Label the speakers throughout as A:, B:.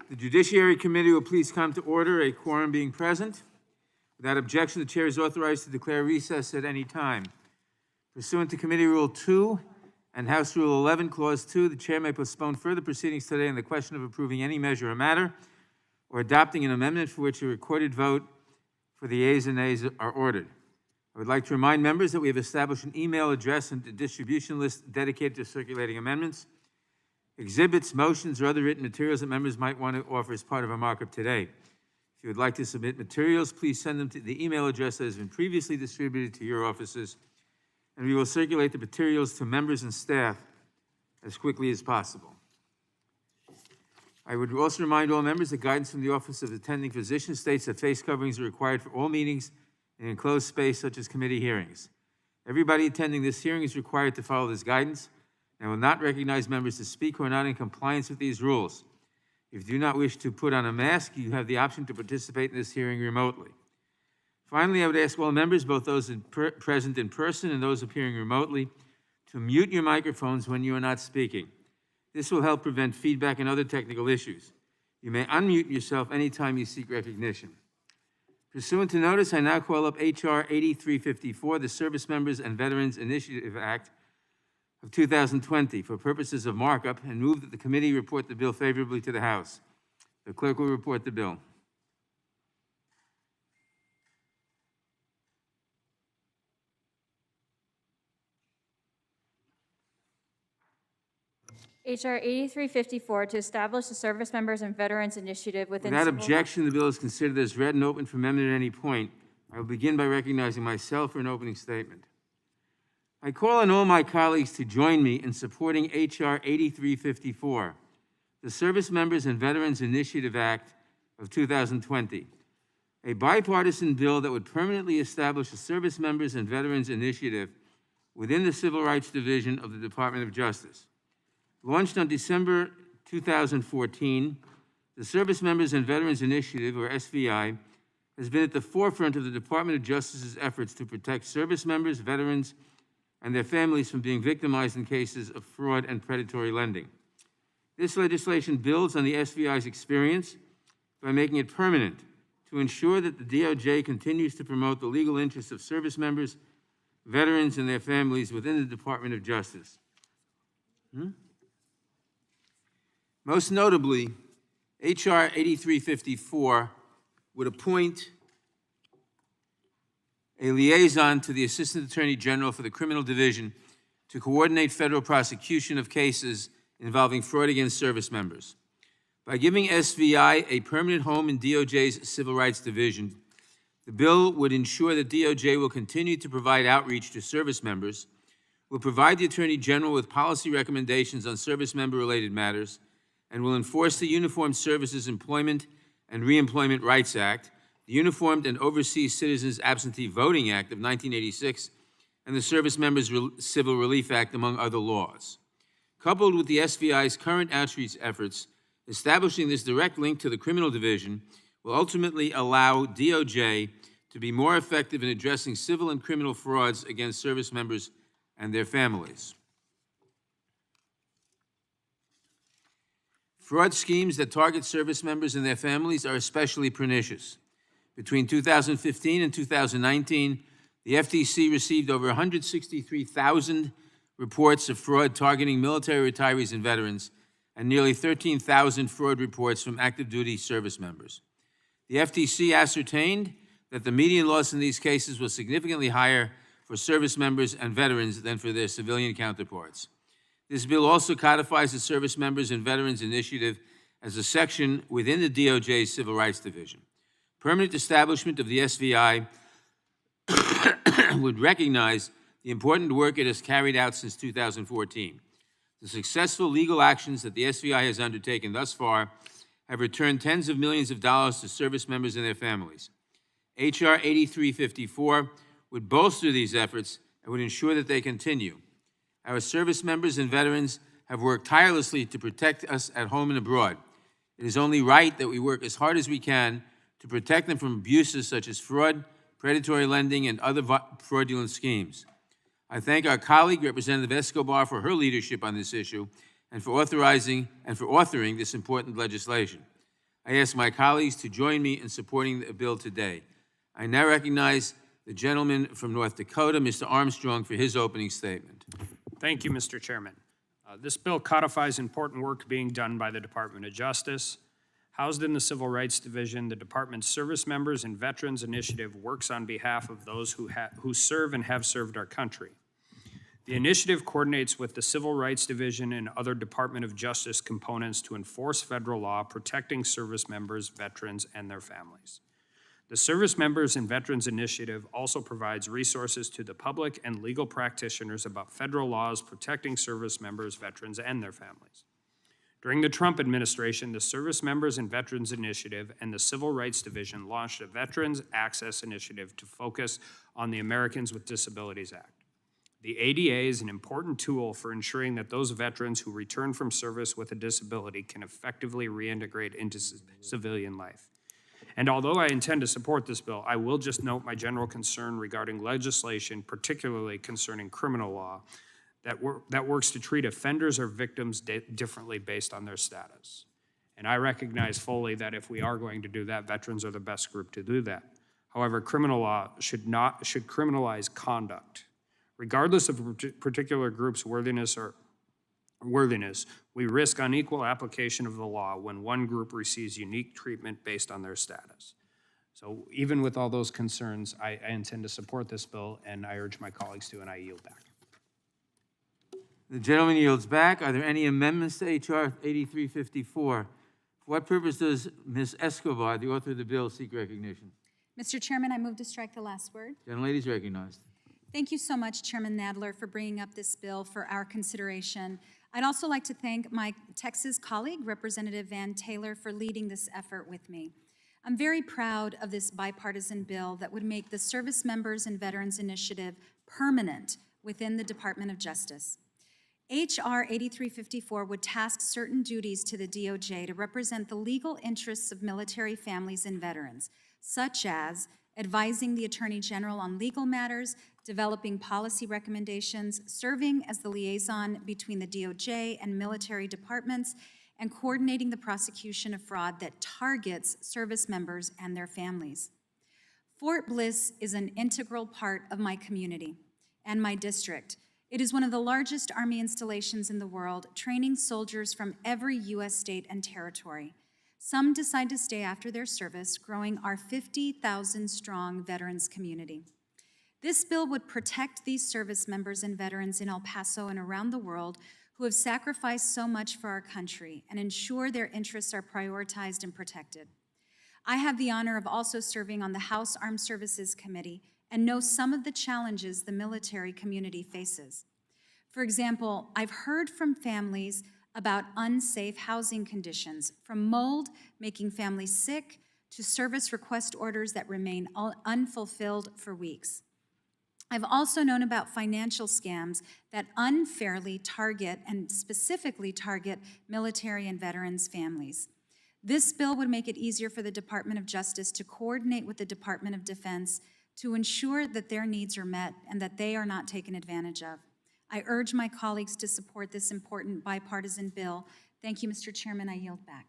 A: The Judiciary Committee will please come to order, a quorum being present. Without objection, the Chair is authorized to declare recess at any time. Pursuant to Committee Rule 2 and House Rule 11, Clause 2, the Chair may postpone further proceedings today on the question of approving any measure or matter or adopting an amendment for which a recorded vote for the ayes and nays are ordered. I would like to remind members that we have established an email address and a distribution list dedicated to circulating amendments, exhibits, motions, or other written materials that members might want to offer as part of our markup today. If you would like to submit materials, please send them to the email address that has been previously distributed to your offices, and we will circulate the materials to members and staff as quickly as possible. I would also remind all members that guidance from the Office of Attending Physician states that face coverings are required for all meetings in enclosed space such as committee hearings. Everybody attending this hearing is required to follow this guidance and will not recognize members to speak who are not in compliance with these rules. If you do not wish to put on a mask, you have the option to participate in this hearing remotely. Finally, I would ask all members, both those present in person and those appearing remotely, to mute your microphones when you are not speaking. This will help prevent feedback and other technical issues. You may unmute yourself anytime you seek recognition. Pursuant to notice, I now call up H.R. 8354, the Servicemembers and Veterans Initiative Act of 2020 for purposes of markup, and move that the committee report the bill favorably to the House. The clerk will report the bill.
B: H.R. 8354 to establish the Servicemembers and Veterans Initiative within
A: Without objection, the bill is considered as read and open for amendment at any point. I will begin by recognizing myself for an opening statement. I call on all my colleagues to join me in supporting H.R. 8354, the Servicemembers and Veterans Initiative Act of 2020, a bipartisan bill that would permanently establish a Servicemembers and Veterans Initiative within the Civil Rights Division of the Department of Justice. Launched on December 2014, the Servicemembers and Veterans Initiative, or SVI, has been at the forefront of the Department of Justice's efforts to protect service members, veterans, and their families from being victimized in cases of fraud and predatory lending. This legislation builds on the SVI's experience by making it permanent to ensure that the DOJ continues to promote the legal interests of service members, veterans, and their families within the Department of Justice. Most notably, H.R. 8354 would appoint a liaison to the Assistant Attorney General for the Criminal Division to coordinate federal prosecution of cases involving fraud against service members. By giving SVI a permanent home in DOJ's Civil Rights Division, the bill would ensure that DOJ will continue to provide outreach to service members, will provide the Attorney General with policy recommendations on service member-related matters, and will enforce the Uniformed Services Employment and Reemployment Rights Act, the Uniformed and Overseas Citizens Absentee Voting Act of 1986, and the Service Members Civil Relief Act, among other laws. Coupled with the SVI's current outreach efforts, establishing this direct link to the criminal division will ultimately allow DOJ to be more effective in addressing civil and criminal frauds against service members and their families. Fraud schemes that target service members and their families are especially pernicious. Between 2015 and 2019, the FTC received over 163,000 reports of fraud targeting military retirees and veterans, and nearly 13,000 fraud reports from active duty service members. The FTC ascertained that the median loss in these cases was significantly higher for service members and veterans than for their civilian counterparts. This bill also codifies the Service Members and Veterans Initiative as a section within the DOJ's Civil Rights Division. Permanent establishment of the SVI would recognize the important work it has carried out since 2014. The successful legal actions that the SVI has undertaken thus far have returned tens of millions of dollars to service members and their families. H.R. 8354 would bolster these efforts and would ensure that they continue. Our service members and veterans have worked tirelessly to protect us at home and abroad. It is only right that we work as hard as we can to protect them from abuses such as fraud, predatory lending, and other fraudulent schemes. I thank our colleague, Representative Escobar, for her leadership on this issue and for authoring this important legislation. I ask my colleagues to join me in supporting the bill today. I now recognize the gentleman from North Dakota, Mr. Armstrong, for his opening statement.
C: Thank you, Mr. Chairman. This bill codifies important work being done by the Department of Justice. Housed in the Civil Rights Division, the Department's Servicemembers and Veterans Initiative works on behalf of those who serve and have served our country. The initiative coordinates with the Civil Rights Division and other Department of Justice components to enforce federal law protecting service members, veterans, and their families. The Servicemembers and Veterans Initiative also provides resources to the public and legal practitioners about federal laws protecting service members, veterans, and their families. During the Trump administration, the Servicemembers and Veterans Initiative and the Civil Rights Division launched a Veterans Access Initiative to focus on the Americans with Disabilities Act. The ADA is an important tool for ensuring that those veterans who return from service with a disability can effectively reintegrate into civilian life. And although I intend to support this bill, I will just note my general concern regarding legislation, particularly concerning criminal law, that works to treat offenders or victims differently based on their status. And I recognize fully that if we are going to do that, veterans are the best group to do that. However, criminal law should criminalize conduct. Regardless of a particular group's worthiness, we risk unequal application of the law when one group receives unique treatment based on their status. So even with all those concerns, I intend to support this bill, and I urge my colleagues to, and I yield back.
A: The gentleman yields back. Are there any amendments to H.R. 8354? For what purpose does Ms. Escobar, the author of the bill, seek recognition?
D: Mr. Chairman, I move to strike the last word.
A: Gentlelady is recognized.
D: Thank you so much, Chairman Nadler, for bringing up this bill for our consideration. I'd also like to thank my Texas colleague, Representative Van Taylor, for leading this effort with me. I'm very proud of this bipartisan bill that would make the Servicemembers and Veterans Initiative permanent within the Department of Justice. H.R. 8354 would task certain duties to the DOJ to represent the legal interests of military families and veterans, such as advising the Attorney General on legal matters, developing policy recommendations, serving as the liaison between the DOJ and military departments, and coordinating the prosecution of fraud that targets service members and their families. Fort Bliss is an integral part of my community and my district. It is one of the largest Army installations in the world, training soldiers from every U.S. state and territory. Some decide to stay after their service, growing our 50,000-strong veterans community. This bill would protect these service members and veterans in El Paso and around the world who have sacrificed so much for our country and ensure their interests are prioritized and protected. I have the honor of also serving on the House Armed Services Committee and know some of the challenges the military community faces. For example, I've heard from families about unsafe housing conditions, from mold making families sick to service request orders that remain unfulfilled for weeks. I've also known about financial scams that unfairly target and specifically target military and veterans families. This bill would make it easier for the Department of Justice to coordinate with the Department of Defense to ensure that their needs are met and that they are not taken advantage of. I urge my colleagues to support this important bipartisan bill. Thank you, Mr. Chairman. I yield back.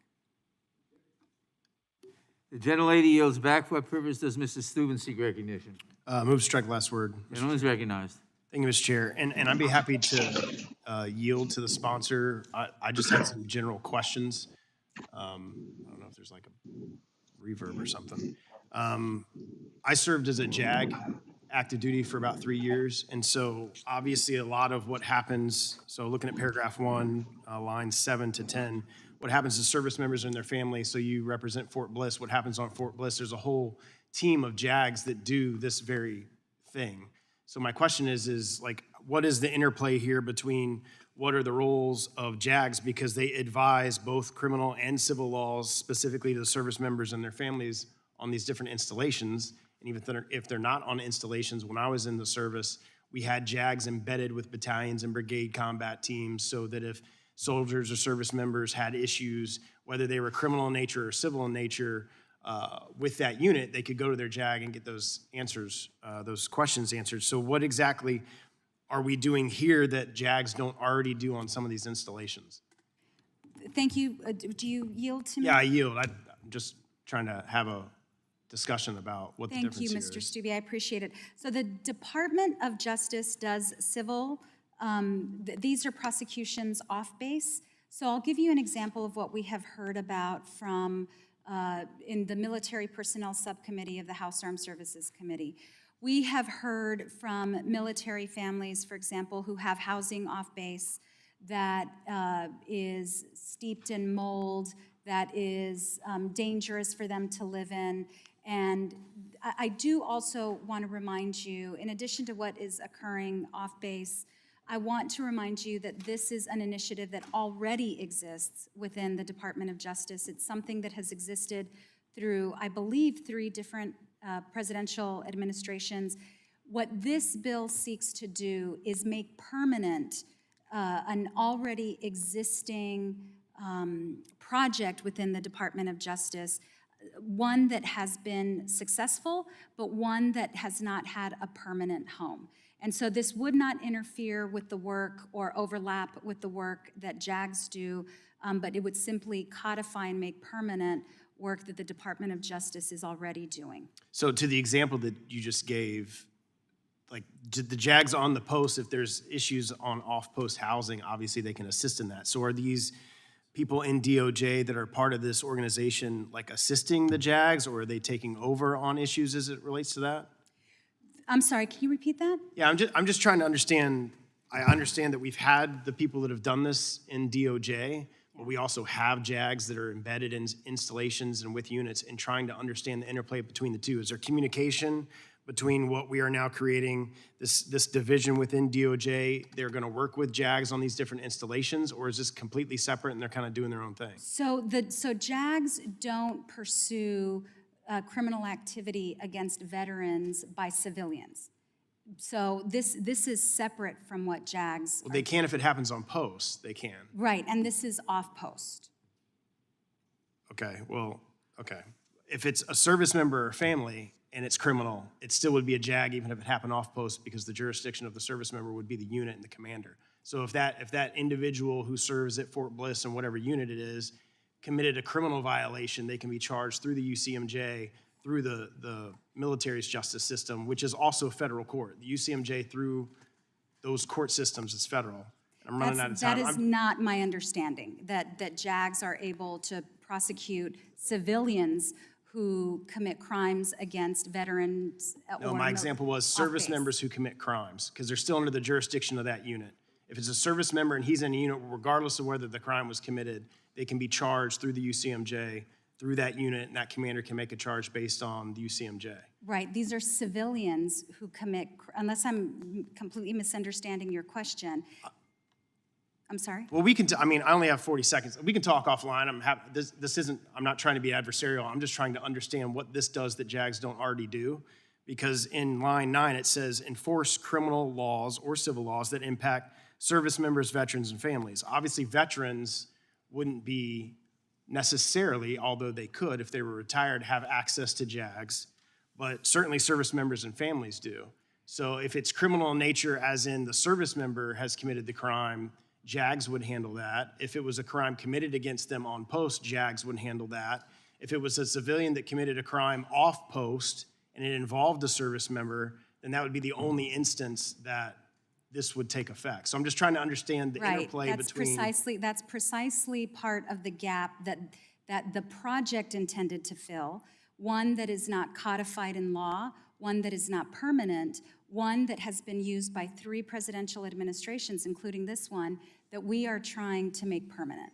A: The gentlelady yields back. For what purpose does Mrs. Steuben seek recognition?
E: Move to strike last word.
A: Gentleman is recognized.
E: Thank you, Mr. Chair. And I'd be happy to yield to the sponsor. I just had some general questions. I don't know if there's like a reverb or something. I served as a JAG, active duty, for about 3 years. And so obviously a lot of what happens, so looking at paragraph 1, lines 7 to 10, what happens to service members and their families. So you represent Fort Bliss. What happens on Fort Bliss, there's a whole team of JAGs that do this very thing. So my question is like, what is the interplay here between what are the roles of JAGs, because they advise both criminal and civil laws, specifically to the service members and their families on these different installations. And even if they're not on installations, when I was in the service, we had JAGs embedded with battalions and brigade combat teams so that if soldiers or service members had issues, whether they were criminal in nature or civil in nature, with that unit, they could go to their JAG and get those answers, those questions answered. So what exactly are we doing here that JAGs don't already do on some of these installations?
D: Thank you. Do you yield to me?
E: Yeah, I yield. I'm just trying to have a discussion about what the
D: Thank
E: difference
D: you,
E: here
D: Mr.
E: is.
D: Stubbe, I appreciate it. So the Department of Justice does civil, these are prosecutions off base. So I'll give you an example of what we have heard about from, in the Military Personnel Subcommittee of the House Armed Services Committee. We have heard from military families, for example, who have housing off base that is steeped in mold, that is dangerous for them to live in. And I do also want to remind you, in addition to what is occurring off base, I want to remind you that this is an initiative that already exists within the Department of Justice. It's something that has existed through, I believe, 3 different presidential administrations. What this bill seeks to do is make permanent an already existing project within the Department of Justice, one that has been successful, but one that has not had a permanent home. And so this would not interfere with the work or overlap with the work that JAGs do, but it would simply codify and make permanent work that the Department of Justice is already doing.
E: So to the example that you just gave, like the JAGs on the post, if there's issues on off-post housing, obviously they can assist in that. So are these people in DOJ that are part of this organization like assisting the JAGs, or are they taking over on issues as it relates to that?
D: I'm sorry, can you repeat that?
E: Yeah, I'm just trying to understand. I understand that we've had the people that have done this in DOJ, but we also have JAGs that are embedded in installations and with units, and trying to understand the interplay between the two. Is there communication between what we are now creating, this division within DOJ? They're going to work with JAGs on these different installations, or is this completely separate and they're kind of doing their own thing?
D: So JAGs don't pursue criminal activity against veterans by civilians. So this is separate from what JAGs
E: Well, they can if it happens on post. They can.
D: Right, and this is off-post.
E: Okay, well, okay. If it's a service member or family and it's criminal, it still would be a JAG even if it happened off-post, because the jurisdiction of the service member would be the unit and the commander. So if that individual who serves at Fort Bliss and whatever unit it is committed a criminal violation, they can be charged through the UCMJ, through the military's justice system, which is also federal court. The UCMJ, through those court systems, is federal. I'm running out of time.
D: That is not my understanding, that JAGs are able to prosecute civilians who commit crimes against veterans
E: No,
D: or
E: my example was service
D: off-base.
E: members who commit crimes, because they're still under the jurisdiction of that unit. If it's a service member and he's in a unit, regardless of whether the crime was committed, they can be charged through the UCMJ, through that unit, and that commander can make a charge based on the UCMJ.
D: Right, these are civilians who commit, unless I'm completely misunderstanding your question. I'm sorry?
E: Well, we can, I mean, I only have 40 seconds. We can talk offline. I'm not trying to be adversarial. I'm just trying to understand what this does that JAGs don't already do. Because in line 9, it says, enforce criminal laws or civil laws that impact service members, veterans, and families. Obviously, veterans wouldn't be necessarily, although they could, if they were retired, have access to JAGs, but certainly service members and families do. So if it's criminal in nature, as in the service member has committed the crime, JAGs would handle that. If it was a crime committed against them on post, JAGs would handle that. If it was a civilian that committed a crime off post and it involved a service member, then that would be the only instance that this would take effect. So I'm just trying to understand the interplay between.
D: That's precisely part of the gap that the project intended to fill, one that is not codified in law, one that is not permanent, one that has been used by 3 presidential administrations, including this one, that we are trying to make permanent.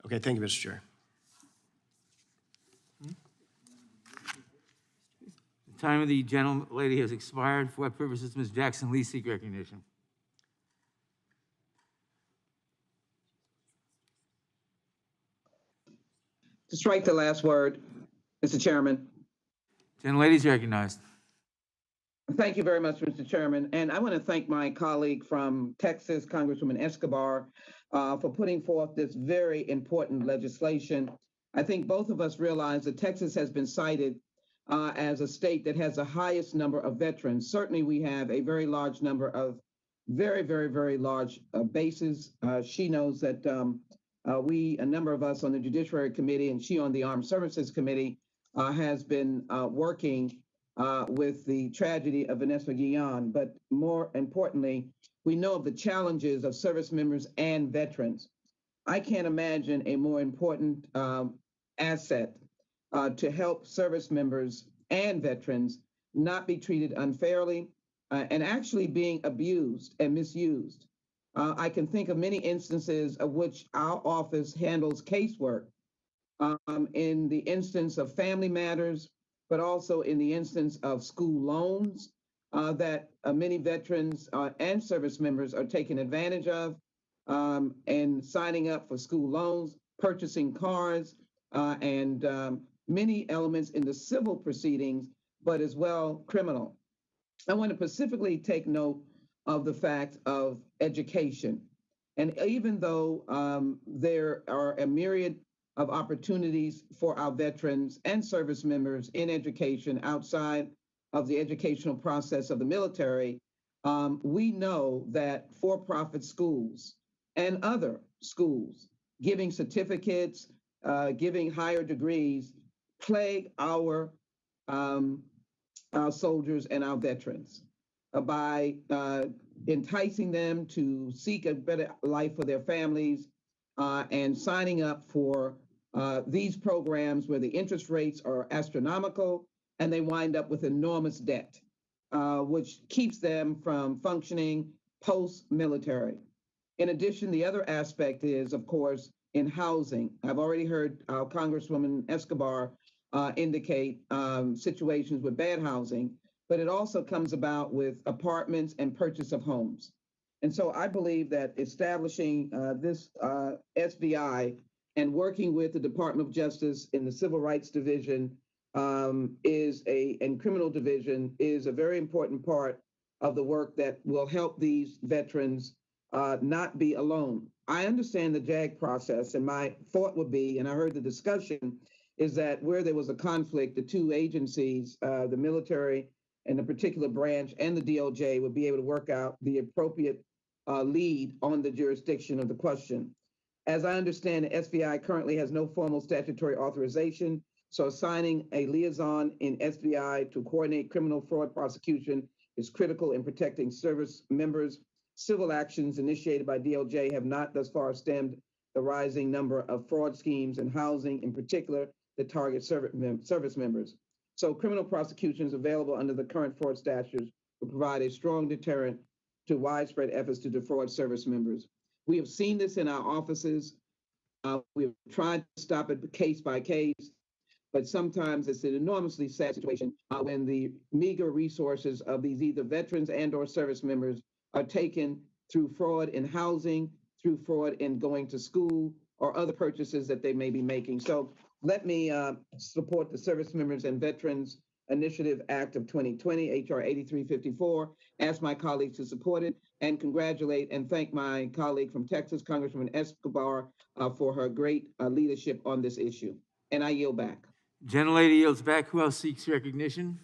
E: Okay, thank you, Mr. Chair.
A: The time of the gentlelady has expired. For what purposes, Ms. Jackson-Lee seek recognition?
F: To strike the last word, Mr. Chairman.
A: Gentlelady is recognized.
F: Thank you very much, Mr. Chairman. And I want to thank my colleague from Texas, Congresswoman Escobar, for putting forth this very important legislation. I think both of us realize that Texas has been cited as a state that has the highest number of veterans. Certainly, we have a very large number of very, very, very large bases. She knows that a number of us on the Judiciary Committee and she on the Armed Services Committee, has been working with the tragedy of Vanessa Guillen. But more importantly, we know of the challenges of service members and veterans. I can't imagine a more important asset to help service members and veterans not be treated unfairly and actually being abused and misused. I can think of many instances of which our office handles casework in the instance of family matters, but also in the instance of school loans that many veterans and service members are taking advantage of and signing up for school loans, purchasing cars, and many elements in the civil proceedings, but as well criminal. I want to specifically take note of the fact of education. And even though there are a myriad of opportunities for our veterans and service members in education outside of the educational process of the military, we know that for-profit schools and other schools giving certificates, giving higher degrees, plague our soldiers and our veterans by enticing them to seek a better life for their families and signing up for these programs where the interest rates are astronomical and they wind up with enormous debt, which keeps them from functioning post-military. In addition, the other aspect is, of course, in housing. I've already heard Congresswoman Escobar indicate situations with bad housing, but it also comes about with apartments and purchase of homes. And so I believe that establishing this SBI and working with the Department of Justice in the Civil Rights Division and Criminal Division is a very important part of the work that will help these veterans not be alone. I understand the JAG process, and my thought would be, and I heard the discussion, is that where there was a conflict, the two agencies, the military and the particular branch and the DOJ would be able to work out the appropriate lead on the jurisdiction of the question. As I understand, the SBI currently has no formal statutory authorization, so assigning a liaison in SBI to coordinate criminal fraud prosecution is critical in protecting service members. Civil actions initiated by DOJ have not thus far stemmed the rising number of fraud schemes in housing, in particular, that target service members. So criminal prosecutions available under the current fraud statutes will provide a strong deterrent to widespread efforts to defraud service members. We have seen this in our offices. We've tried to stop it case by case, but sometimes it's an enormously sad situation when the meager resources of these either veterans and or service members are taken through fraud in housing, through fraud in going to school, or other purchases that they may be making. So let me support the Servicemembers and Veterans Initiative Act of 2020, H.R. 8354, ask my colleagues to support it, and congratulate and thank my colleague from Texas, Congresswoman Escobar, for her great leadership on this issue. And I yield back.
A: Gentlelady yields back. Who else seeks recognition?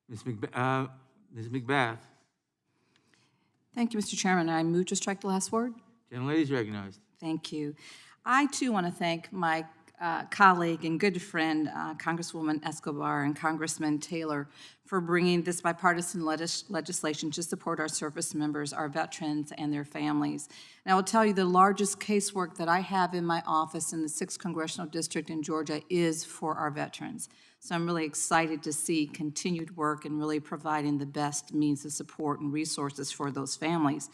A: Ms. McBath.
G: Thank you, Mr. Chairman. I move to strike the last word.
A: Gentlelady is recognized.
G: Thank you. I, too, want to thank my colleague and good friend, Congresswoman Escobar and Congressman Taylor, for bringing this bipartisan legislation to support our service members, our veterans, and their families. And I will tell you, the largest casework that I have in my office in the 6th Congressional District in Georgia is for our veterans. So I'm really excited to see continued work and really providing the best means of support and resources for those families.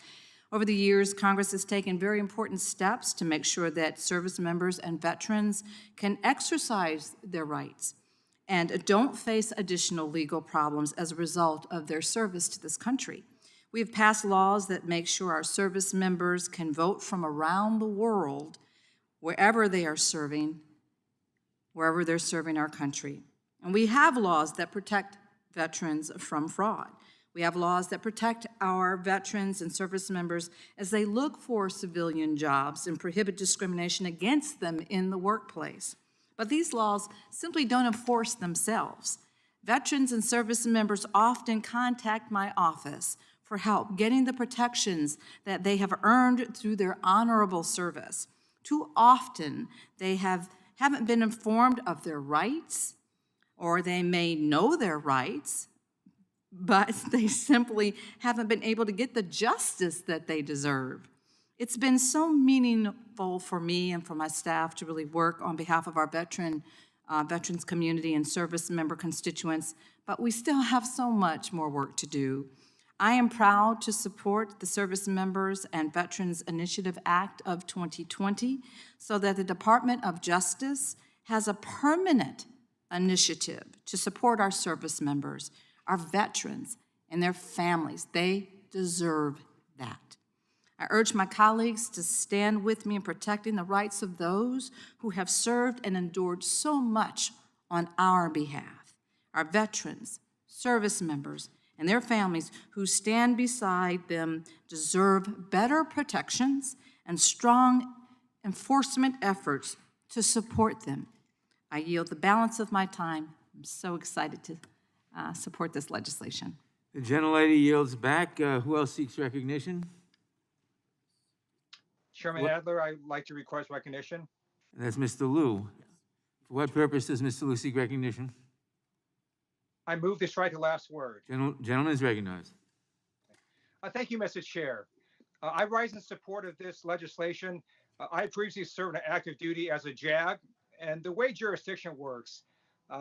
G: Over the years, Congress has taken very important steps to make sure that service members and veterans can exercise their rights and don't face additional legal problems as a result of their service to this country. We have passed laws that make sure our service members can vote from around the world, wherever they're serving our country. And we have laws that protect veterans from fraud. We have laws that protect our veterans and service members as they look for civilian jobs and prohibit discrimination against them in the workplace. But these laws simply don't enforce themselves. Veterans and service members often contact my office for help getting the protections that they have earned through their honorable service. Too often, they haven't been informed of their rights, or they may know their rights, but they simply haven't been able to get the justice that they deserve. It's been so meaningful for me and for my staff to really work on behalf of our veterans community and service member constituents, but we still have so much more work to do. I am proud to support the Servicemembers and Veterans Initiative Act of 2020 so that the Department of Justice has a permanent initiative to support our service members, our veterans, and their families. They deserve that. I urge my colleagues to stand with me in protecting the rights of those who have served and endured so much on our behalf. Our veterans, service members, and their families who stand beside them deserve better protections and strong enforcement efforts to support them. I yield the balance of my time. I'm so excited to support this legislation.
A: The gentlelady yields back. Who else seeks recognition?
H: Chairman Adler, I'd like to request recognition.
A: And that's Mr. Liu. For what purpose does Mr. Liu seek recognition?
H: I move to strike the last word.
A: Gentleman is recognized.
H: Thank you, Mr. Chair. I rise in support of this legislation. I previously served an active duty as a JAG, and the way jurisdiction works,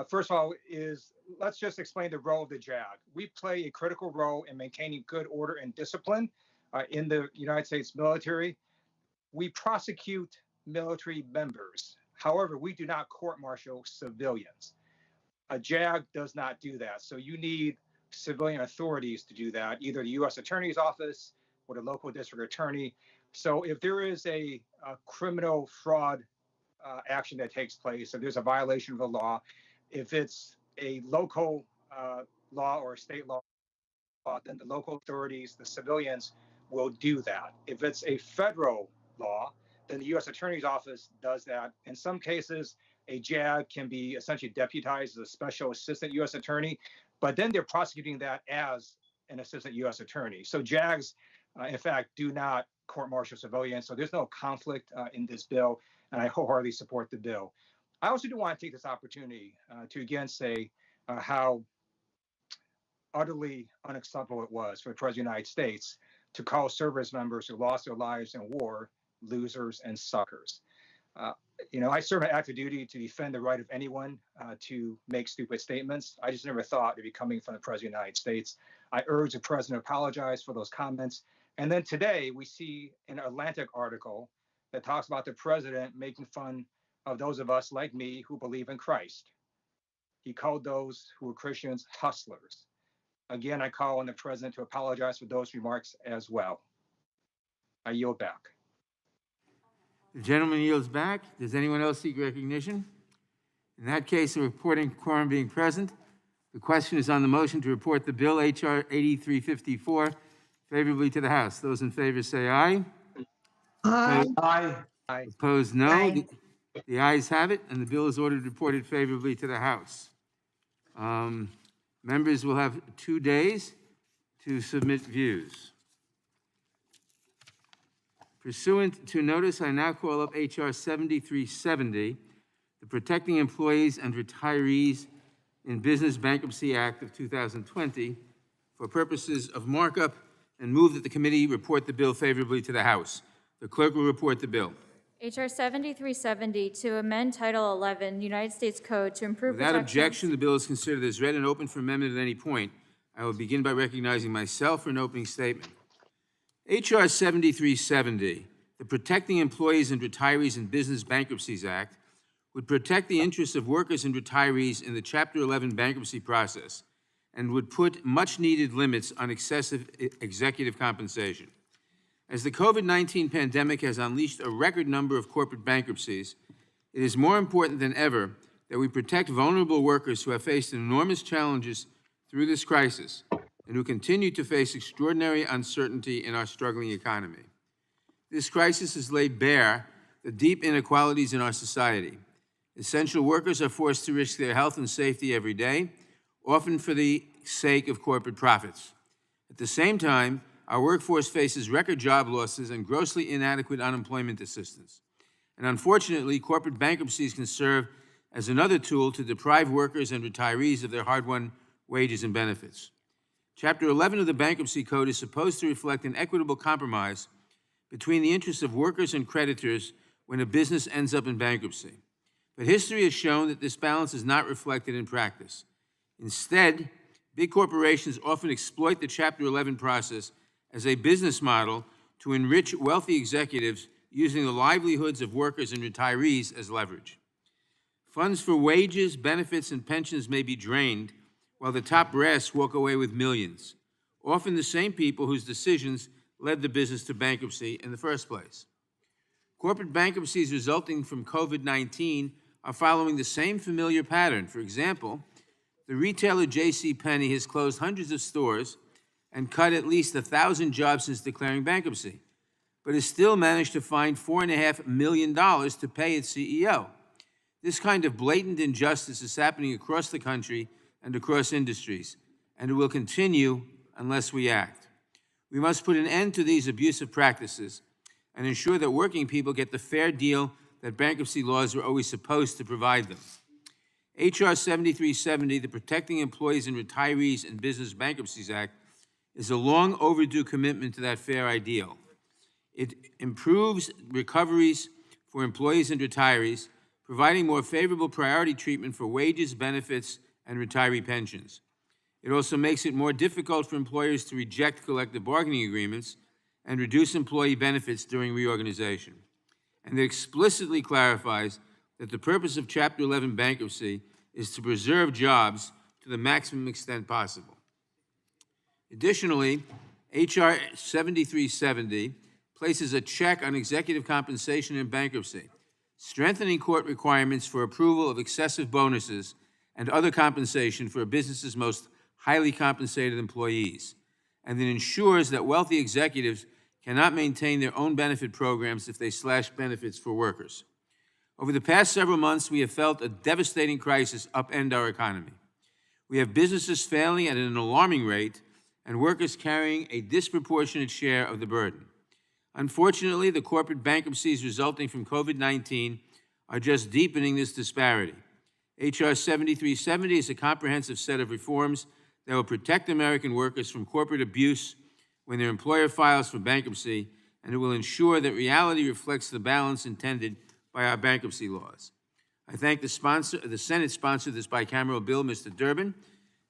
H: first of all, is let's just explain the role of the JAG. We play a critical role in maintaining good order and discipline in the United States military. We prosecute military members. However, we do not court-martial civilians. A JAG does not do that. So you need civilian authorities to do that, either the U.S. Attorney's Office or the local district attorney. So if there is a criminal fraud action that takes place, if there's a violation of the law, if it's a local law or a state law, then the local authorities, the civilians, will do that. If it's a federal law, then the U.S. Attorney's Office does that. In some cases, a JAG can be essentially deputized as a special assistant U.S. attorney, but then they're prosecuting that as an assistant U.S. attorney. So JAGs, in fact, do not court-martial civilians. So there's no conflict in this bill, and I wholeheartedly support the bill. I also do want to take this opportunity to again say how utterly unacceptable it was for the President of the United States to call service members who lost their lives in war losers and suckers. I serve an active duty to defend the right of anyone to make stupid statements. I just never thought it'd be coming from the President of the United States. I urge the President to apologize for those comments. And then today we see an Atlantic article that talks about the President making fun of those of us like me who believe in Christ. He called those who were Christians hustlers. Again, I call on the President to apologize for those remarks as well. I yield back.
A: The gentleman yields back. Does anyone else seek recognition? In that case, the reporting quorum being present, the question is on the motion to report the bill H.R. 8354 favorably to the House. Those in favor say aye.
F: Aye.
H: Aye.
A: Opposed, no.
B: Aye.
A: The ayes have it, and the bill is ordered reported favorably to the House. Members will have 2 days to submit views. Pursuant to notice, I now call up H.R. 7370, the Protecting Employees and Retirees in Business Bankruptcy Act of 2020, for purposes of markup, and move that the committee report the bill favorably to the House. The clerk will report the bill.
B: H.R. 7370 to amend Title 11, United States Code to improve
A: Without
B: protections.
A: objection, the bill is considered as read and open for amendment at any point. I will begin by recognizing myself for an opening statement. H.R. 7370, the Protecting Employees and Retirees in Business Bankruptcies Act, would protect the interests of workers and retirees in the Chapter 11 bankruptcy process and would put much-needed limits on excessive executive compensation. As the COVID-19 pandemic has unleashed a record number of corporate bankruptcies, it is more important than ever that we protect vulnerable workers who have faced enormous challenges through this crisis and who continue to face extraordinary uncertainty in our struggling economy. This crisis has laid bare the deep inequalities in our society. Essential workers are forced to risk their health and safety every day, often for the sake of corporate profits. At the same time, our workforce faces record job losses and grossly inadequate unemployment assistance. And unfortunately, corporate bankruptcies can serve as another tool to deprive workers and retirees of their hard-won wages and benefits. Chapter 11 of the Bankruptcy Code is supposed to reflect an equitable compromise between the interests of workers and creditors when a business ends up in bankruptcy. But history has shown that this balance is not reflected in practice. Instead, big corporations often exploit the Chapter 11 process as a business model to enrich wealthy executives using the livelihoods of workers and retirees as leverage. Funds for wages, benefits, and pensions may be drained, while the top brass walk away with millions, often the same people whose decisions led the business to bankruptcy in the first place. Corporate bankruptcies resulting from COVID-19 are following the same familiar pattern. For example, the retailer JCPenney has closed hundreds of stores and cut at least 1,000 jobs since declaring bankruptcy, but has still managed to find $4.5 million to pay its CEO. This kind of blatant injustice is happening across the country and across industries, and it will continue unless we act. We must put an end to these abusive practices and ensure that working people get the fair deal that bankruptcy laws were always supposed to provide them. H.R. 7370, the Protecting Employees and Retirees in Business Bankruptcies Act, is a long overdue commitment to that fair ideal. It improves recoveries for employees and retirees, providing more favorable priority treatment for wages, benefits, and retiree pensions. It also makes it more difficult for employers to reject collective bargaining agreements and reduce employee benefits during reorganization. And it explicitly clarifies that the purpose of Chapter 11 bankruptcy is to preserve jobs to the maximum extent possible. Additionally, H.R. 7370 places a check on executive compensation in bankruptcy, strengthening court requirements for approval of excessive bonuses and other compensation for a business's most highly compensated employees, and it ensures that wealthy executives cannot maintain their own benefit programs if they slash benefits for workers. Over the past several months, we have felt a devastating crisis upend our economy. We have businesses failing at an alarming rate and workers carrying a disproportionate share of the burden. Unfortunately, the corporate bankruptcies resulting from COVID-19 are just deepening this disparity. H.R. 7370 is a comprehensive set of reforms that will protect American workers from corporate abuse when their employer files for bankruptcy, and it will ensure that reality reflects the balance intended by our bankruptcy laws. I thank the Senate sponsor of this bicameral bill, Mr. Durbin,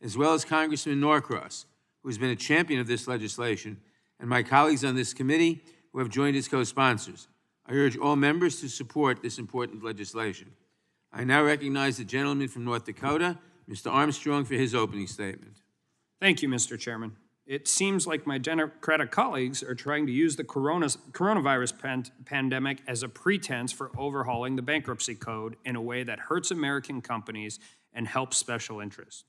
A: as well as Congressman Norcross, who has been a champion of this legislation, and my colleagues on this committee who have joined as co-sponsors. I urge all members to support this important legislation. I now recognize the gentleman from North Dakota, Mr. Armstrong, for his opening statement.
C: Thank you, Mr. Chairman. It seems like my Democratic colleagues are trying to use the coronavirus pandemic as a pretense for overhauling the bankruptcy code in a way that hurts American companies and helps special interests.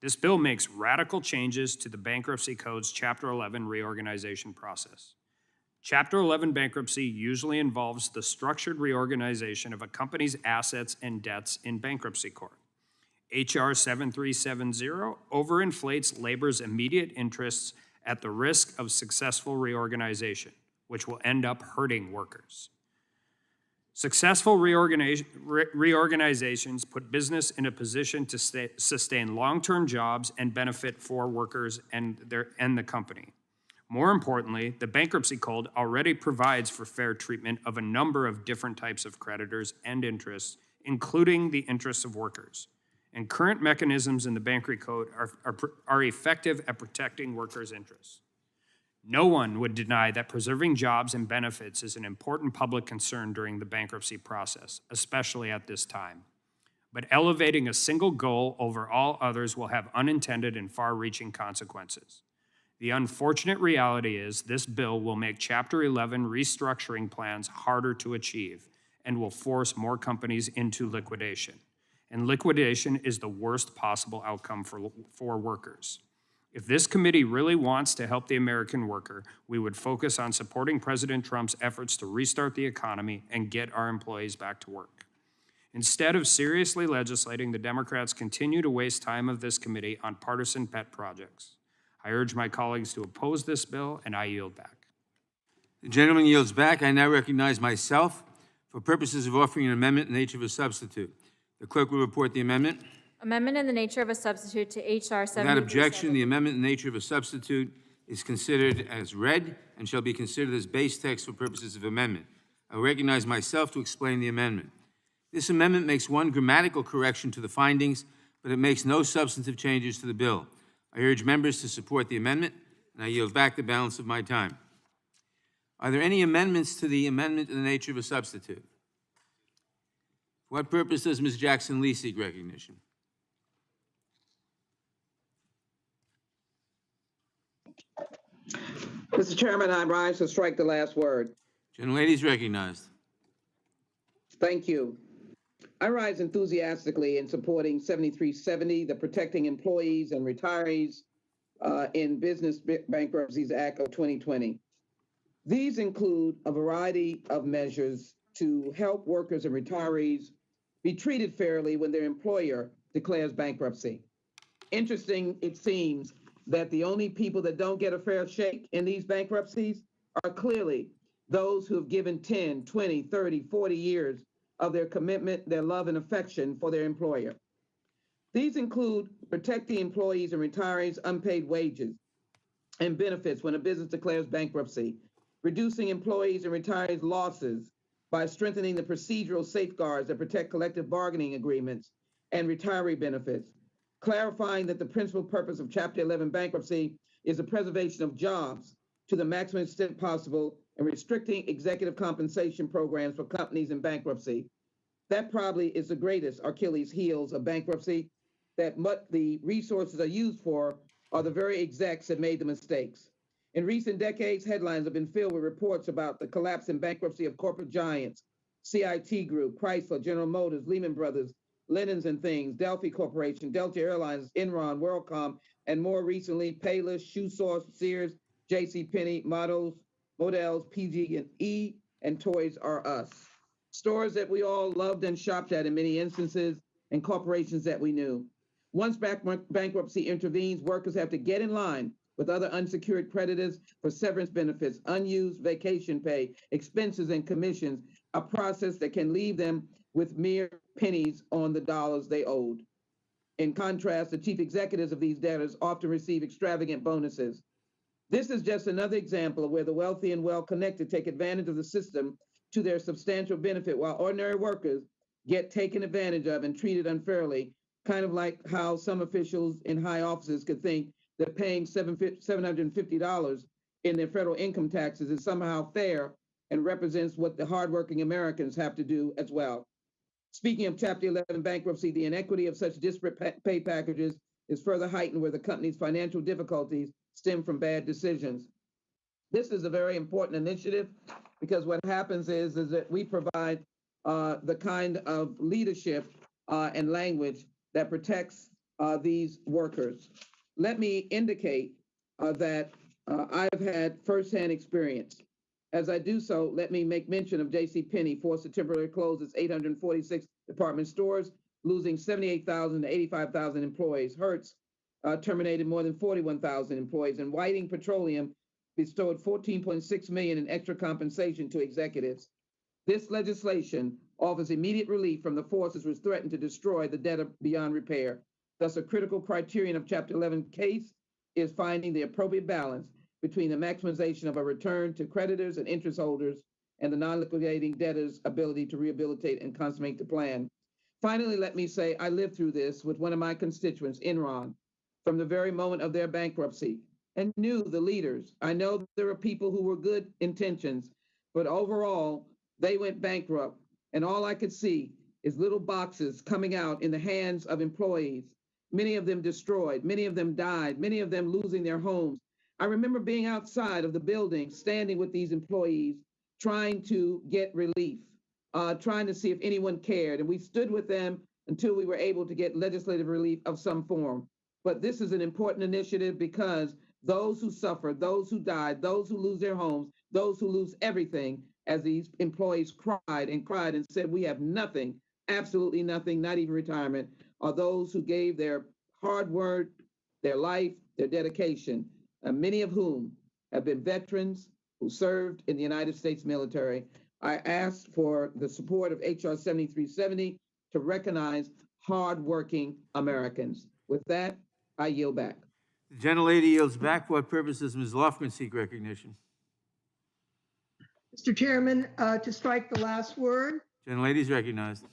C: This bill makes radical changes to the bankruptcy code's Chapter 11 reorganization process. Chapter 11 bankruptcy usually involves the structured reorganization of a company's assets and debts in bankruptcy court. H.R. 7370 overinflates labor's immediate interests at the risk of successful reorganization, which will end up hurting workers. Successful reorganizations put business in a position to sustain long-term jobs and benefit for workers and the company. More importantly, the bankruptcy code already provides for fair treatment of a number of different types of creditors and interests, including the interests of workers. And current mechanisms in the bankruptcy code are effective at protecting workers' interests. No one would deny that preserving jobs and benefits is an important public concern during the bankruptcy process, especially at this time. But elevating a single goal over all others will have unintended and far-reaching consequences. The unfortunate reality is this bill will make Chapter 11 restructuring plans harder to achieve and will force more companies into liquidation. And liquidation is the worst possible outcome for workers. If this committee really wants to help the American worker, we would focus on supporting President Trump's efforts to restart the economy and get our employees back to work. Instead of seriously legislating, the Democrats continue to waste time of this committee on partisan pet projects. I urge my colleagues to oppose this bill, and I yield back.
A: The gentleman yields back. I now recognize myself for purposes of offering an amendment in the nature of a substitute. The clerk will report the amendment.
B: Amendment in the nature of a substitute to H.R.
A: Without objection,
B: 7370.
A: the amendment in the nature of a substitute is considered as read and shall be considered as base text for purposes of amendment. I will recognize myself to explain the amendment. This amendment makes one grammatical correction to the findings, but it makes no substantive changes to the bill. I urge members to support the amendment, and I yield back the balance of my time. Are there any amendments to the amendment in the nature of a substitute? For what purpose does Ms. Jackson-Lee seek recognition?
F: Mr. Chairman, I rise to strike the last word.
A: Gentlelady is recognized.
F: Thank you. I rise enthusiastically in supporting 7370, the Protecting Employees and Retirees in Business Bankruptcies Act of 2020. These include a variety of measures to help workers and retirees be treated fairly when their employer declares bankruptcy. Interesting, it seems that the only people that don't get a fair shake in these bankruptcies are clearly those who have given 10, 20, 30, 40 years of their commitment, their love and affection for their employer. These include protecting employees and retirees' unpaid wages and benefits when a business declares bankruptcy, reducing employees and retirees' losses by strengthening the procedural safeguards that protect collective bargaining agreements and retiree benefits, clarifying that the principal purpose of Chapter 11 bankruptcy is the preservation of jobs to the maximum extent possible, and restricting executive compensation programs for companies in bankruptcy. That probably is the greatest Achilles heels of bankruptcy, that what the resources are used for are the very execs that made the mistakes. In recent decades, headlines have been filled with reports about the collapse and bankruptcy of corporate giants, CIT Group, Chrysler, General Motors, Lehman Brothers, Linens and Things, Delphi Corporation, Delta Airlines, Enron, WorldCom, and more recently, Payless, Shoe Source, Sears, JCPenney, Models, PG&E, and Toys R Us. Stores that we all loved and shopped at in many instances, and corporations that we knew. Once bankruptcy intervenes, workers have to get in line with other unsecured creditors for severance benefits, unused vacation pay, expenses, and commissions, a process that can leave them with mere pennies on the dollars they owed. In contrast, the chief executives of these debtors often receive extravagant bonuses. This is just another example of where the wealthy and well-connected take advantage of the system to their substantial benefit, while ordinary workers get taken advantage of and treated unfairly, kind of like how some officials in high offices could think that paying $750 in their federal income taxes is somehow fair and represents what the hardworking Americans have to do as well. Speaking of Chapter 11 bankruptcy, the inequity of such disparate pay packages is further heightened where the company's financial difficulties stem from bad decisions. This is a very important initiative because what happens is that we provide the kind of leadership and language that protects these workers. Let me indicate that I've had firsthand experience. As I do so, let me make mention of JCPenney forced to temporarily close its 846 department stores, losing 78,000 to 85,000 employees. Hertz terminated more than 41,000 employees, and Whiting Petroleum bestowed $14.6 million in extra compensation to executives. This legislation offers immediate relief from the forces which threaten to destroy the debtor beyond repair. Thus, a critical criterion of Chapter 11 case is finding the appropriate balance between the maximization of a return to creditors and interest holders and the non-liquidating debtor's ability to rehabilitate and consummate the plan. Finally, let me say I lived through this with one of my constituents, Enron, from the very moment of their bankruptcy, and knew the leaders. I know there are people who were good intentions, but overall, they went bankrupt. And all I could see is little boxes coming out in the hands of employees, many of them destroyed, many of them died, many of them losing their homes. I remember being outside of the building, standing with these employees, trying to get relief, trying to see if anyone cared. And we stood with them until we were able to get legislative relief of some form. But this is an important initiative because those who suffer, those who died, those who lose their homes, those who lose everything, as these employees cried and said, we have nothing, absolutely nothing, not even retirement, are those who gave their hard work, their life, their dedication, many of whom have been veterans who served in the United States military. I ask for the support of H.R. 7370 to recognize hardworking Americans. With that, I yield back.
A: The gentlelady yields back. For what purpose does Ms. Lofgren seek recognition?
I: Mr. Chairman, to strike the last word.
A: Gentlelady is recognized.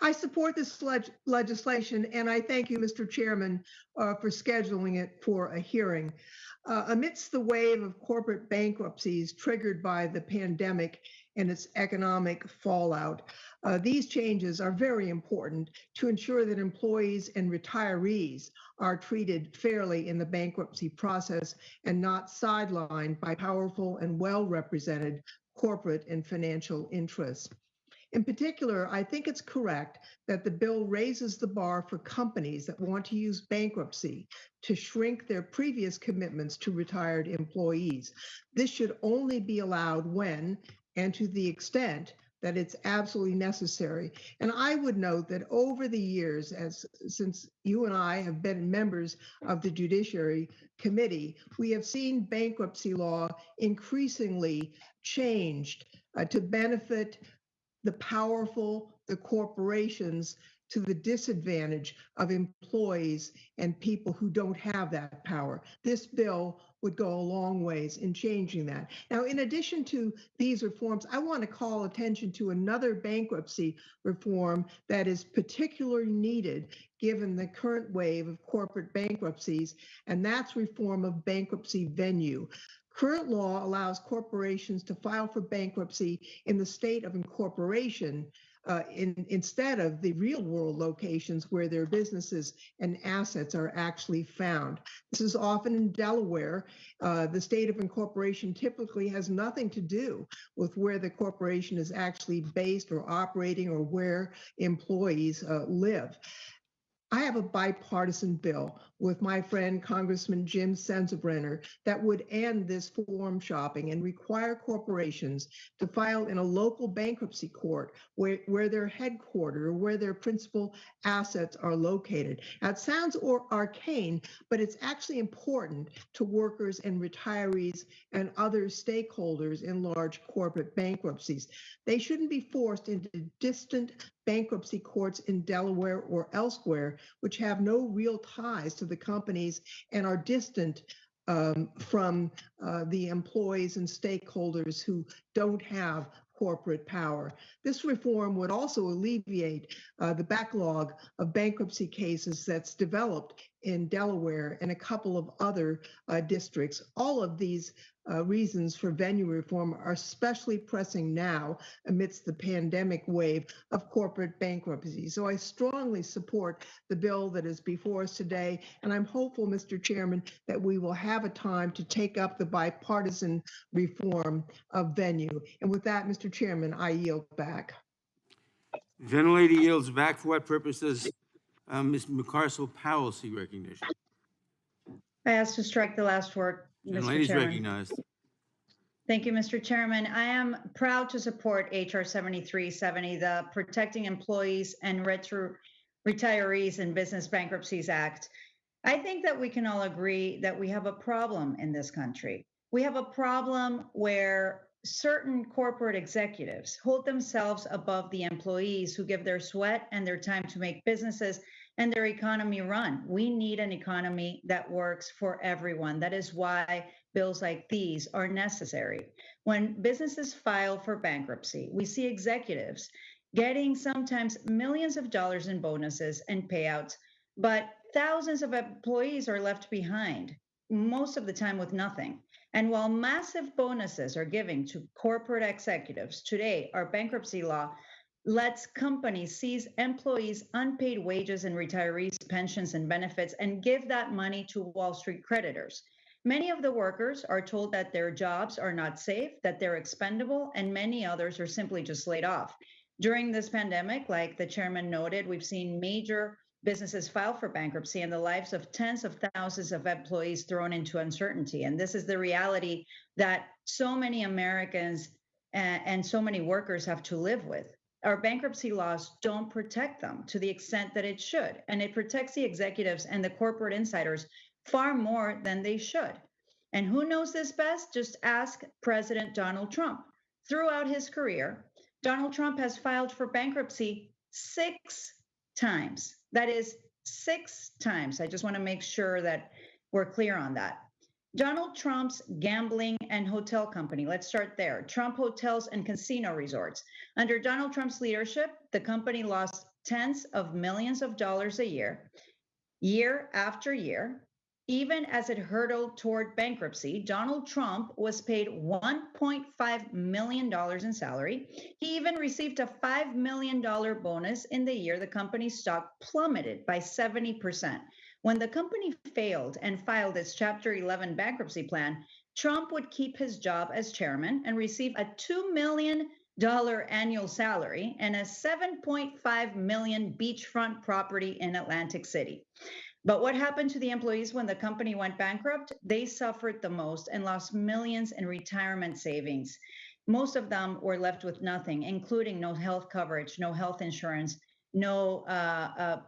I: I support this legislation, and I thank you, Mr. Chairman, for scheduling it for a hearing. Amidst the wave of corporate bankruptcies triggered by the pandemic and its economic fallout, these changes are very important to ensure that employees and retirees are treated fairly in the bankruptcy process and not sidelined by powerful and well-represented corporate and financial interests. In particular, I think it's correct that the bill raises the bar for companies that want to use bankruptcy to shrink their previous commitments to retired employees. This should only be allowed when and to the extent that it's absolutely necessary. And I would note that over the years, since you and I have been members of the Judiciary Committee, we have seen bankruptcy law increasingly changed to benefit the powerful, the corporations, to the disadvantage of employees and people who don't have that power. This bill would go a long ways in changing that. Now, in addition to these reforms, I want to call attention to another bankruptcy reform that is particularly needed given the current wave of corporate bankruptcies, and that's reform of bankruptcy venue. Current law allows corporations to file for bankruptcy in the state of incorporation instead of the real world locations where their businesses and assets are actually found. This is often in Delaware. The state of incorporation typically has nothing to do with where the corporation is actually based or operating or where employees live. I have a bipartisan bill with my friend Congressman Jim Sensenbrenner that would end this form shopping and require corporations to file in a local bankruptcy court where their headquarters or where their principal assets are located. Now, it sounds arcane, but it's actually important to workers and retirees and other stakeholders in large corporate bankruptcies. They shouldn't be forced into distant bankruptcy courts in Delaware or elsewhere, which have no real ties to the companies and are distant from the employees and stakeholders who don't have corporate power. This reform would also alleviate the backlog of bankruptcy cases that's developed in Delaware and a couple of other districts. All of these reasons for venue reform are especially pressing now amidst the pandemic wave of corporate bankruptcy. So I strongly support the bill that is before us today, and I'm hopeful, Mr. Chairman, that we will have a time to take up the bipartisan reform of venue. And with that, Mr. Chairman, I yield back.
A: The gentlelady yields back. For what purpose does Ms. McCarcel-Powell seek recognition?
J: I ask to strike the last word, Mr.
A: Gentlelady is
J: Chairman.
A: recognized.
J: Thank you, Mr. Chairman. I am proud to support H.R. 7370, the Protecting Employees and Retirees in Business Bankruptcies Act. I think that we can all agree that we have a problem in this country. We have a problem where certain corporate executives hold themselves above the employees who give their sweat and their time to make businesses and their economy run. We need an economy that works for everyone. That is why bills like these are necessary. When businesses file for bankruptcy, we see executives getting sometimes millions of dollars in bonuses and payouts, but thousands of employees are left behind, most of the time with nothing. And while massive bonuses are given to corporate executives, today our bankruptcy law lets companies seize employees' unpaid wages and retirees' pensions and benefits and give that money to Wall Street creditors. Many of the workers are told that their jobs are not safe, that they're expendable, and many others are simply just laid off. During this pandemic, like the chairman noted, we've seen major businesses file for bankruptcy and the lives of tens of thousands of employees thrown into uncertainty. And this is the reality that so many Americans and so many workers have to live with. Our bankruptcy laws don't protect them to the extent that it should. And it protects the executives and the corporate insiders far more than they should. And who knows this best? Just ask President Donald Trump. Throughout his career, Donald Trump has filed for bankruptcy 6 times. That is 6 times. I just want to make sure that we're clear on that. Donald Trump's gambling and hotel company, let's start there. Trump Hotels and Casino Resorts. Under Donald Trump's leadership, the company lost tens of millions of dollars a year, year after year. Even as it hurtled toward bankruptcy, Donald Trump was paid $1.5 million in salary. He even received a $5 million bonus in the year the company's stock plummeted by 70%. When the company failed and filed its Chapter 11 bankruptcy plan, Trump would keep his job as chairman and receive a $2 million annual salary and a $7.5 million beachfront property in Atlantic City. But what happened to the employees when the company went bankrupt? They suffered the most and lost millions in retirement savings. Most of them were left with nothing, including no health coverage, no health insurance, no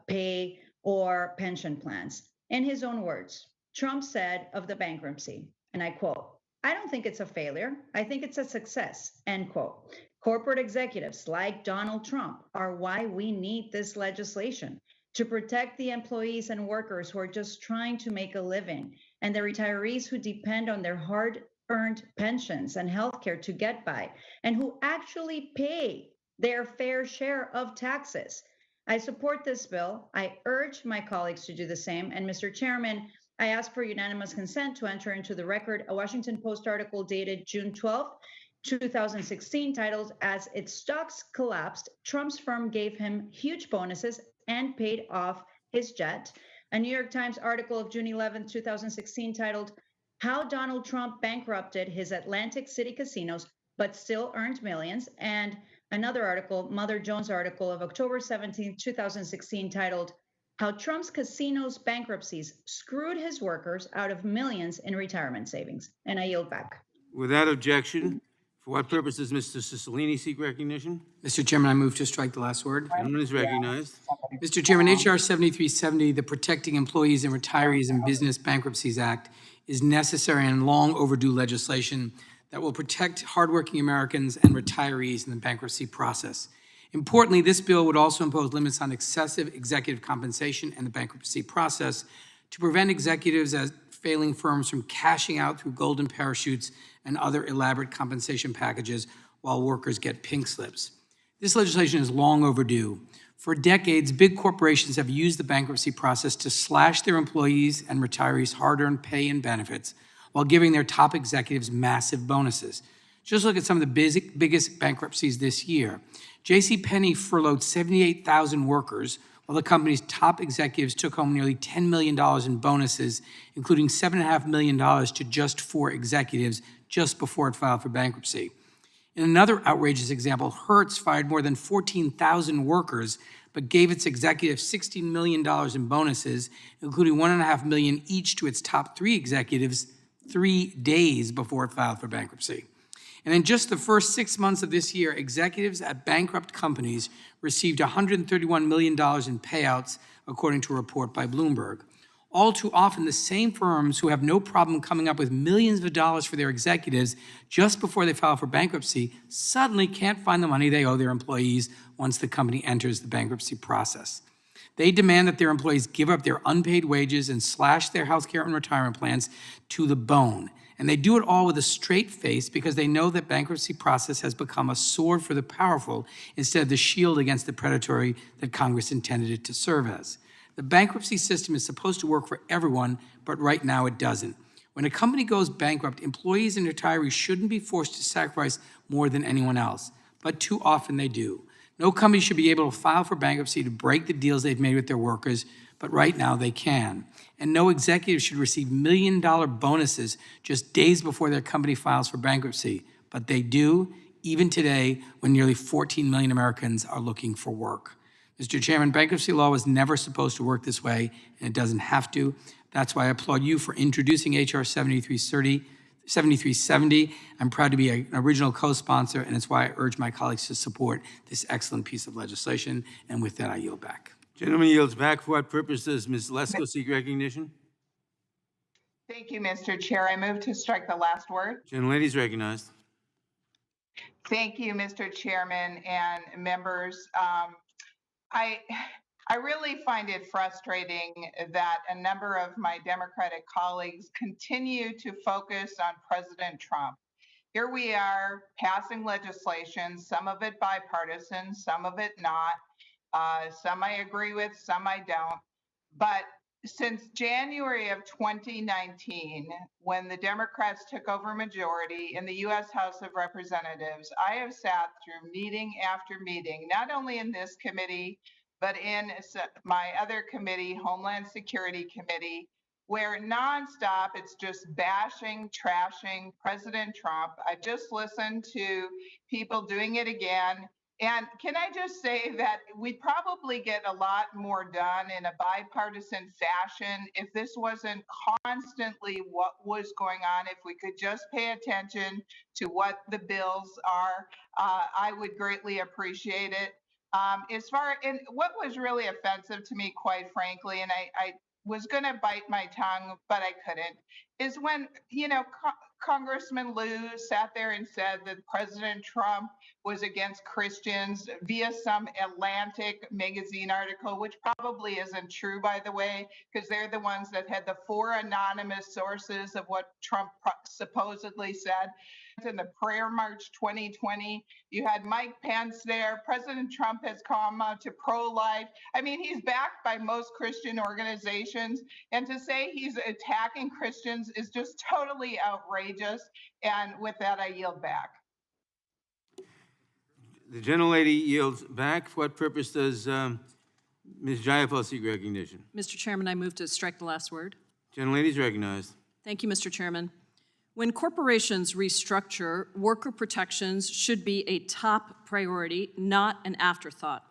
J: pay or pension plans. In his own words, Trump said of the bankruptcy, and I quote, "I don't think it's a failure. I think it's a success," end quote. Corporate executives like Donald Trump are why we need this legislation, to protect the employees and workers who are just trying to make a living, and the retirees who depend on their hard-earned pensions and healthcare to get by, and who actually pay their fair share of taxes. I support this bill. I urge my colleagues to do the same. And Mr. Chairman, I ask for unanimous consent to enter into the record a Washington Post article dated June 12th, 2016, titled, "As its stocks collapsed, Trump's firm gave him huge bonuses and paid off his jet." A New York Times article of June 11th, 2016, titled, "How Donald Trump Bankrupted His Atlantic City Casinos, but Still Earned Millions." And another article, Mother Jones article of October 17th, 2016, titled, "How Trump's Casinos Bankruptcies Screwed His Workers Out of Millions in Retirement Savings." And I yield back.
A: Without objection, for what purpose does Mr. Cicilline seek recognition?
K: Mr. Chairman, I move to strike the last word.
A: Gentleman is recognized.
K: Mr. Chairman, H.R. 7370, the Protecting Employees and Retirees in Business Bankruptcies Act, is necessary and long overdue legislation that will protect hardworking Americans and retirees in the bankruptcy process. Importantly, this bill would also impose limits on excessive executive compensation in the bankruptcy process to prevent executives at failing firms from cashing out through golden parachutes and other elaborate compensation packages while workers get pink slips. This legislation is long overdue. For decades, big corporations have used the bankruptcy process to slash their employees and retirees' hard-earned pay and benefits while giving their top executives massive bonuses. Just look at some of the biggest bankruptcies this year. JCPenney furloughed 78,000 workers, while the company's top executives took home nearly $10 million in bonuses, including $7.5 million to just 4 executives just before it filed for bankruptcy. In another outrageous example, Hertz fired more than 14,000 workers, but gave its executives $16 million in bonuses, including $1.5 million each to its top 3 executives 3 days before it filed for bankruptcy. And in just the first 6 months of this year, executives at bankrupt companies received $131 million in payouts, according to a report by Bloomberg. All too often, the same firms who have no problem coming up with millions of dollars for their executives just before they file for bankruptcy suddenly can't find the money they owe their employees once the company enters the bankruptcy process. They demand that their employees give up their unpaid wages and slash their health care and retirement plans to the bone. And they do it all with a straight face because they know that bankruptcy process has become a sword for the powerful instead of the shield against the predatory that Congress intended it to serve as. The bankruptcy system is supposed to work for everyone, but right now it doesn't. When a company goes bankrupt, employees and retirees shouldn't be forced to sacrifice more than anyone else, but too often they do. No company should be able to file for bankruptcy to break the deals they've made with their workers, but right now they can. And no executive should receive million-dollar bonuses just days before their company files for bankruptcy, but they do, even today, when nearly 14 million Americans are looking for work. Mr. Chairman, bankruptcy law was never supposed to work this way, and it doesn't have to. That's why I applaud you for introducing H.R. 7370. I'm proud to be an original co-sponsor, and it's why I urge my colleagues to support this excellent piece of legislation. And with that, I yield back.
A: Gentleman yields back. For what purpose does Ms. Lesko seek recognition?
L: Thank you, Mr. Chair. I move to strike the last word.
A: Gentlelady is recognized.
L: Thank you, Mr. Chairman and members. I really find it frustrating that a number of my Democratic colleagues continue to focus on President Trump. Here we are passing legislation, some of it bipartisan, some of it not. Some I agree with, some I don't. But since January of 2019, when the Democrats took over majority in the U.S. House of Representatives, I have sat through meeting after meeting, not only in this committee, but in my other committee, Homeland Security Committee, where nonstop it's just bashing, trashing President Trump. I just listened to people doing it again. And can I just say that we'd probably get a lot more done in a bipartisan fashion if this wasn't constantly what was going on. If we could just pay attention to what the bills are, I would greatly appreciate it. And what was really offensive to me, quite frankly, and I was going to bite my tongue, but I couldn't, is when, Congressman Liu sat there and said that President Trump was against Christians via some Atlantic magazine article, which probably isn't true, by the way, because they're the ones that had the 4 anonymous sources of what Trump supposedly said. In the Prayer March 2020, you had Mike Pence there. President Trump has come to pro-life. I mean, he's backed by most Christian organizations. And to say he's attacking Christians is just totally outrageous. And with that, I yield back.
A: The gentlelady yields back. For what purpose does Ms. Jayapal seek recognition?
M: Mr. Chairman, I move to strike the last word.
A: Gentlelady is recognized.
M: Thank you, Mr. Chairman. When corporations restructure, worker protections should be a top priority, not an afterthought.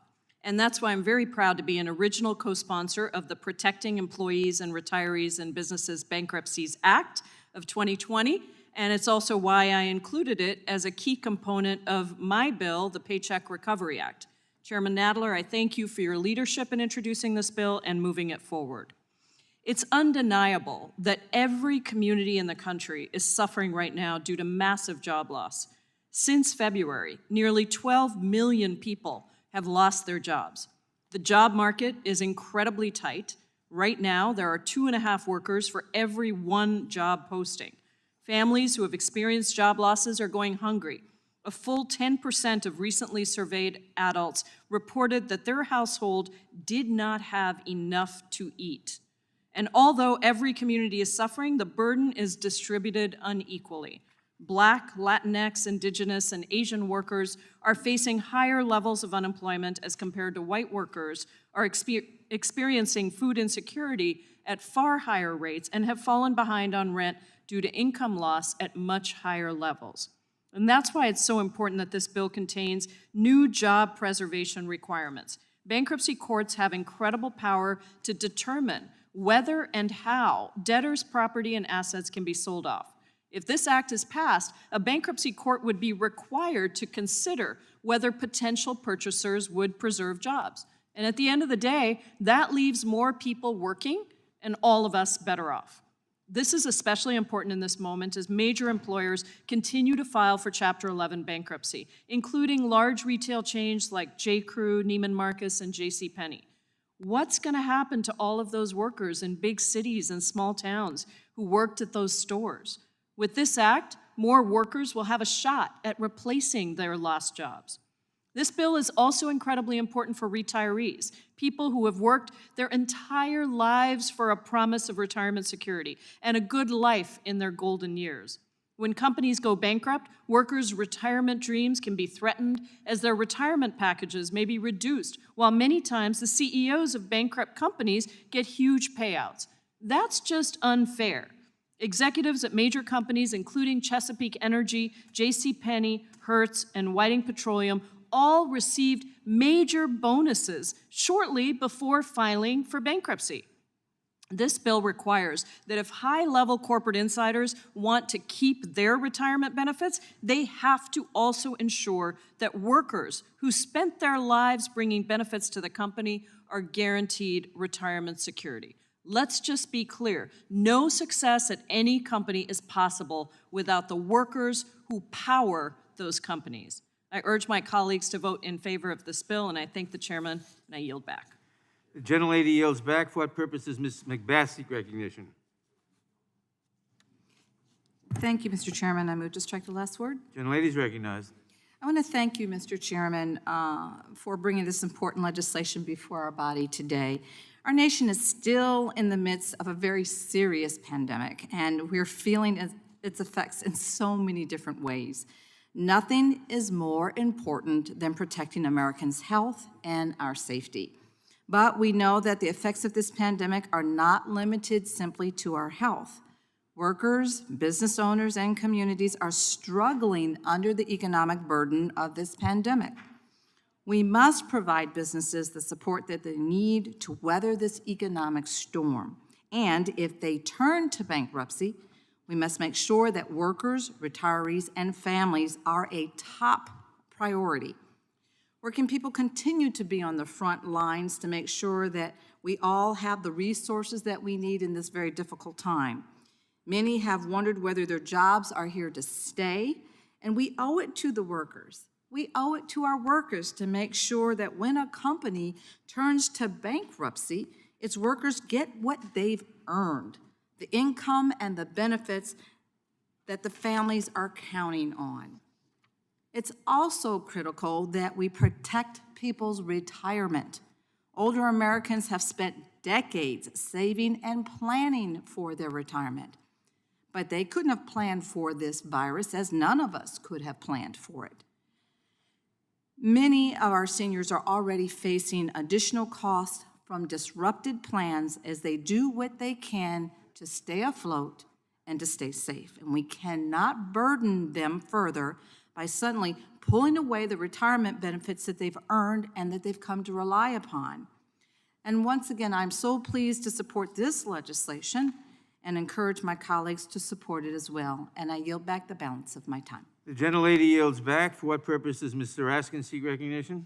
M: And that's why I'm very proud to be an original co-sponsor of the Protecting Employees and Retirees and Businesses Bankruptcies Act of 2020. And it's also why I included it as a key component of my bill, the Paycheck Recovery Act. Chairman Nadler, I thank you for your leadership in introducing this bill and moving it forward. It's undeniable that every community in the country is suffering right now due to massive job loss. Since February, nearly 12 million people have lost their jobs. The job market is incredibly tight. Right now, there are 2.5 workers for every 1 job posting. Families who have experienced job losses are going hungry. A full 10% of recently surveyed adults reported that their household did not have enough to eat. And although every community is suffering, the burden is distributed unequally. Black, Latinx, Indigenous, and Asian workers are facing higher levels of unemployment as compared to white workers, are experiencing food insecurity at far higher rates, and have fallen behind on rent due to income loss at much higher levels. And that's why it's so important that this bill contains new job preservation requirements. Bankruptcy courts have incredible power to determine whether and how debtors' property and assets can be sold off. If this act is passed, a bankruptcy court would be required to consider whether potential purchasers would preserve jobs. And at the end of the day, that leaves more people working and all of us better off. This is especially important in this moment as major employers continue to file for Chapter 11 bankruptcy, including large retail chains like J.Crew, Neiman Marcus, and JCPenney. What's going to happen to all of those workers in big cities and small towns who worked at those stores? With this act, more workers will have a shot at replacing their lost jobs. This bill is also incredibly important for retirees, people who have worked their entire lives for a promise of retirement security and a good life in their golden years. When companies go bankrupt, workers' retirement dreams can be threatened as their retirement packages may be reduced, while many times the CEOs of bankrupt companies get huge payouts. That's just unfair. Executives at major companies, including Chesapeake Energy, JCPenney, Hertz, and Whiting Petroleum, all received major bonuses shortly before filing for bankruptcy. This bill requires that if high-level corporate insiders want to keep their retirement benefits, they have to also ensure that workers who spent their lives bringing benefits to the company are guaranteed retirement security. Let's just be clear, no success at any company is possible without the workers who power those companies. I urge my colleagues to vote in favor of this bill, and I thank the chairman, and I yield back.
A: The gentlelady yields back. For what purpose does Ms. McBath seek recognition?
G: Thank you, Mr. Chairman. I move to strike the last word.
A: Gentlelady is recognized.
G: I want to thank you, Mr. Chairman, for bringing this important legislation before our body today. Our nation is still in the midst of a very serious pandemic, and we're feeling its effects in so many different ways. Nothing is more important than protecting Americans' health and our safety. But we know that the effects of this pandemic are not limited simply to our health. Workers, business owners, and communities are struggling under the economic burden of this pandemic. We must provide businesses the support that they need to weather this economic storm. And if they turn to bankruptcy, we must make sure that workers, retirees, and families are a top priority. Working people continue to be on the front lines to make sure that we all have the resources that we need in this very difficult time. Many have wondered whether their jobs are here to stay, and we owe it to the workers. We owe it to our workers to make sure that when a company turns to bankruptcy, its workers get what they've earned, the income and the benefits that the families are counting on. It's also critical that we protect people's retirement. Older Americans have spent decades saving and planning for their retirement. But they couldn't have planned for this virus, as none of us could have planned for it. Many of our seniors are already facing additional costs from disrupted plans as they do what they can to stay afloat and to stay safe. And we cannot burden them further by suddenly pulling away the retirement benefits that they've earned and that they've come to rely upon. And once again, I'm so pleased to support this legislation and encourage my colleagues to support it as well. And I yield back the balance of my time.
A: The gentlelady yields back. For what purpose does Mr. Raskin seek recognition?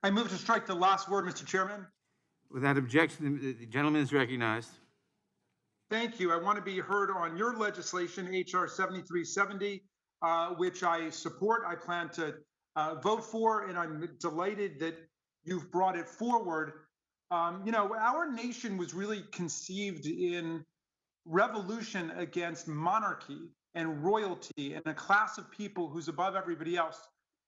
H: I move to strike the last word, Mr. Chairman.
A: Without objection, the gentleman is recognized.
H: Thank you. I want to be heard on your legislation, H.R. 7370, which I support. I plan to vote for, and I'm delighted that you've brought it forward. Our nation was really conceived in revolution against monarchy and royalty and a class of people who's above everybody else.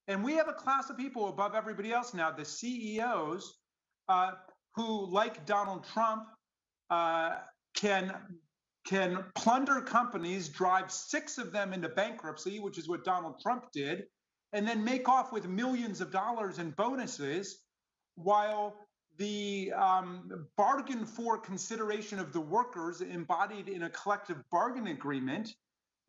H: And we have a class of people above everybody else now, the CEOs, who, like Donald Trump, can plunder companies, drive 6 of them into bankruptcy, which is what Donald Trump did, and then make off with millions of dollars in bonuses, while the bargain for consideration of the workers embodied in a collective bargain agreement,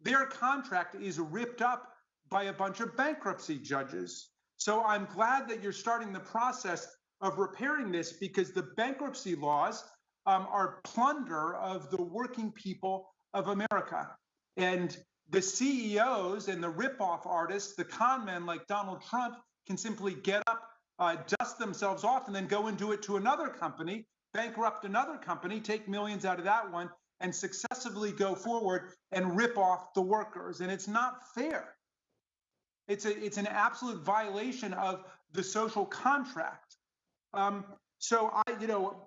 H: their contract is ripped up by a bunch of bankruptcy judges. So I'm glad that you're starting the process of repairing this, because the bankruptcy laws are plunder of the working people of America. And the CEOs and the ripoff artists, the con men like Donald Trump, can simply get up, dust themselves off, and then go and do it to another company, bankrupt another company, take millions out of that one, and successively go forward and rip off the workers. And it's not fair. It's an absolute violation of the social contract. So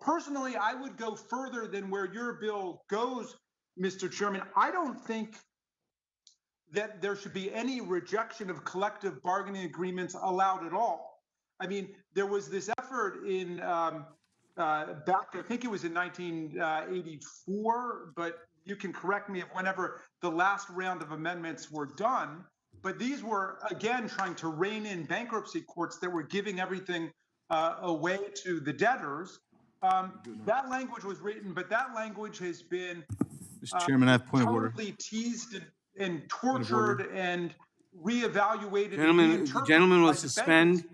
H: personally, I would go further than where your bill goes, Mr. Chairman. I don't think that there should be any rejection of collective bargaining agreements allowed at all. I mean, there was this effort in back, I think it was in 1984, but you can correct me if whenever the last round of amendments were done. But these were, again, trying to rein in bankruptcy courts that were giving everything away to the debtors. That language was written, but that language has been
N: Mr. Chairman, I have point of order.
H: totally teased and tortured and reevaluated.
A: The gentleman will suspend.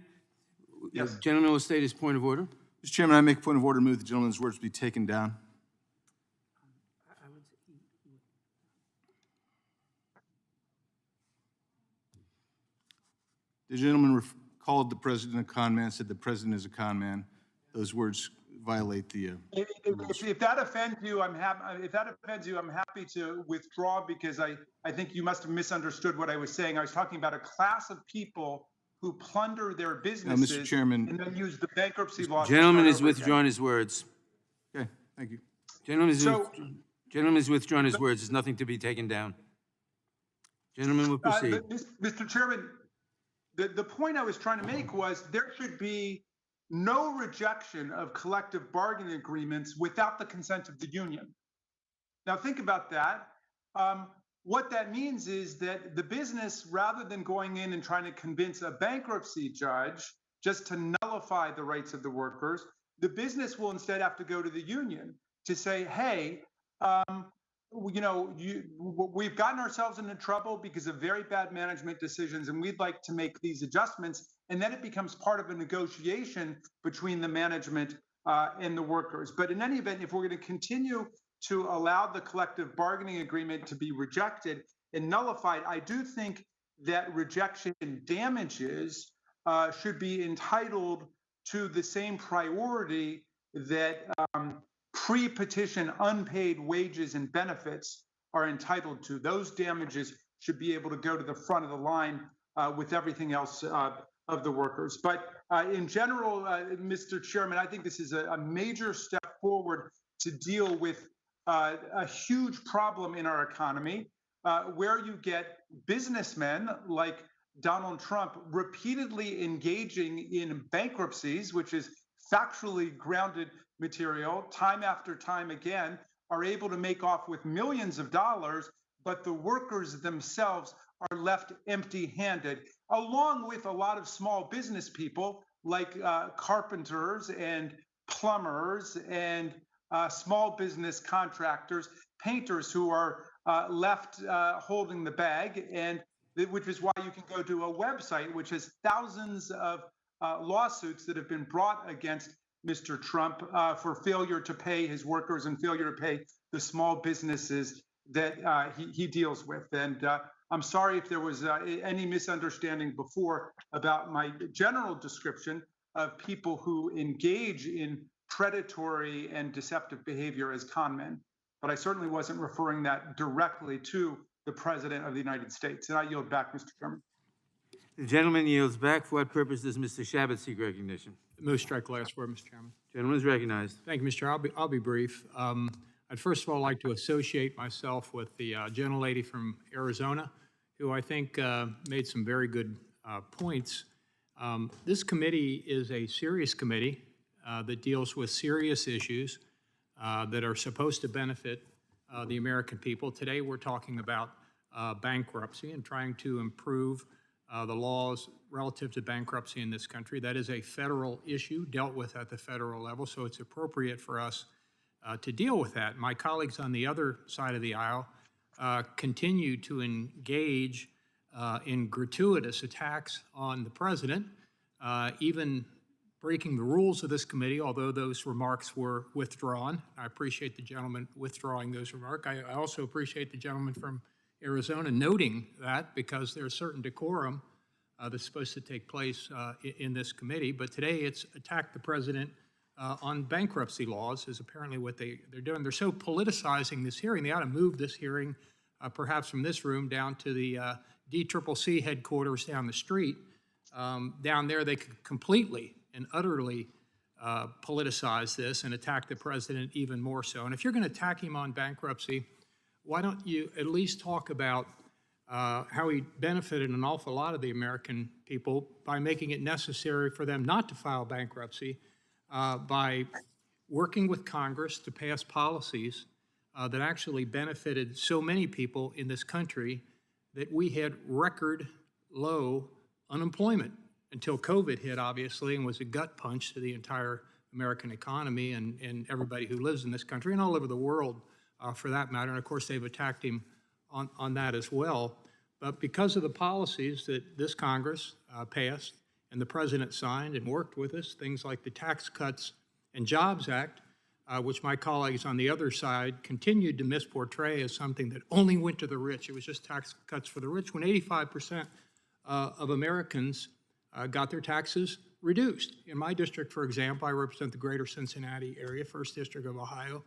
H: Yes.
A: The gentleman will state his point of order.
N: Mr. Chairman, I make a point of order, move the gentleman's words be taken down. The gentleman called the president a con man, said the president is a con man. Those words violate the,
O: If that offends you, I'm happy to withdraw because I think you must have misunderstood what I was saying. I was talking about a class of people who plunder their businesses
N: Chairman.
O: and then use the bankruptcy law.
A: Gentleman has withdrawn his words.
N: okay, thank you.
A: Gentleman
O: So-
A: has withdrawn his words. There's nothing to be taken down. Gentleman will proceed.
O: Mr. Chairman, the point I was trying to make was there should be no rejection of collective bargaining agreements without the consent of the union. Now think about that. What that means is that the business, rather than going in and trying to convince a bankruptcy judge just to nullify the rights of the workers, the business will instead have to go to the union to say, hey, we've gotten ourselves into trouble because of very bad management decisions, and we'd like to make these adjustments. And then it becomes part of a negotiation between the management and the workers. But in any event, if we're going to continue to allow the collective bargaining agreement to be rejected and nullified, I do think that rejection damages should be entitled to the same priority that pre-petition unpaid wages and benefits are entitled to. Those damages should be able to go to the front of the line with everything else of the workers. But in general, Mr. Chairman, I think this is a major step forward to deal with a huge problem in our economy, where you get businessmen like Donald Trump repeatedly engaging in bankruptcies, which is factually grounded material, time after time again, are able to make off with millions of dollars, but the workers themselves are left empty-handed, along with a lot of small business people like carpenters and plumbers and small business contractors, painters who are left holding the bag, and which is why you can go to a website which has thousands of lawsuits that have been brought against Mr. Trump for failure to pay his workers and failure to pay the small businesses that he deals with. And I'm sorry if there was any misunderstanding before about my general description of people who engage in predatory and deceptive behavior as con men, but I certainly wasn't referring that directly to the President of the United States. And I yield back, Mr. Chairman.
A: The gentleman yields back. For what purpose does Mr. Shabbat seek recognition?
C: Move strike last word, Mr. Chairman.
A: Gentleman is recognized.
C: Thank you, Mr. Chair. I'll be brief. I'd first of all like to associate myself with the gentlelady from Arizona, who I think made some very good points. This committee is a serious committee that deals with serious issues that are supposed to benefit the American people. Today, we're talking about bankruptcy and trying to improve the laws relative to bankruptcy in this country. That is a federal issue dealt with at the federal level, so it's appropriate for us to deal with that. My colleagues on the other side of the aisle continue to engage in gratuitous attacks on the president, even breaking the rules of this committee, although those remarks were withdrawn. I appreciate the gentleman withdrawing those remarks. I also appreciate the gentleman from Arizona noting that, because there's certain decorum that's supposed to take place in this committee. But today it's attack the president on bankruptcy laws is apparently what they're doing. They're so politicizing this hearing, they ought to move this hearing perhaps from this room down to the DCCC headquarters down the street. Down there, they could completely and utterly politicize this and attack the president even more so. And if you're going to attack him on bankruptcy, why don't you at least talk about how he benefited an awful lot of the American people by making it necessary for them not to file bankruptcy, by working with Congress to pass policies that actually benefited so many people in this country that we had record low unemployment until COVID hit, obviously, and was a gut punch to the entire American economy and everybody who lives in this country and all over the world, for that matter. And of course, they've attacked him on that as well. But because of the policies that this Congress passed and the president signed and worked with us, things like the Tax Cuts and Jobs Act, which my colleagues on the other side continued to misportray as something that only went to the rich. It was just tax cuts for the rich, when 85% of Americans got their taxes
P: reduced. In my district, for example, I represent the greater Cincinnati area, 1st District of Ohio.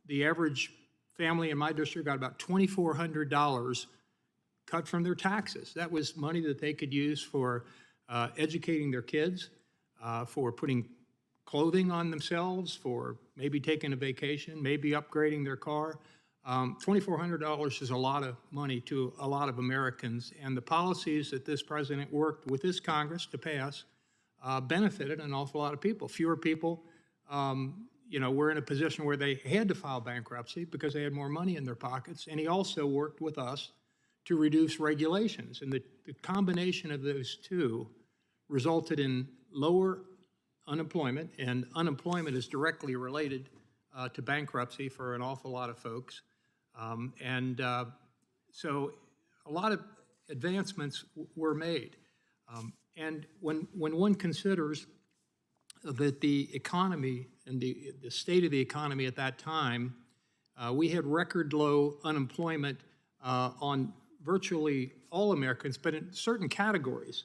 P: The average family in my district got about $2,400 cut from their taxes. That was money that they could use for educating their kids, for putting clothing on themselves, for maybe taking a vacation, maybe upgrading their car. $2,400 is a lot of money to a lot of Americans, and the policies that this president worked with this Congress to pass benefited an awful lot of people. Fewer people, were in a position where they had to file bankruptcy because they had more money in their pockets, and he also worked with us to reduce regulations, and the combination of those two resulted in lower unemployment, and unemployment is directly related to bankruptcy for an awful lot of folks. So a lot of advancements were made. And when one considers that the economy and the state of the economy at that time, we had record low unemployment on virtually all Americans, but in certain categories,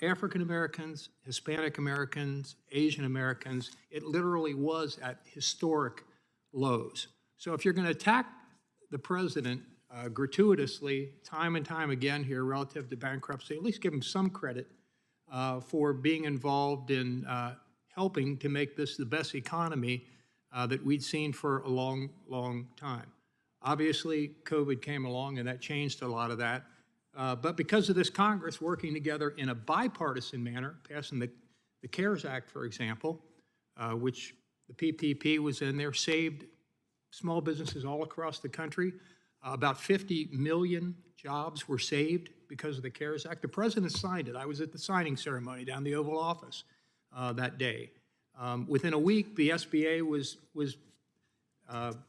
P: African Americans, Hispanic Americans, Asian Americans, it literally was at historic lows. So if you're going to attack the president gratuitously time and time again here relative to bankruptcy, at least give him some credit for being involved in helping to make this the best economy that we'd seen for a long, long time. Obviously, COVID came along and that changed a lot of that. But because of this Congress working together in a bipartisan manner, passing the CARES Act, for example, which the PPP was in there, saved small businesses all across the country. About 50 million jobs were saved because of the CARES Act. The president signed it. I was at the signing ceremony down the Oval Office that day. Within a week, the SBA was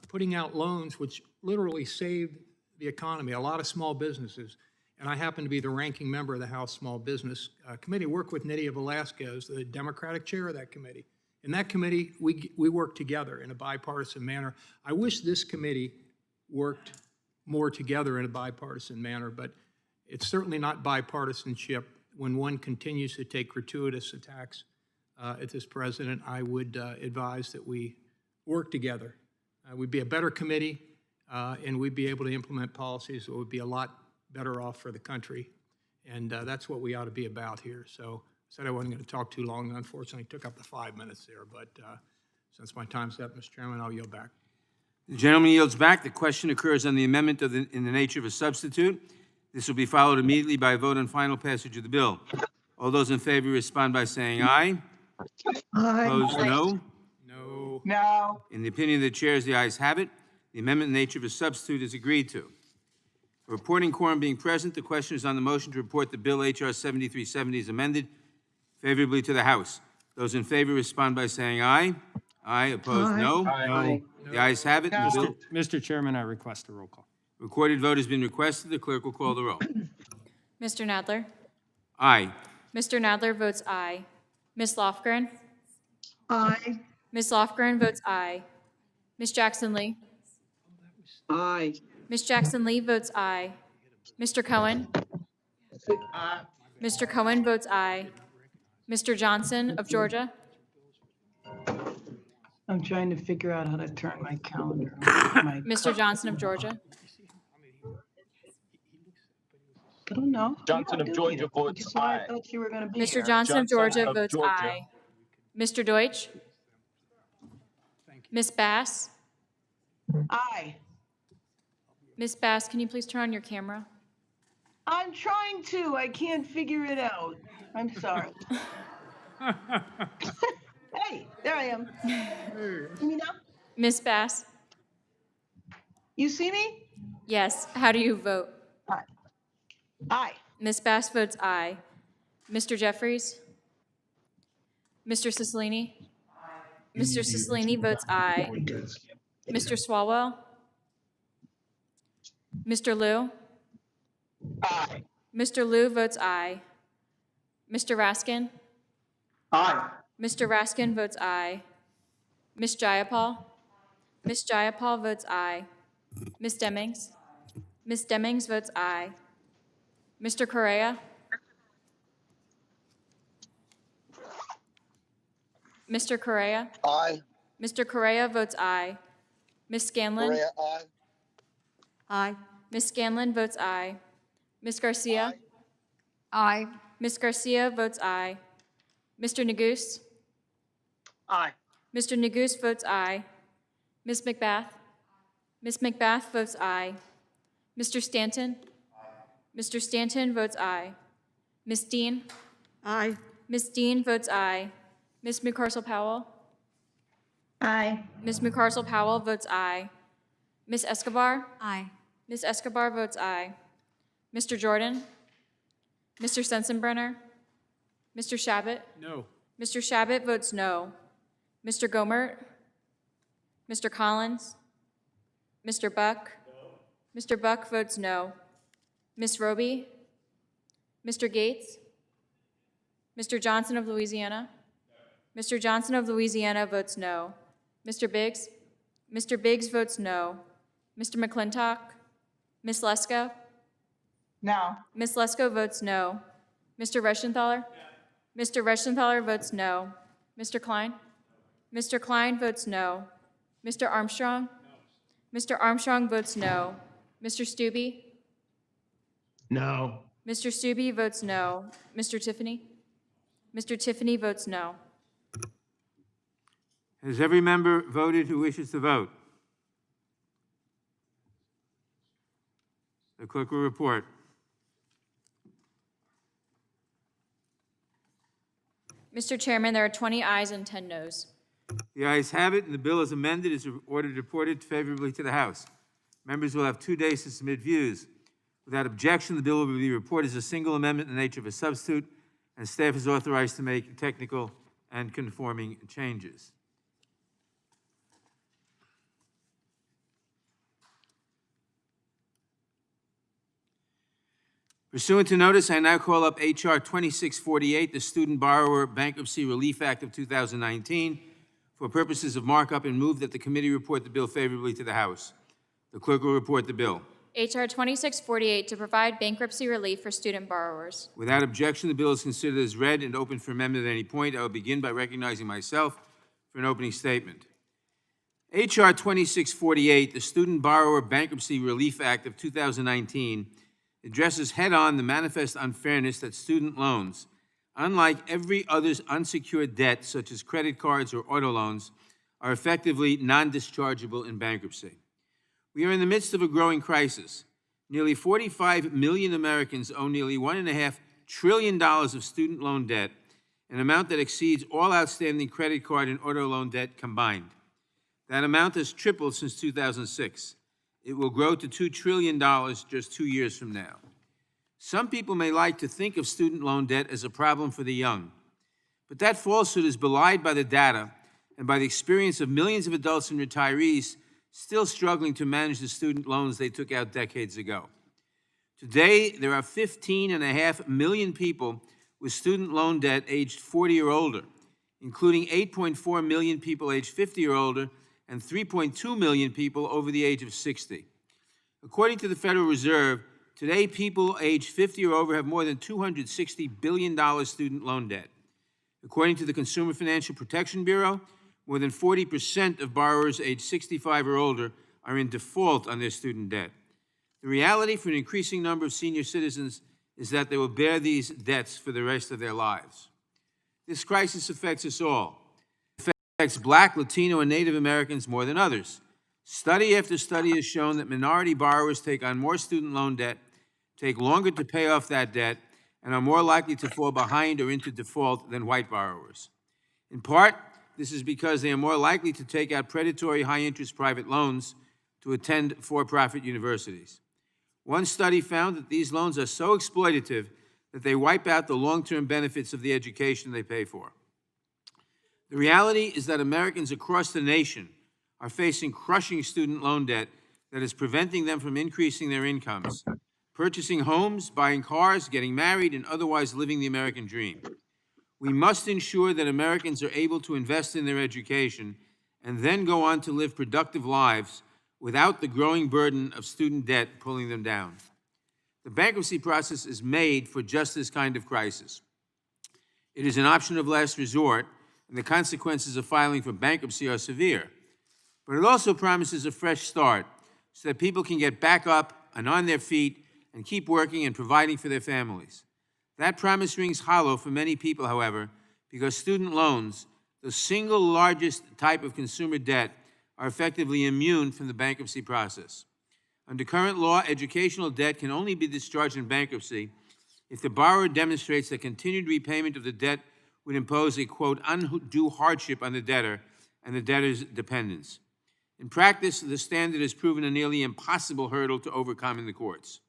P: putting out loans which literally saved the economy, a lot of small businesses. And I happen to be the ranking member of the House Small Business Committee. Work with Nydia Velasquez, the Democratic chair of that committee. In that committee, we worked together in a bipartisan manner. I wish this committee worked more together in a bipartisan manner, but it's certainly not bipartisanship when one continues to take gratuitous attacks at this president. I would advise that we work together. We'd be a better committee, and we'd be able to implement policies that would be a lot better off for the country. And that's what we ought to be about here. So I said I wasn't going to talk too long. Unfortunately, took up the 5 minutes there. But since my time's up, Mr. Chairman, I'll yield back.
A: The gentleman yields back. The question occurs on the amendment in the nature of a substitute. This will be followed immediately by a vote on final passage of the bill. All those in favor respond by saying aye.
I: Aye.
A: Opposed, no.
P: No.
L: No.
A: In the opinion of the chairs, the ayes have it. The amendment in the nature of a substitute is agreed to. A reporting quorum being present, the question is on the motion to report the bill H.R. 7370 is amended favorably to the House. Those in favor respond by saying aye. Aye. Opposed, no.
C: No.
A: The ayes have it. The bill-
C: Mr. Chairman, I request a roll call.
A: Recorded vote has been requested. The clerk will call the roll.
B: Mr. Nadler?
A: Aye.
B: Mr. Nadler votes aye. Ms. Lofgren?
I: Aye.
B: Ms. Lofgren votes aye. Ms. Jackson Lee?
F: Aye.
B: Ms. Jackson Lee votes aye. Mr. Cohen? Mr. Cohen votes aye. Mr. Johnson of Georgia?
Q: I'm trying to figure out how to turn my calendar on.
B: Mr. Johnson of Georgia?
Q: I don't know.
R: Johnson of Georgia votes
Q: That's why
R: aye.
Q: I thought you were going to be
B: Mr.
Q: here.
B: Johnson of Georgia
R: of
B: votes
R: Georgia.
B: aye. Mr. Deutsch? Ms. Bass?
Q: Aye.
B: Ms. Bass, can you please turn on your camera?
Q: I'm trying to. I can't figure it out. I'm sorry. Hey, there I am. See me now?
B: Ms. Bass?
Q: You see me?
B: Yes. How do you vote?
Q: Aye. Aye.
B: Ms. Bass votes aye. Mr. Jeffries? Mr. Cicilline? Mr. Cicilline votes aye. Mr. Swalwell? Mr. Liu?
Q: Aye.
B: Mr. Liu votes aye. Mr. Raskin?
O: Aye.
B: Mr. Raskin votes aye. Ms. Jayapal? Ms. Jayapal votes aye. Ms. Demings? Ms. Demings votes aye. Mr. Correa? Mr. Correa?
R: Aye.
B: Mr. Correa votes aye. Ms. Scanlon?
R: Correa, aye.
G: Aye.
B: Ms. Scanlon votes aye. Ms. Garcia?
G: Aye.
B: Ms. Garcia votes aye. Mr. Neguse?
H: Aye.
B: Mr. Neguse votes aye. Ms. McBath? Ms. McBath votes aye. Mr. Stanton? Mr. Stanton votes aye. Ms. Dean?
G: Aye.
B: Ms. Dean votes aye. Ms. McCarcel-Powell?
J: Aye.
B: Ms. McCarcel-Powell votes aye. Ms. Escobar?
D: Aye.
B: Ms. Escobar votes aye. Mr. Jordan? Mr. Sensenbrenner? Mr. Shabbat?
P: No.
B: Mr. Shabbat votes no. Mr. Gomert? Mr. Collins? Mr. Buck? Mr. Buck votes no. Ms. Roby? Mr. Gates? Mr. Johnson of Louisiana? Mr. Johnson of Louisiana votes no. Mr. Biggs? Mr. Biggs votes no. Mr. McClintock? Ms. Lesko?
L: No.
B: Ms. Lesko votes no. Mr. Reschenthaler? Mr. Reschenthaler votes no. Mr. Klein? Mr. Klein votes no. Mr. Armstrong? Mr. Armstrong votes no. Mr. Stubbe?
I: No.
B: Mr. Stubbe votes no. Mr. Tiffany? Mr. Tiffany votes no.
A: Has every member voted who wishes to vote? The clerk will report.
B: Mr. Chairman, there are 20 ayes and 10 noes.
A: The ayes have it, and the bill as amended is ordered reported favorably to the House. Members will have 2 days to submit views. Without objection, the bill will be reported as a single amendment in the nature of a substitute, and staff is authorized to make technical and conforming changes. Pursuant to notice, I now call up H.R. 2648, the Student Borrower Bankruptcy Relief Act of 2019, for purposes of markup, and move that the committee report the bill favorably to the House. The clerk will report the bill.
B: H.R. 2648 to provide bankruptcy relief for student borrowers.
A: Without objection, the bill is considered as read and open for amendment at any point. I will begin by recognizing myself for an opening statement. H.R. 2648, the Student Borrower Bankruptcy Relief Act of 2019, addresses head-on the manifest unfairness that student loans, unlike every other unsecured debt, such as credit cards or auto loans, are effectively non-dischargeable in bankruptcy. We are in the midst of a growing crisis. Nearly 45 million Americans owe nearly $1.5 trillion of student loan debt, an amount that exceeds all outstanding credit card and auto loan debt combined. That amount has tripled since 2006. It will grow to $2 trillion just 2 years from now. Some people may like to think of student loan debt as a problem for the young, but that falsehood is belied by the data and by the experience of millions of adults and retirees still struggling to manage the student loans they took out decades ago. Today, there are 15.5 million people with student loan debt aged 40 or older, including 8.4 million people aged 50 or older and 3.2 million people over the age of 60. According to the Federal Reserve, today people aged 50 or over have more than $260 billion student loan debt. According to the Consumer Financial Protection Bureau, more than 40% of borrowers aged 65 or older are in default on their student debt. The reality for an increasing number of senior citizens is that they will bear these debts for the rest of their lives. This crisis affects us all. It affects Black, Latino, and Native Americans more than others. Study after study has shown that minority borrowers take on more student loan debt, take longer to pay off that debt, and are more likely to fall behind or into default than white borrowers. In part, this is because they are more likely to take out predatory high-interest private loans to attend for-profit universities. One study found that these loans are so exploitative that they wipe out the long-term benefits of the education they pay for. The reality is that Americans across the nation are facing crushing student loan debt that is preventing them from increasing their incomes, purchasing homes, buying cars, getting married, and otherwise living the American dream. We must ensure that Americans are able to invest in their education and then go on to live productive lives without the growing burden of student debt pulling them down. The bankruptcy process is made for just this kind of crisis. It is an option of last resort, and the consequences of filing for bankruptcy are severe. But it also promises a fresh start so that people can get back up and on their feet and keep working and providing for their families. That promise rings hollow for many people, however, because student loans, the single largest type of consumer debt, are effectively immune from the bankruptcy process. Under current law, educational debt can only be discharged in bankruptcy if the borrower demonstrates that continued repayment of the debt would impose a, quote, undue hardship on the debtor and the debtor's dependents. In practice, the standard has proven a nearly impossible hurdle to overcome in the courts.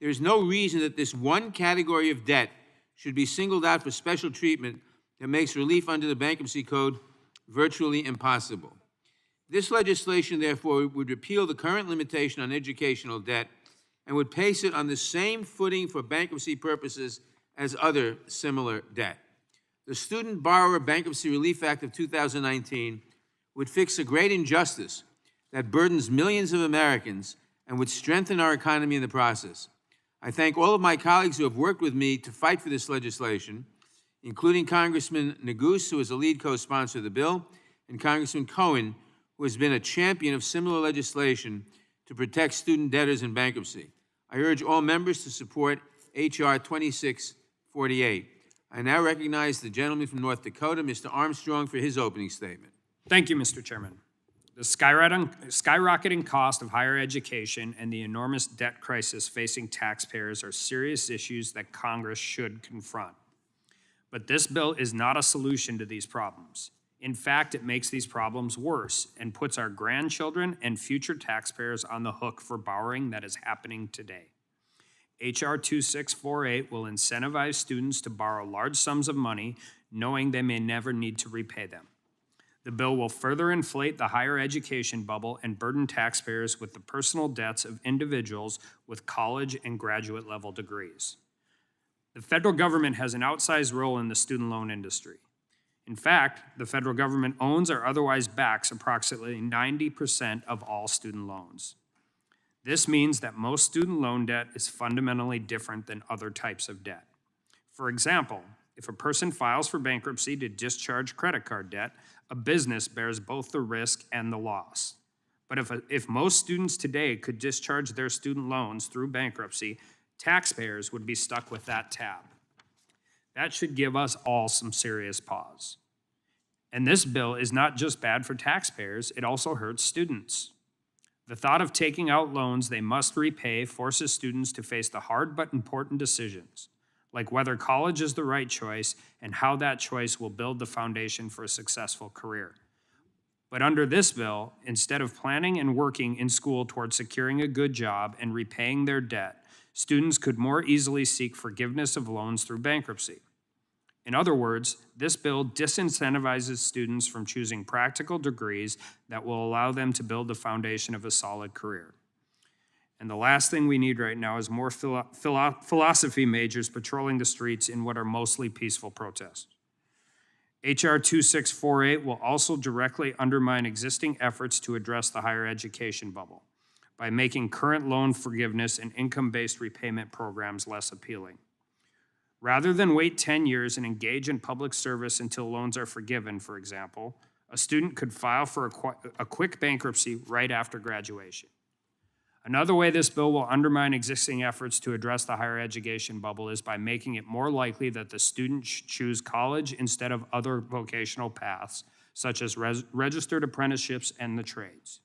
A: There is no reason that this one category of debt should be singled out for special treatment that makes relief under the Bankruptcy Code virtually impossible. This legislation, therefore, would repeal the current limitation on educational debt and would place it on the same footing for bankruptcy purposes as other similar debt. The Student Borrower Bankruptcy Relief Act of 2019 would fix a great injustice that burdens millions of Americans and would strengthen our economy in the process. I thank all of my colleagues who have worked with me to fight for this legislation, including Congressman Neguse, who is a lead co-sponsor of the bill, and Congressman Cohen, who has been a champion of similar legislation to protect student debtors in bankruptcy. I urge all members to support H.R. 2648. I now recognize the gentleman from North Dakota, Mr. Armstrong, for his opening statement.
C: Thank you, Mr. Chairman. The skyrocketing cost of higher education and the enormous debt crisis facing taxpayers are serious issues that Congress should confront. But this bill is not a solution to these problems. In fact, it makes these problems worse and puts our grandchildren and future taxpayers on the hook for borrowing that is happening today. H.R. 2648 will incentivize students to borrow large sums of money, knowing they may never need to repay them. The bill will further inflate the higher education bubble and burden taxpayers with the personal debts of individuals with college and graduate level degrees. The federal government has an outsized role in the student loan industry. In fact, the federal government owns or otherwise backs approximately 90% of all student loans. This means that most student loan debt is fundamentally different than other types of debt. For example, if a person files for bankruptcy to discharge credit card debt, a business bears both the risk and the loss. But if most students today could discharge their student loans through bankruptcy, taxpayers would be stuck with that tab. That should give us all some serious pause. And this bill is not just bad for taxpayers, it also hurts students. The thought of taking out loans they must repay forces students to face the hard but important decisions, like whether college is the right choice and how that choice will build the foundation for a successful career. But under this bill, instead of planning and working in school towards securing a good job and repaying their debt, students could more easily seek forgiveness of loans through bankruptcy. In other words, this bill disincentivizes students from choosing practical degrees that will allow them to build the foundation of a solid career. And the last thing we need right now is more philosophy majors patrolling the streets in what are mostly peaceful protests. H.R. 2648 will also directly undermine existing efforts to address the higher education bubble by making current loan forgiveness and income-based repayment programs less appealing. Rather than wait 10 years and engage in public service until loans are forgiven, for example, a student could file for a quick bankruptcy right after graduation. Another way this bill will undermine existing efforts to address the higher education bubble is by making it more likely that the student choose college instead of other vocational paths, such as registered apprenticeships and the trades.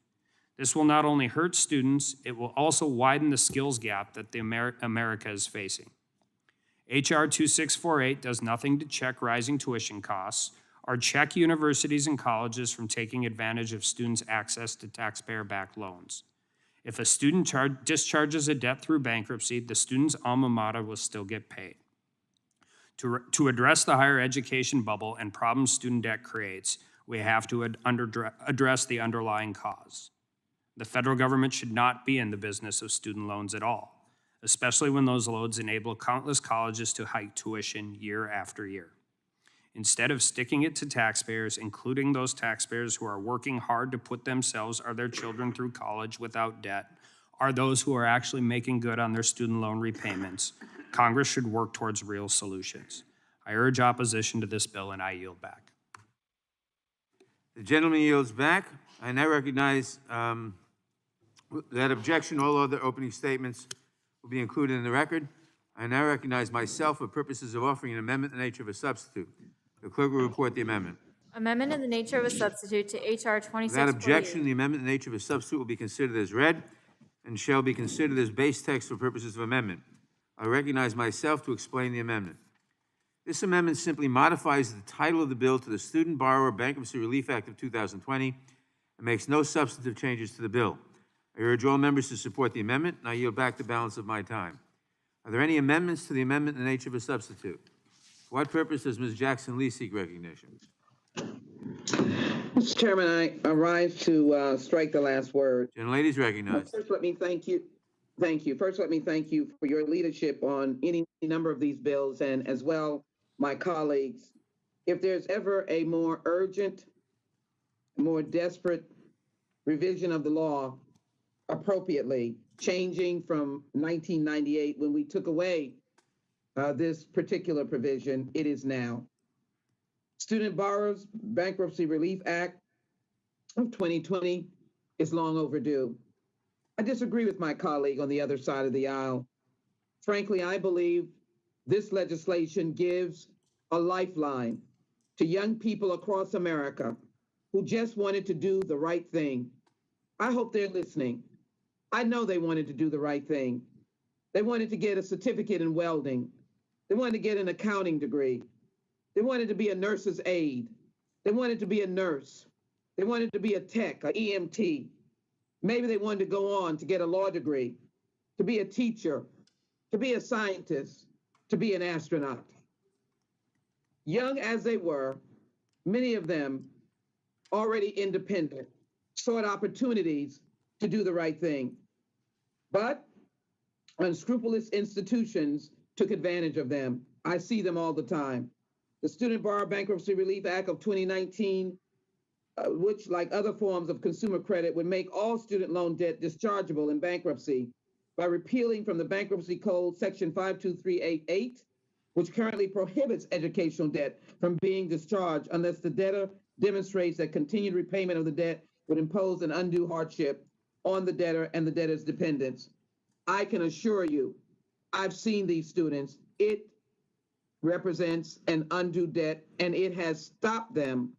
C: This will not only hurt students, it will also widen the skills gap that America is facing. H.R. 2648 does nothing to check rising tuition costs or check universities and colleges from taking advantage of students' access to taxpayer-backed loans. If a student discharges a debt through bankruptcy, the student's alma mater will still get paid. To address the higher education bubble and problems student debt creates, we have to address the underlying cause. The federal government should not be in the business of student loans at all, especially when those loans enable countless colleges to hike tuition year after year. Instead of sticking it to taxpayers, including those taxpayers who are working hard to put themselves or their children through college without debt, are those who are actually making good on their student loan repayments, Congress should work towards real solutions. I urge opposition to this bill and I yield back.
A: The gentleman yields back. I now recognize that objection. All other opening statements will be included in the record. I now recognize myself for purposes of offering an amendment in the nature of a substitute. The clerk will report the amendment.
B: Amendment in the nature of a substitute to H.R. 2648.
A: Without objection, the amendment in the nature of a substitute will be considered as read and shall be considered as base text for purposes of amendment. I recognize myself to explain the amendment. This amendment simply modifies the title of the bill to the Student Borrower Bankruptcy Relief Act of 2020 and makes no substantive changes to the bill. I urge all members to support the amendment, and I yield back the balance of my time. Are there any amendments to the amendment in the nature of a substitute? For what purpose does Ms. Jackson-Lee seek recognition?
F: Mr. Chairman, I rise to strike the last word.
A: Gentlelady's recognized.
F: First, let me thank you. Thank you. First, let me thank you for your leadership on any number of these bills, and as well, my colleagues. If there's ever a more urgent, more desperate revision of the law, appropriately, changing from 1998 when we took away this particular provision, it is now. Student Borrowers Bankruptcy Relief Act of 2020 is long overdue. I disagree with my colleague on the other side of the aisle. Frankly, I believe this legislation gives a lifeline to young people across America who just wanted to do the right thing. I hope they're listening. I know they wanted to do the right thing. They wanted to get a certificate in welding. They wanted to get an accounting degree. They wanted to be a nurse's aide. They wanted to be a nurse. They wanted to be a tech, an EMT. Maybe they wanted to go on to get a law degree, to be a teacher, to be a scientist, to be an astronaut. Young as they were, many of them already independent, sought opportunities to do the right thing. But unscrupulous institutions took advantage of them. I see them all the time. The Student Borrower Bankruptcy Relief Act of 2019, which, like other forms of consumer credit, would make all student loan debt dischargeable in bankruptcy by repealing from the Bankruptcy Code Section 52388, which currently prohibits educational debt from being discharged unless the debtor demonstrates that continued repayment of the debt would impose an undue hardship on the debtor and the debtor's dependents. I can assure you, I've seen these students. It represents an undue debt, and it has stopped them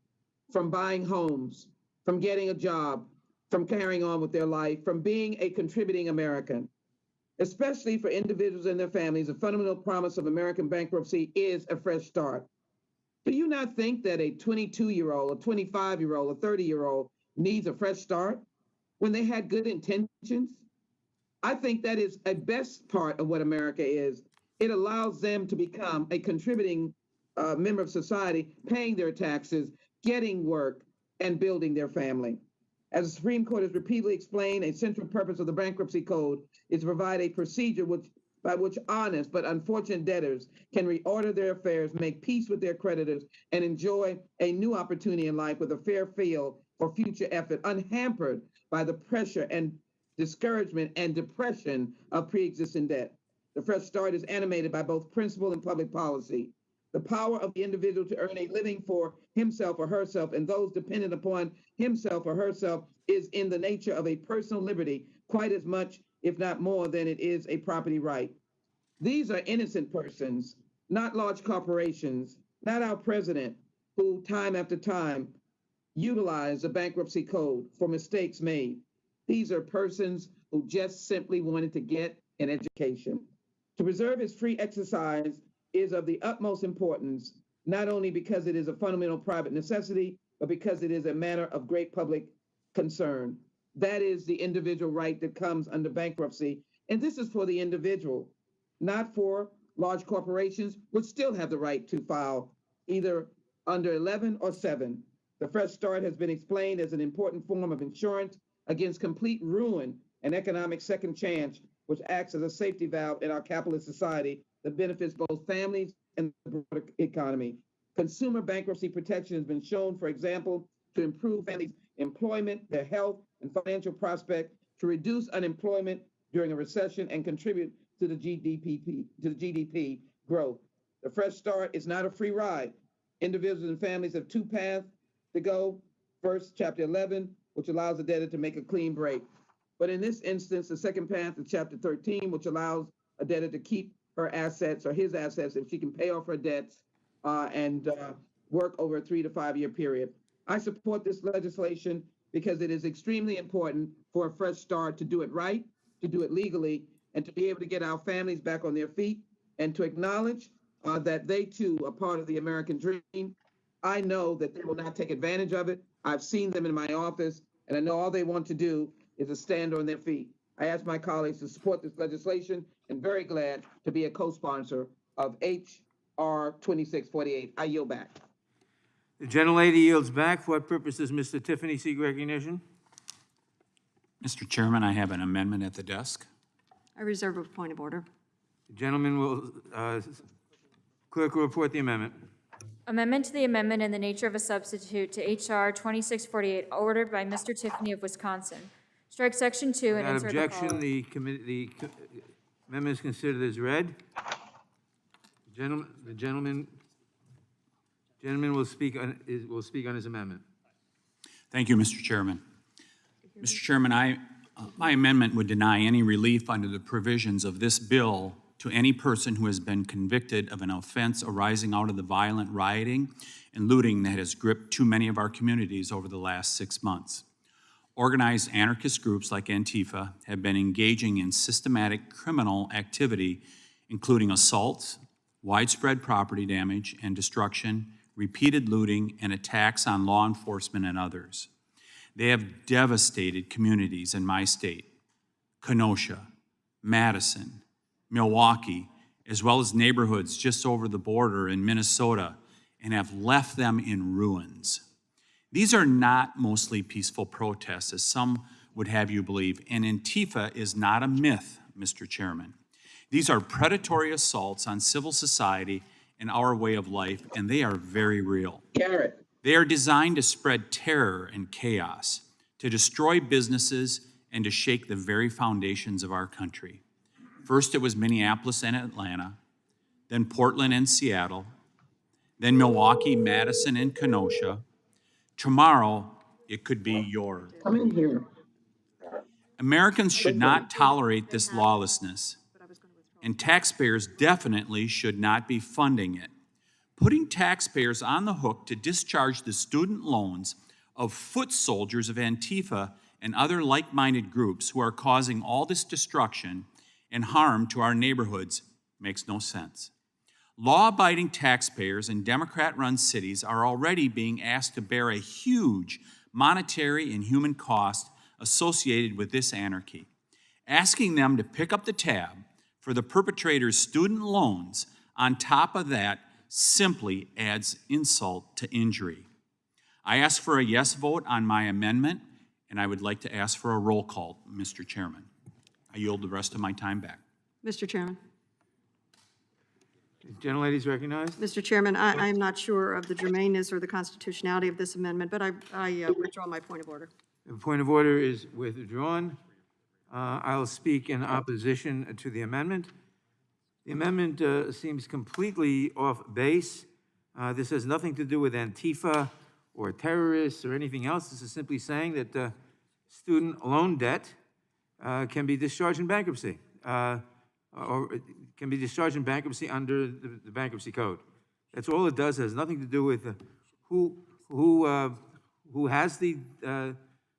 F: from buying homes, from getting a job, from carrying on with their life, from being a contributing American. Especially for individuals and their families, the fundamental promise of American bankruptcy is a fresh start. Do you not think that a 22-year-old, a 25-year-old, a 30-year-old needs a fresh start when they had good intentions? I think that is a best part of what America is. It allows them to become a contributing member of society, paying their taxes, getting work, and building their family. As the Supreme Court has repeatedly explained, a central purpose of the Bankruptcy Code is to provide a procedure by which honest but unfortunate debtors can reorder their affairs, make peace with their creditors, and enjoy a new opportunity in life with a fair field for future effort, unhampered by the pressure and discouragement and depression of pre-existing debt. The Fresh Start is animated by both principle and public policy. The power of the individual to earn a living for himself or herself and those dependent upon himself or herself is in the nature of a personal liberty quite as much, if not more, than it is a property right. These are innocent persons, not large corporations, not our president, who time after time utilize the bankruptcy code for mistakes made. These are persons who just simply wanted to get an education. To preserve its free exercise is of the utmost importance, not only because it is a fundamental private necessity, but because it is a matter of great public concern. That is the individual right that comes under bankruptcy. And this is for the individual, not for large corporations, which still have the right to file either under 11 or 7. The Fresh Start has been explained as an important form of insurance against complete ruin and economic second chance, which acts as a safety valve in our capitalist society that benefits both families and the broader economy. Consumer bankruptcy protection has been shown, for example, to improve families' employment, their health, and financial prospect, to reduce unemployment during a recession, and contribute to the GDP growth. The Fresh Start is not a free ride. Individuals and families have two paths to go. First, Chapter 11, which allows the debtor to make a clean break. But in this instance, the second path is Chapter 13, which allows a debtor to keep her assets or his assets if she can pay off her debts and work over a 3 to 5 year period. I support this legislation because it is extremely important for a fresh start to do it right, to do it legally, and to be able to get our families back on their feet and to acknowledge that they too are part of the American dream. I know that they will not take advantage of it. I've seen them in my office, and I know all they want to do is to stand on their feet. I ask my colleagues to support this legislation and very glad to be a co-sponsor of H.R. 2648. I yield back.
A: The gentlelady yields back. For what purpose does Mr. Tiffany seek recognition?
R: Mr. Chairman, I have an amendment at the desk.
M: I reserve a point of order.
A: The gentleman will, clerk will report the amendment.
B: Amendment to the amendment in the nature of a substitute to H.R. 2648, ordered by Mr. Tiffany of Wisconsin. Strike Section 2 and
A: Without
B: insert the
A: objection,
B: following.
A: the amendment is considered as read. The gentleman will speak on his amendment.
R: Thank you, Mr. Chairman. Mr. Chairman, my amendment would deny any relief under the provisions of this bill to any person who has been convicted of an offense arising out of the violent rioting and looting that has gripped too many of our communities over the last 6 months. Organized anarchist groups like Antifa have been engaging in systematic criminal activity, including assaults, widespread property damage and destruction, repeated looting, and attacks on law enforcement and others. They have devastated communities in my state, Kenosha, Madison, Milwaukee, as well as neighborhoods just over the border in Minnesota, and have left them in ruins. These are not mostly peaceful protests, as some would have you believe, and Antifa is not a myth, Mr. Chairman. These are predatory assaults on civil society and our way of life, and they are very real.
F: Garrett.
R: They are designed to spread terror and chaos, to destroy businesses, and to shake the very foundations of our country. First, it was Minneapolis and Atlanta, then Portland and Seattle, then Milwaukee, Madison, and Kenosha. Tomorrow, it could be yours.
F: Come in here.
R: Americans should not tolerate this lawlessness, and taxpayers definitely should not be funding it. Putting taxpayers on the hook to discharge the student loans of foot soldiers of Antifa and other like-minded groups who are causing all this destruction and harm to our neighborhoods makes no sense. Law-abiding taxpayers in Democrat-run cities are already being asked to bear a huge monetary and human cost associated with this anarchy. Asking them to pick up the tab for the perpetrator's student loans on top of that simply adds insult to injury. I ask for a yes vote on my amendment, and I would like to ask for a roll call, Mr. Chairman. I yield the rest of my time back.
M: Mr. Chairman.
A: Gentlelady is recognized.
M: Mr. Chairman, I am not sure of the germaneness or the constitutionality of this amendment, but I withdraw my point of order.
A: The point of order is withdrawn. I'll speak in opposition to the amendment. The amendment seems completely off base. This has nothing to do with Antifa or terrorists or anything else. This is simply saying that student loan debt can be discharged in bankruptcy, or it can be discharged in bankruptcy under the Bankruptcy Code. That's all it does. It has nothing to do with who has the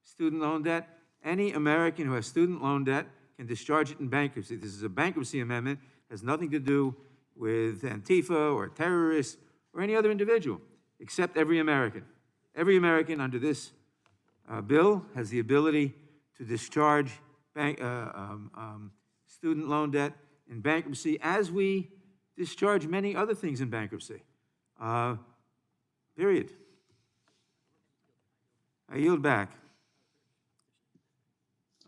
A: student loan debt. Any American who has student loan debt can discharge it in bankruptcy. This is a bankruptcy amendment. It has nothing to do with Antifa or terrorists or any other individual, except every American. Every American under this bill has the ability to discharge student loan debt in bankruptcy, as we discharge many other things in bankruptcy. Period. I yield back.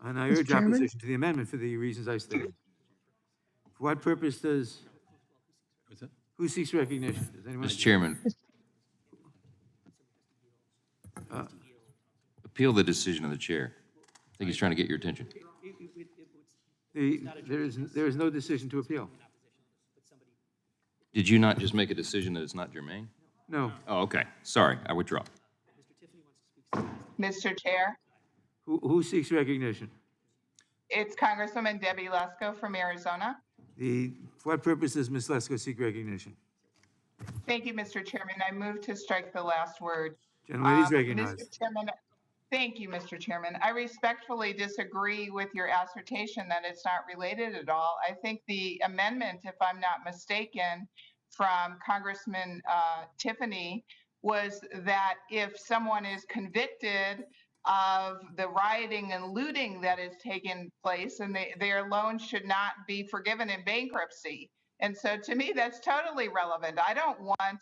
A: And I urge opposition to the amendment for the reasons I stated. For what purpose does... Who seeks recognition? Does anyone?
S: Mr. Chairman. Appeal the decision of the chair. I think he's trying to get your attention.
A: There is no decision to appeal.
S: Did you not just make a decision that it's not germane?
A: No.
S: Oh, okay. Sorry, I withdraw.
L: Mr. Chair,
A: Who seeks recognition?
L: it's Congresswoman Debbie Lesko from Arizona.
A: For what purpose does Ms. Lesko seek recognition?
L: Thank you, Mr. Chairman. I move to strike the last word.
A: Gentlelady is recognized.
L: Mr. Chairman, thank you, Mr. Chairman. I respectfully disagree with your assertion that it's not related at all. I think the amendment, if I'm not mistaken, from Congressman Tiffany was that if someone is convicted of the rioting and looting that has taken place, and their loan should not be forgiven in bankruptcy. And so to me, that's totally relevant. I don't want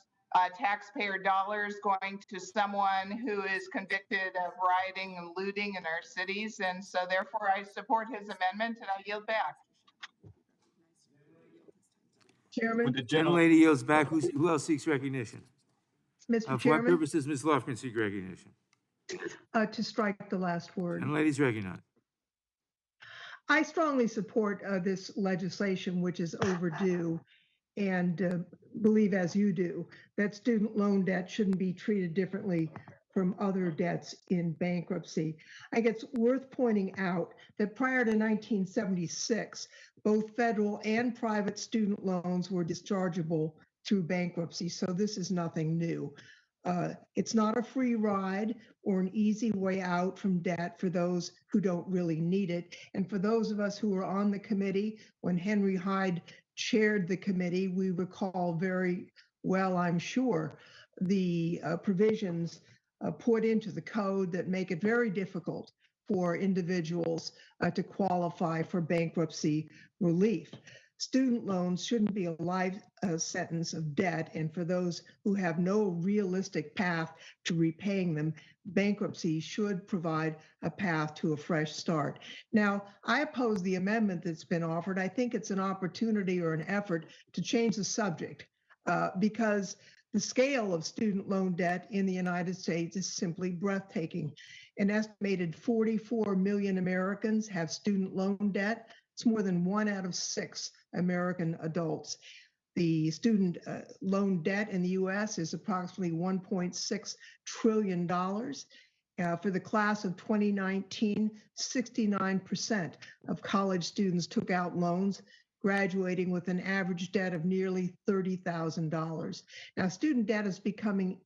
L: taxpayer dollars going to someone who is convicted of rioting and looting in our cities. And so therefore I support his amendment and I yield back.
I: Chairman,
A: Gentlelady yields back. Who else seeks recognition?
I: Mr.
A: For what
I: Chairman,
A: purpose does Ms. Lofgren seek recognition?
I: to strike the last word.
A: Gentlelady is recognized.
I: I strongly support this legislation, which is overdue, and believe, as you do, that student loan debt shouldn't be treated differently from other debts in bankruptcy. I think it's worth pointing out that prior to 1976, both federal and private student loans were dischargeable through bankruptcy, so this is nothing new. It's not a free ride or an easy way out from debt for those who don't really need it. And for those of us who were on the committee, when Henry Hyde chaired the committee, we recall very well, I'm sure, the provisions put into the code that make it very difficult for individuals to qualify for bankruptcy relief. Student loans shouldn't be a life sentence of debt, and for those who have no realistic path to repaying them, bankruptcy should provide a path to a fresh start. Now, I oppose the amendment that's been offered. I think it's an opportunity or an effort to change the subject because the scale of student loan debt in the United States is simply breathtaking. An estimated 44 million Americans have student loan debt. It's more than 1 out of 6 American adults. The student loan debt in the U.S. is approximately $1.6 trillion. For the class of 2019, 69% of college students took out loans, graduating with an average debt of nearly $30,000. Now, student debt is becoming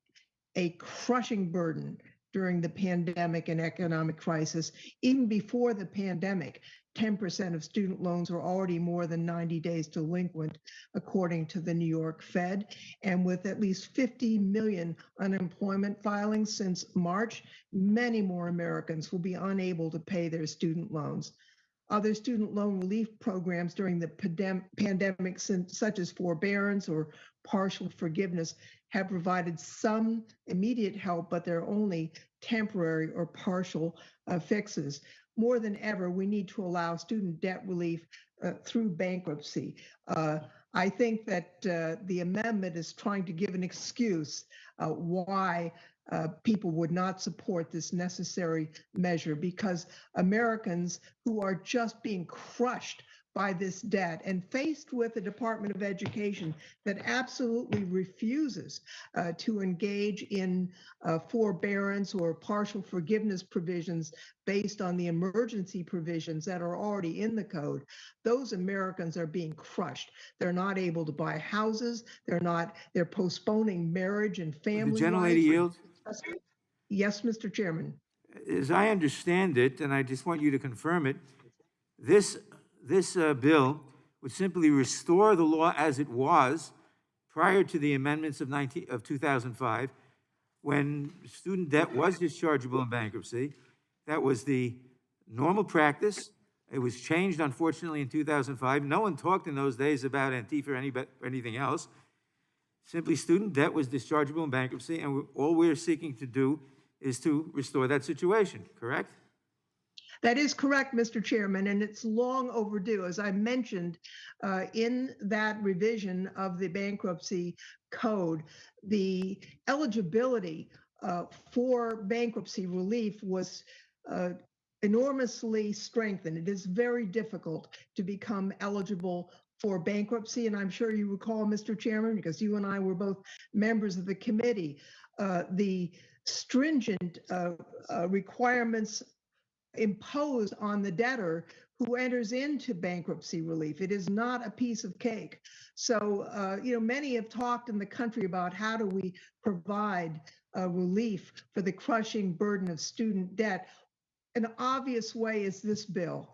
I: a crushing burden during the pandemic and economic crisis. Even before the pandemic, 10% of student loans were already more than 90 days delinquent, according to the New York Fed. And with at least 50 million unemployment filings since March, many more Americans will be unable to pay their student loans. Other student loan relief programs during the pandemic, such as forbearance or partial forgiveness, have provided some immediate help, but they're only temporary or partial fixes. More than ever, we need to allow student debt relief through bankruptcy. I think that the amendment is trying to give an excuse why people would not support this necessary measure, because Americans who are just being crushed by this debt and faced with a Department of Education that absolutely refuses to engage in forbearance or partial forgiveness provisions based on the emergency provisions that are already in the code, those Americans are being crushed. They're not able to buy houses. They're postponing marriage and family life.
A: The gentlelady yield?
I: Yes, Mr. Chairman.
A: As I understand it, and I just want you to confirm it, this bill would simply restore the law as it was prior to the amendments of 2005, when student debt was dischargeable in bankruptcy. That was the normal practice. It was changed, unfortunately, in 2005. No one talked in those days about Antifa or anything else. Simply, student debt was dischargeable in bankruptcy, and all we're seeking to do is to restore that situation, correct?
I: That is correct, Mr. Chairman, and it's long overdue. As I mentioned, in that revision of the bankruptcy code, the eligibility for bankruptcy relief was enormously strengthened. It is very difficult to become eligible for bankruptcy, and I'm sure you recall, Mr. Chairman, because you and I were both members of the committee, the stringent requirements imposed on the debtor who enters into bankruptcy relief. It is not a piece of cake. So, many have talked in the country about how do we provide relief for the crushing burden of student debt. An obvious way is this bill.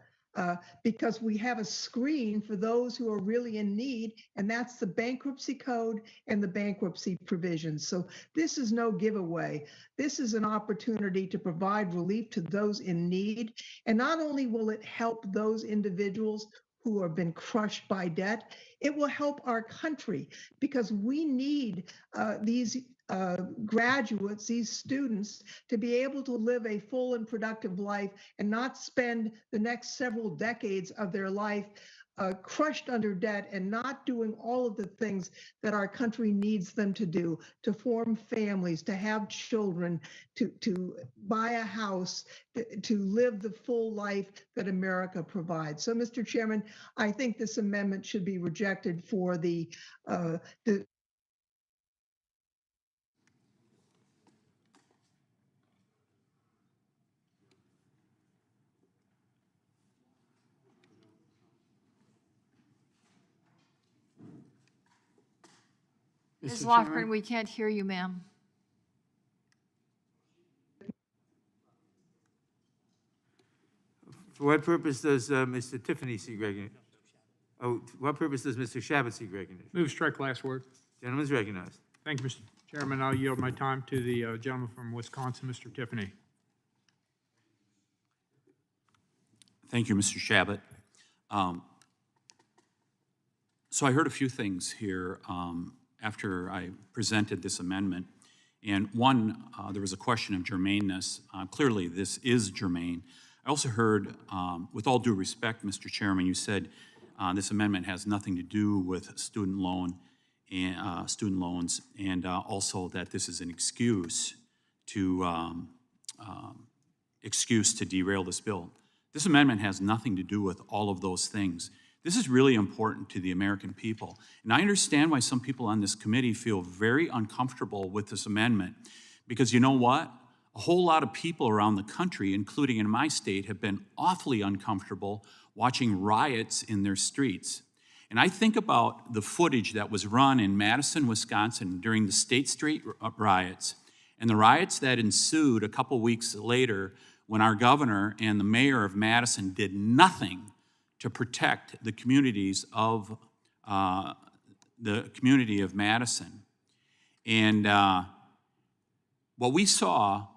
I: Because we have a screen for those who are really in need, and that's the bankruptcy code and the bankruptcy provisions. So this is no giveaway. This is an opportunity to provide relief to those in need. And not only will it help those individuals who have been crushed by debt, it will help our country because we need these graduates, these students, to be able to live a full and productive life and not spend the next several decades of their life crushed under debt and not doing all of the things that our country needs them to do, to form families, to have children, to buy a house, to live the full life that America provides. So, Mr. Chairman, I think this amendment should be rejected for the
T: Ms. Lofgren, we can't hear you, ma'am.
A: For what purpose does Mr. Tiffany seek recognition? Oh, what purpose does Mr. Shabbat seek recognition?
P: Move strike last word.
A: Gentleman is recognized.
P: Thank you, Mr. Chairman. I'll yield my time to the gentleman from Wisconsin, Mr. Tiffany.
R: Thank you, Mr. Shabbat. So I heard a few things here after I presented this amendment. And one, there was a question of germaneness. Clearly, this is germane. I also heard, with all due respect, Mr. Chairman, you said this amendment has nothing to do with student loans, and also that this is an excuse to derail this bill. This amendment has nothing to do with all of those things. This is really important to the American people. And I understand why some people on this committee feel very uncomfortable with this amendment, because you know what? A whole lot of people around the country, including in my state, have been awfully uncomfortable watching riots in their streets. And I think about the footage that was run in Madison, Wisconsin during the State Street riots, and the riots that ensued a couple weeks later when our governor and the mayor of Madison did nothing to protect the communities of the community of Madison. And what we saw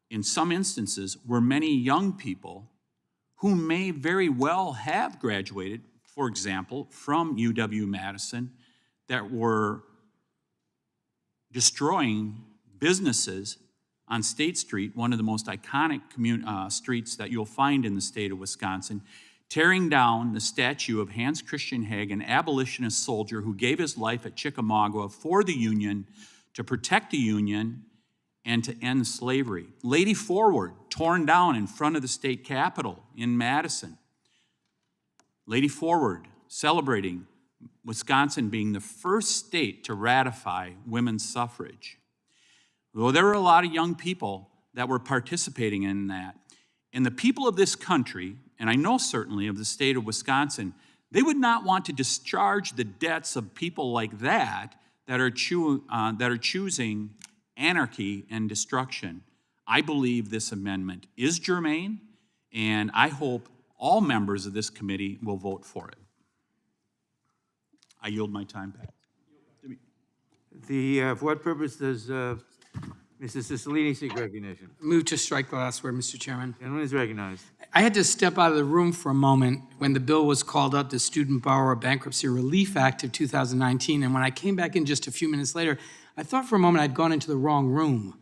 R: in some instances were many young people who may very well have graduated, for example, from UW-Madison, that were destroying businesses on State Street, one of the most iconic streets that you'll find in the state of Wisconsin, tearing down the statue of Hans Christian Heg, an abolitionist soldier who gave his life at Chickamauga for the Union, to protect the Union, and to end slavery. Lady Forward, torn down in front of the state capitol in Madison. Lady Forward, celebrating Wisconsin being the first state to ratify women's suffrage. Well, there were a lot of young people that were participating in that. And the people of this country, and I know certainly of the state of Wisconsin, they would not want to discharge the debts of people like that that are choosing anarchy and destruction. I believe this amendment is germane, and I hope all members of this committee will vote for it. I yield my time back.
A: For what purpose does Mrs. Cicilline seek recognition?
K: Move to strike the last word, Mr. Chairman.
A: Gentleman is recognized.
K: I had to step out of the room for a moment when the bill was called up, the Student Borrower Bankruptcy Relief Act of 2019, and when I came back in just a few minutes later, I thought for a moment I'd gone into the wrong room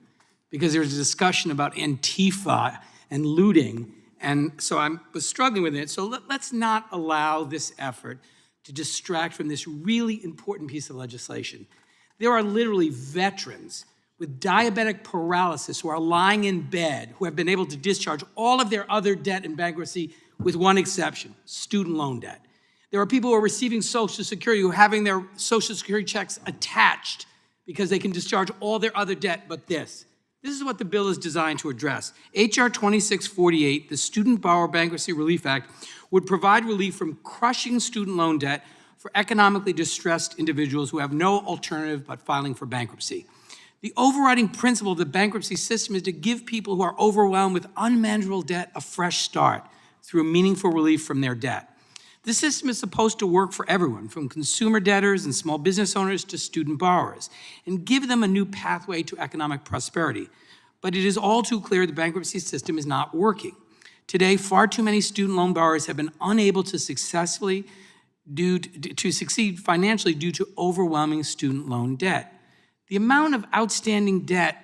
K: because there was a discussion about Antifa and looting, and so I was struggling with it. So let's not allow this effort to distract from this really important piece of legislation. There are literally veterans with diabetic paralysis who are lying in bed, who have been able to discharge all of their other debt in bankruptcy with one exception, student loan debt. There are people who are receiving Social Security who are having their Social Security checks attached because they can discharge all their other debt but this. This is what the bill is designed to address. H.R. 2648, the Student Borrower Bankruptcy Relief Act, would provide relief from crushing student loan debt for economically distressed individuals who have no alternative but filing for bankruptcy. The overriding principle of the bankruptcy system is to give people who are overwhelmed with unmanageable debt a fresh start through meaningful relief from their debt. The system is supposed to work for everyone, from consumer debtors and small business owners to student borrowers, and give them a new pathway to economic prosperity. But it is all too clear the bankruptcy system is not working. Today, far too many student loan borrowers have been unable to succeed financially due to overwhelming student loan debt. The amount of outstanding debt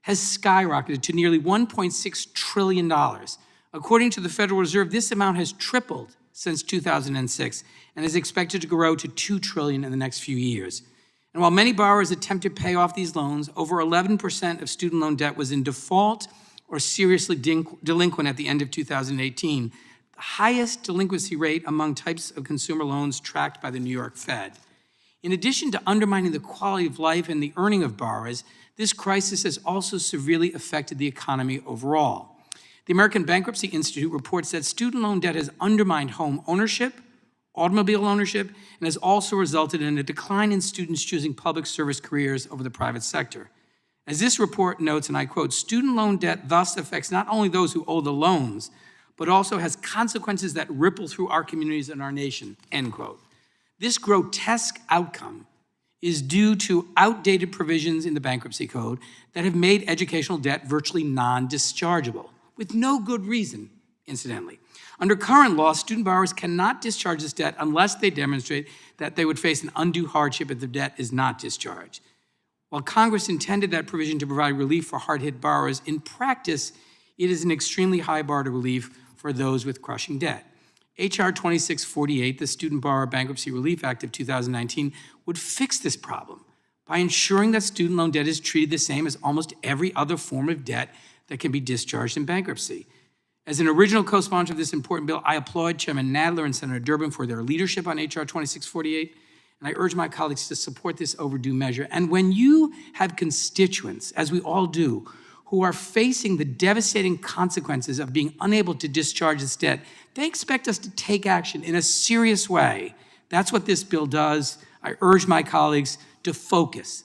K: has skyrocketed to nearly $1.6 trillion. According to the Federal Reserve, this amount has tripled since 2006 and is expected to grow to $2 trillion in the next few years. And while many borrowers attempt to pay off these loans, over 11% of student loan debt was in default or seriously delinquent at the end of 2018, the highest delinquency rate among types of consumer loans tracked by the New York Fed. In addition to undermining the quality of life and the earning of borrowers, this crisis has also severely affected the economy overall. The American Bankruptcy Institute reports that student loan debt has undermined home ownership, automobile ownership, and has also resulted in a decline in students choosing public service careers over the private sector. As this report notes, and I quote, "Student loan debt thus affects not only those who owe the loans, but also has consequences that ripple through our communities and our nation," end quote. This grotesque outcome is due to outdated provisions in the bankruptcy code that have made educational debt virtually non-dischargeable, with no good reason, incidentally. Under current law, student borrowers cannot discharge this debt unless they demonstrate that they would face an undue hardship if the debt is not discharged. While Congress intended that provision to provide relief for hard-hit borrowers, in practice, it is an extremely high bar to relief for those with crushing debt. H.R. 2648, the Student Borrower Bankruptcy Relief Act of 2019, would fix this problem by ensuring that student loan debt is treated the same as almost every other form of debt that can be discharged in bankruptcy. As an original co-sponsor of this important bill, I applaud Chairman Nadler and Senator Durbin for their leadership on H.R. 2648, and I urge my colleagues to support this overdue measure. And when you have constituents, as we all do, who are facing the devastating consequences of being unable to discharge this debt, they expect us to take action in a serious way. That's what this bill does. I urge my colleagues to focus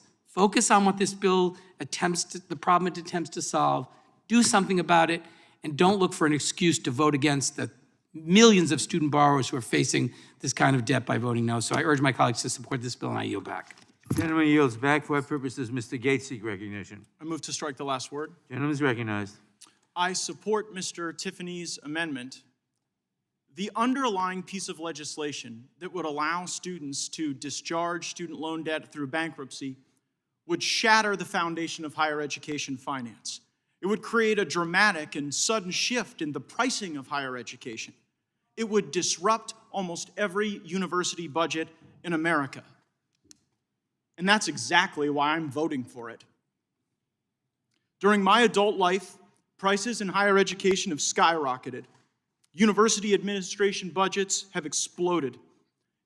K: on what this bill the problem it attempts to solve, do something about it, and don't look for an excuse to vote against the millions of student borrowers who are facing this kind of debt by voting no. So I urge my colleagues to support this bill, and I yield back.
A: Gentleman yields back. For what purpose does Mr. Gates seek recognition?
U: I move to strike the last word.
A: Gentleman is recognized.
U: I support Mr. Tiffany's amendment. The underlying piece of legislation that would allow students to discharge student loan debt through bankruptcy would shatter the foundation of higher education finance. It would create a dramatic and sudden shift in the pricing of higher education. It would disrupt almost every university budget in America. And that's exactly why I'm voting for it. During my adult life, prices in higher education have skyrocketed. University administration budgets have exploded.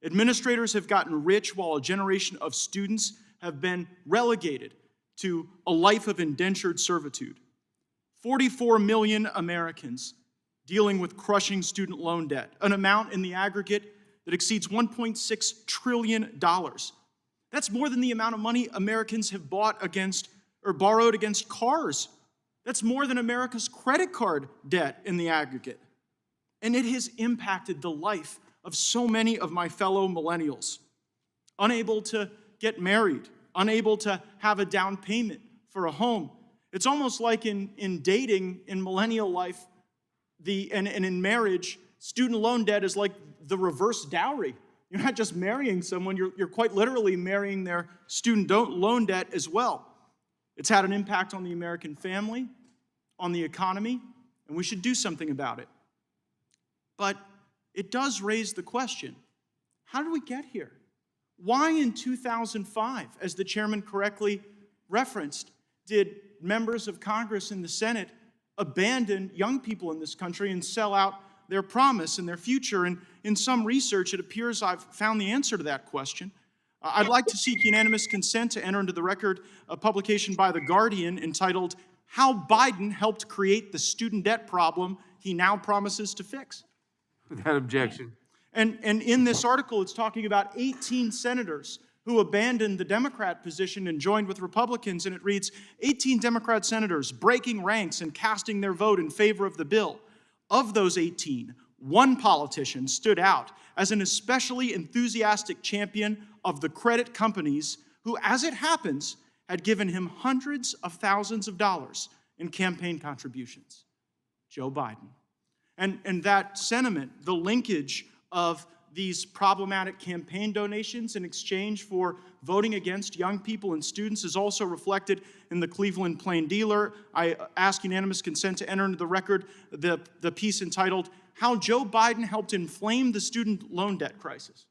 U: Administrators have gotten rich while a generation of students have been relegated to a life of indentured servitude. 44 million Americans dealing with crushing student loan debt, an amount in the aggregate that exceeds $1.6 trillion. That's more than the amount of money Americans have bought against or borrowed against cars. That's more than America's credit card debt in the aggregate. And it has impacted the life of so many of my fellow millennials. Unable to get married, unable to have a down payment for a home. It's almost like in dating, in millennial life, and in marriage, student loan debt is like the reverse dowry. You're not just marrying someone, you're quite literally marrying their student loan debt as well. It's had an impact on the American family, on the economy, and we should do something about it. But it does raise the question, how did we get here? Why in 2005, as the chairman correctly referenced, did members of Congress and the Senate abandon young people in this country and sell out their promise and their future? And in some research, it appears I've found the answer to that question. I'd like to seek unanimous consent to enter into the record a publication by The Guardian entitled, how Biden helped create the student debt problem he now promises to fix.
A: Without objection.
U: And in this article, it's talking about 18 senators who abandoned the Democrat position and joined with Republicans, and it reads, 18 Democrat senators breaking ranks and casting their vote in favor of the bill. Of those 18, one politician stood out as an especially enthusiastic champion of the credit companies who, as it happens, had given him hundreds of thousands of dollars in campaign contributions. Joe Biden. And that sentiment, the linkage of these problematic campaign donations in exchange for voting against young people and students, is also reflected in the Cleveland Plain Dealer. I ask unanimous consent to enter into the record the piece entitled, How Joe Biden Helped Inflame the Student Loan Debt Crisis.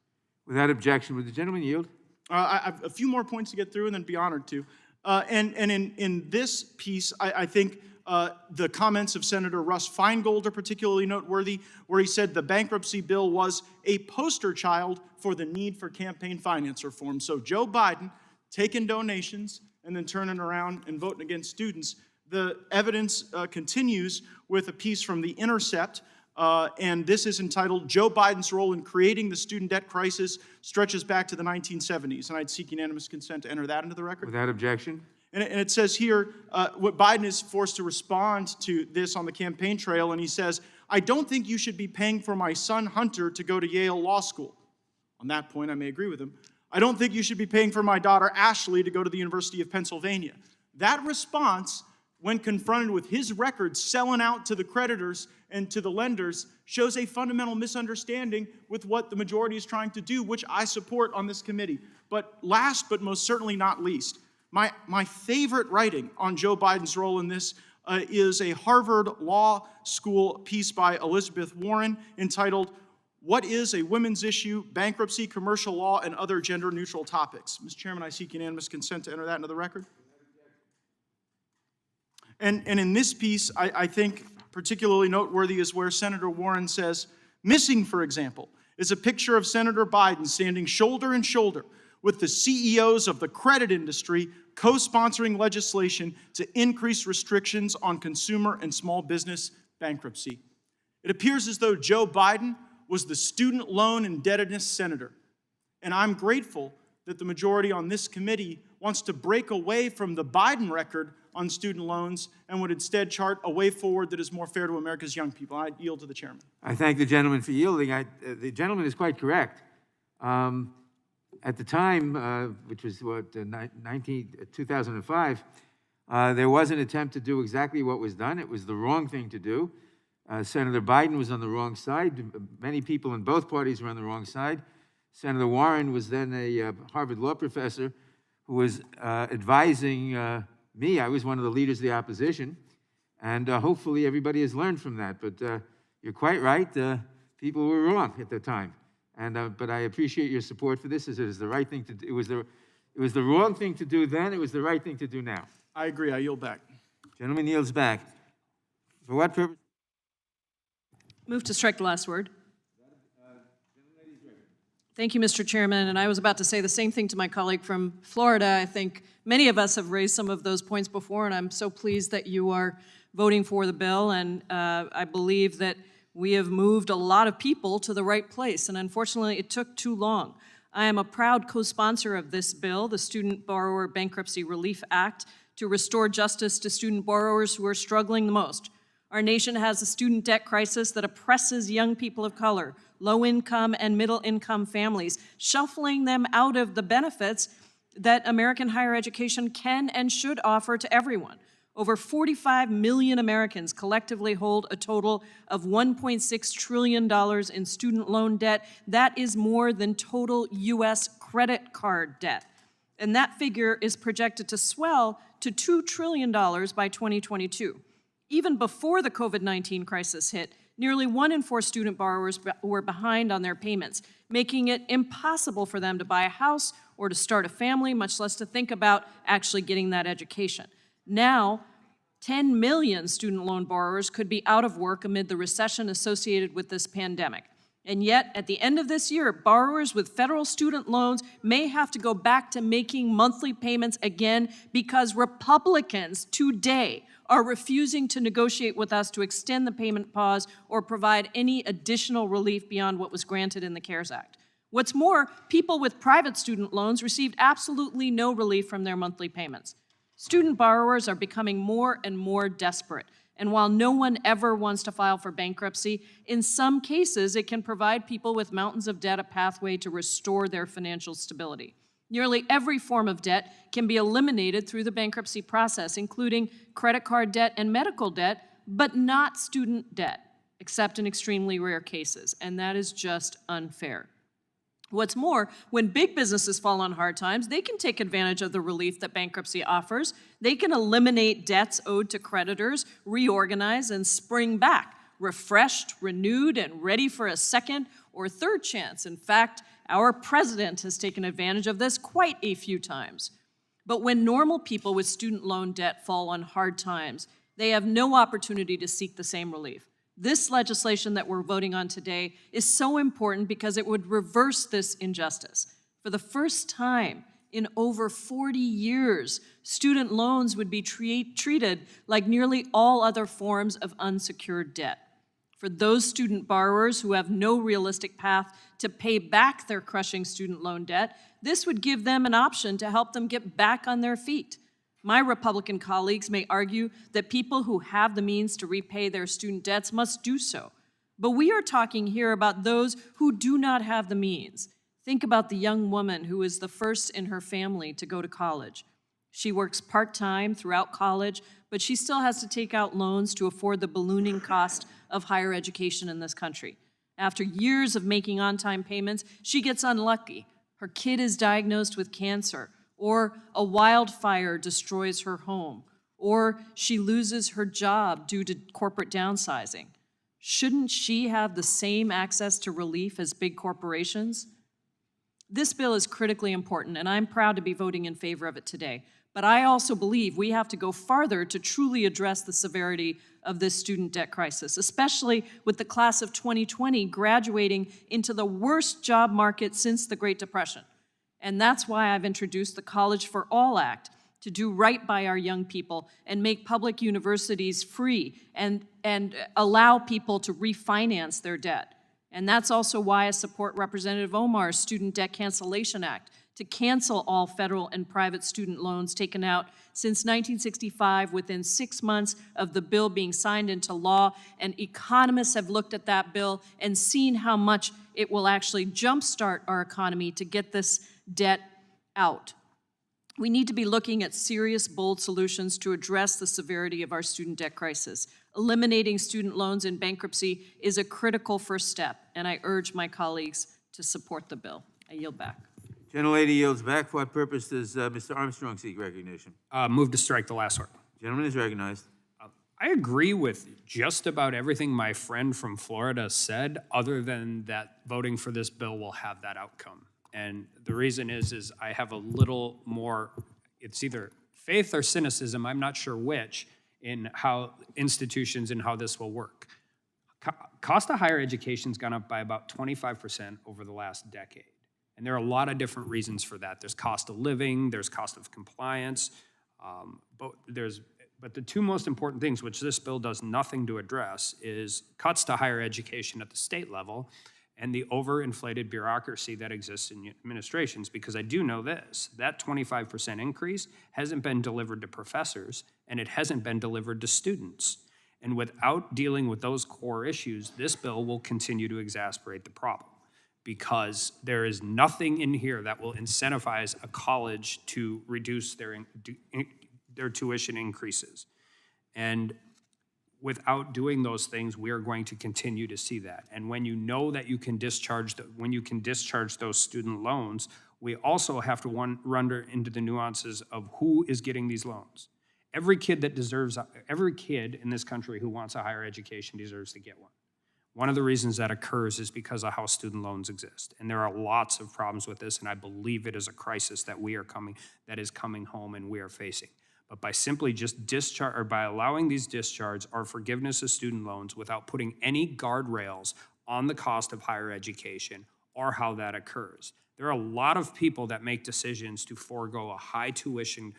A: Without objection, would the gentleman yield?
U: I have a few more points to get through and then be honored to. And in this piece, I think the comments of Senator Russ Feingold are particularly noteworthy, where he said the bankruptcy bill was a poster child for the need for campaign finance reform. So Joe Biden taking donations and then turning around and voting against students. The evidence continues with a piece from The Intercept, and this is entitled, Joe Biden's Role in Creating the Student Debt Crisis Stretches Back to the 1970s. And I'd seek unanimous consent to enter that into the record.
A: Without objection.
U: And it says here, what Biden is forced to respond to this on the campaign trail, and he says, I don't think you should be paying for my son Hunter to go to Yale Law School. On that point, I may agree with him. I don't think you should be paying for my daughter Ashley to go to the University of Pennsylvania. That response, when confronted with his record selling out to the creditors and to the lenders, shows a fundamental misunderstanding with what the majority is trying to do, which I support on this committee. But last but most certainly not least, my favorite writing on Joe Biden's role in this is a Harvard Law School piece by Elizabeth Warren entitled, What is a Women's Issue, Bankruptcy, Commercial Law, and Other Gender-Neutral Topics? Mr. Chairman, I seek unanimous consent to enter that into the record. And in this piece, I think particularly noteworthy is where Senator Warren says, missing, for example, is a picture of Senator Biden standing shoulder to shoulder with the CEOs of the credit industry co-sponsoring legislation to increase restrictions on consumer and small business bankruptcy. It appears as though Joe Biden was the student loan indebtedness senator. And I'm grateful that the majority on this committee wants to break away from the Biden record on student loans and would instead chart a way forward that is more fair to America's young people. I yield to the chairman.
A: I thank the gentleman for yielding. The gentleman is quite correct. At the time, which was 2005, there was an attempt to do exactly what was done. It was the wrong thing to do. Senator Biden was on the wrong side. Many people in both parties were on the wrong side. Senator Warren was then a Harvard law professor who was advising me. I was one of the leaders of the opposition, and hopefully everybody has learned from that. But you're quite right. People were wrong at the time. And but I appreciate your support for this. It is the right thing to do. It was the wrong thing to do then. It was the right thing to do now.
U: I agree. I yield back.
A: Gentleman yields back. For what purpose?
M: Move to strike the last word. Thank you, Mr. Chairman. And I was about to say the same thing to my colleague from Florida. I think many of us have raised some of those points before, and I'm so pleased that you are voting for the bill. And I believe that we have moved a lot of people to the right place, and unfortunately, it took too long. I am a proud co-sponsor of this bill, the Student Borrower Bankruptcy Relief Act, to restore justice to student borrowers who are struggling the most. Our nation has a student debt crisis that oppresses young people of color, low-income and middle-income families, shuffling them out of the benefits that American higher education can and should offer to everyone. Over 45 million Americans collectively hold a total of $1.6 trillion in student loan debt. That is more than total U.S. credit card debt. And that figure is projected to swell to $2 trillion by 2022. Even before the COVID-19 crisis hit, nearly 1 in 4 student borrowers were behind on their payments, making it impossible for them to buy a house or to start a family, much less to think about actually getting that education. Now, 10 million student loan borrowers could be out of work amid the recession associated with this pandemic. And yet, at the end of this year, borrowers with federal student loans may have to go back to making monthly payments again because Republicans today are refusing to negotiate with us to extend the payment pause or provide any additional relief beyond what was granted in the CARES Act. What's more, people with private student loans received absolutely no relief from their monthly payments. Student borrowers are becoming more and more desperate. And while no one ever wants to file for bankruptcy, in some cases, it can provide people with mountains of debt a pathway to restore their financial stability. Nearly every form of debt can be eliminated through the bankruptcy process, including credit card debt and medical debt, but not student debt, except in extremely rare cases, and that is just unfair. What's more, when big businesses fall on hard times, they can take advantage of the relief that bankruptcy offers. They can eliminate debts owed to creditors, reorganize, and spring back, refreshed, renewed, and ready for a second or third chance. In fact, our president has taken advantage of this quite a few times. But when normal people with student loan debt fall on hard times, they have no opportunity to seek the same relief. This legislation that we're voting on today is so important because it would reverse this injustice. For the first time in over 40 years, student loans would be treated like nearly all other forms of unsecured debt. For those student borrowers who have no realistic path to pay back their crushing student loan debt, this would give them an option to help them get back on their feet. My Republican colleagues may argue that people who have the means to repay their student debts must do so. But we are talking here about those who do not have the means. Think about the young woman who is the first in her family to go to college. She works part-time throughout college, but she still has to take out loans to afford the ballooning cost of higher education in this country. After years of making on-time payments, she gets unlucky. Her kid is diagnosed with cancer, or a wildfire destroys her home, or she loses her job due to corporate downsizing. Shouldn't she have the same access to relief as big corporations? This bill is critically important, and I'm proud to be voting in favor of it today. But I also believe we have to go farther to truly address the severity of this student debt crisis, especially with the class of 2020 graduating into the worst job market since the Great Depression. And that's why I've introduced the College for All Act to do right by our young people and make public universities free and allow people to refinance their debt. And that's also why I support Representative Omar's Student Debt Cancellation Act to cancel all federal and private student loans taken out since 1965 within 6 months of the bill being signed into law. And economists have looked at that bill and seen how much it will actually jumpstart our economy to get this debt out. We need to be looking at serious, bold solutions to address the severity of our student debt crisis. Eliminating student loans in bankruptcy is a critical first step, and I urge my colleagues to support the bill. I yield back.
A: Gentlelady yields back. For what purpose does Mr. Armstrong seek recognition?
C: Move to strike the last word.
A: Gentleman is recognized.
C: I agree with just about everything my friend from Florida said, other than that voting for this bill will have that outcome. And the reason is I have a little more, it's either faith or cynicism, I'm not sure which, in how institutions and how this will work. Cost of higher education's gone up by about 25% over the last decade. And there are a lot of different reasons for that. There's cost of living, there's cost of compliance, but the two most important things, which this bill does nothing to address, is cuts to higher education at the state level and the overinflated bureaucracy that exists in administrations, because I do know this, that 25% increase hasn't been delivered to professors and it hasn't been delivered to students. And without dealing with those core issues, this bill will continue to exacerbate the problem, because there is nothing in here that will incentivize a college to reduce their tuition increases. And without doing those things, we are going to continue to see that. And when you know that you can discharge, when you can discharge those student loans, we also have to run into the nuances of who is getting these loans. Every kid in this country who wants a higher education deserves to get one. One of the reasons that occurs is because of how student loans exist. And there are lots of problems with this, and I believe it is a crisis that is coming home and we are facing. But by simply just by allowing these discharge or forgiveness of student loans without putting any guardrails on the cost of higher education or how that occurs. There are a lot of people that make decisions to forego a high tuition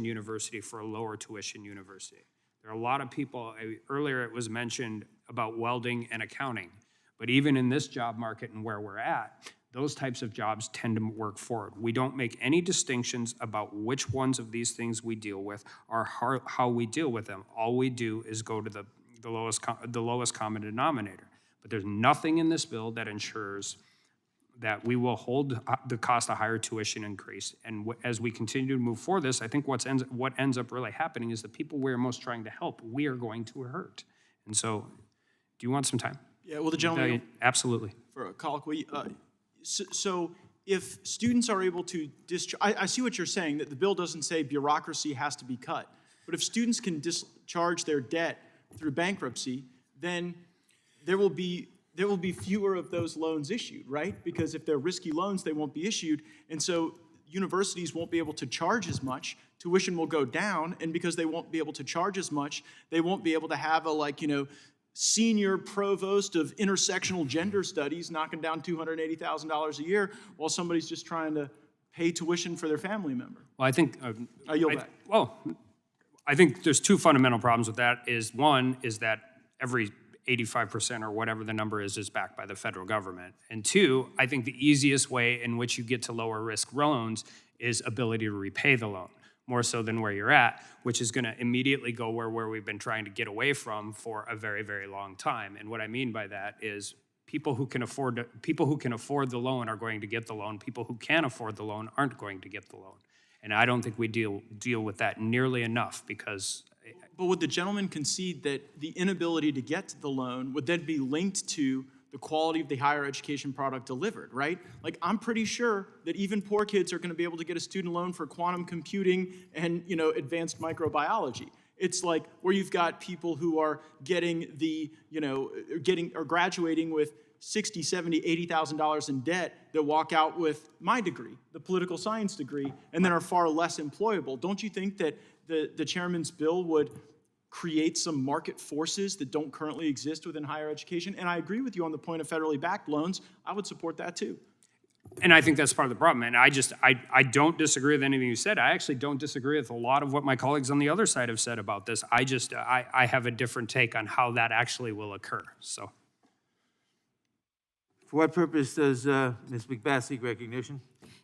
C: university for a lower tuition university. There are a lot of people, earlier it was mentioned about welding and accounting, but even in this job market and where we're at, those types of jobs tend to work forward. We don't make any distinctions about which ones of these things we deal with or how we deal with them. All we do is go to the lowest common denominator. But there's nothing in this bill that ensures that we will hold the cost of higher tuition increase. And as we continue to move forward this, I think what ends up really happening is the people we're most trying to help, we are going to hurt. And so, do you want some time?
U: Yeah, well, the gentleman.
C: Absolutely.
U: For a colloquy. So if students are able to discharge, I see what you're saying, that the bill doesn't say bureaucracy has to be cut. But if students can discharge their debt through bankruptcy, then there will be fewer of those loans issued, right? Because if they're risky loans, they won't be issued. And so universities won't be able to charge as much, tuition will go down, and because they won't be able to charge as much, they won't be able to have a, senior provost of intersectional gender studies knocking down $280,000 a year while somebody's just trying to pay tuition for their family member.
C: Well, I think,
U: I yield back.
C: Well, I think there's two fundamental problems with that. One is that every 85% or whatever the number is backed by the federal government. And two, I think the easiest way in which you get to lower risk loans is ability to repay the loan, more so than where you're at, which is gonna immediately go where we've been trying to get away from for a very, very long time. And what I mean by that is people who can afford the loan are going to get the loan. People who can't afford the loan aren't going to get the loan. And I don't think we deal with that nearly enough because.
U: But would the gentleman concede that the inability to get to the loan would then be linked to the quality of the higher education product delivered, right? Like, I'm pretty sure that even poor kids are going to be able to get a student loan for quantum computing and, advanced microbiology. It's like where you've got people who are getting graduating with $60,000, $70,000, $80,000 in debt that walk out with my degree, the political science degree, and then are far less employable. Don't you think that the chairman's bill would create some market forces that don't currently exist within higher education? And I agree with you on the point of federally backed loans. I would support that too.
C: And I think that's part of the problem. And I don't disagree with anything you said. I actually don't disagree with a lot of what my colleagues on the other side have said about this. I have a different take on how that actually will occur, so.
A: For what purpose does Ms. McBath seek recognition?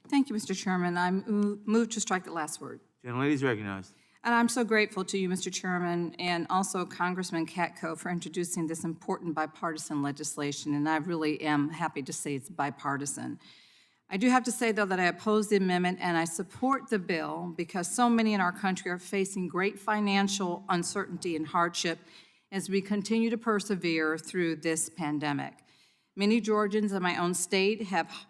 G: Thank you, Mr. Chairman. I move to strike the last word.
A: Gentlelady is recognized.
G: And I'm so grateful to you, Mr. Chairman, and also Congressman Katko for introducing this important bipartisan legislation, and I really am happy to say it's bipartisan. I do have to say, though, that I oppose the amendment and I support the bill because so many in our country are facing great financial uncertainty and hardship as we continue to persevere through this pandemic. Many Georgians in my own state have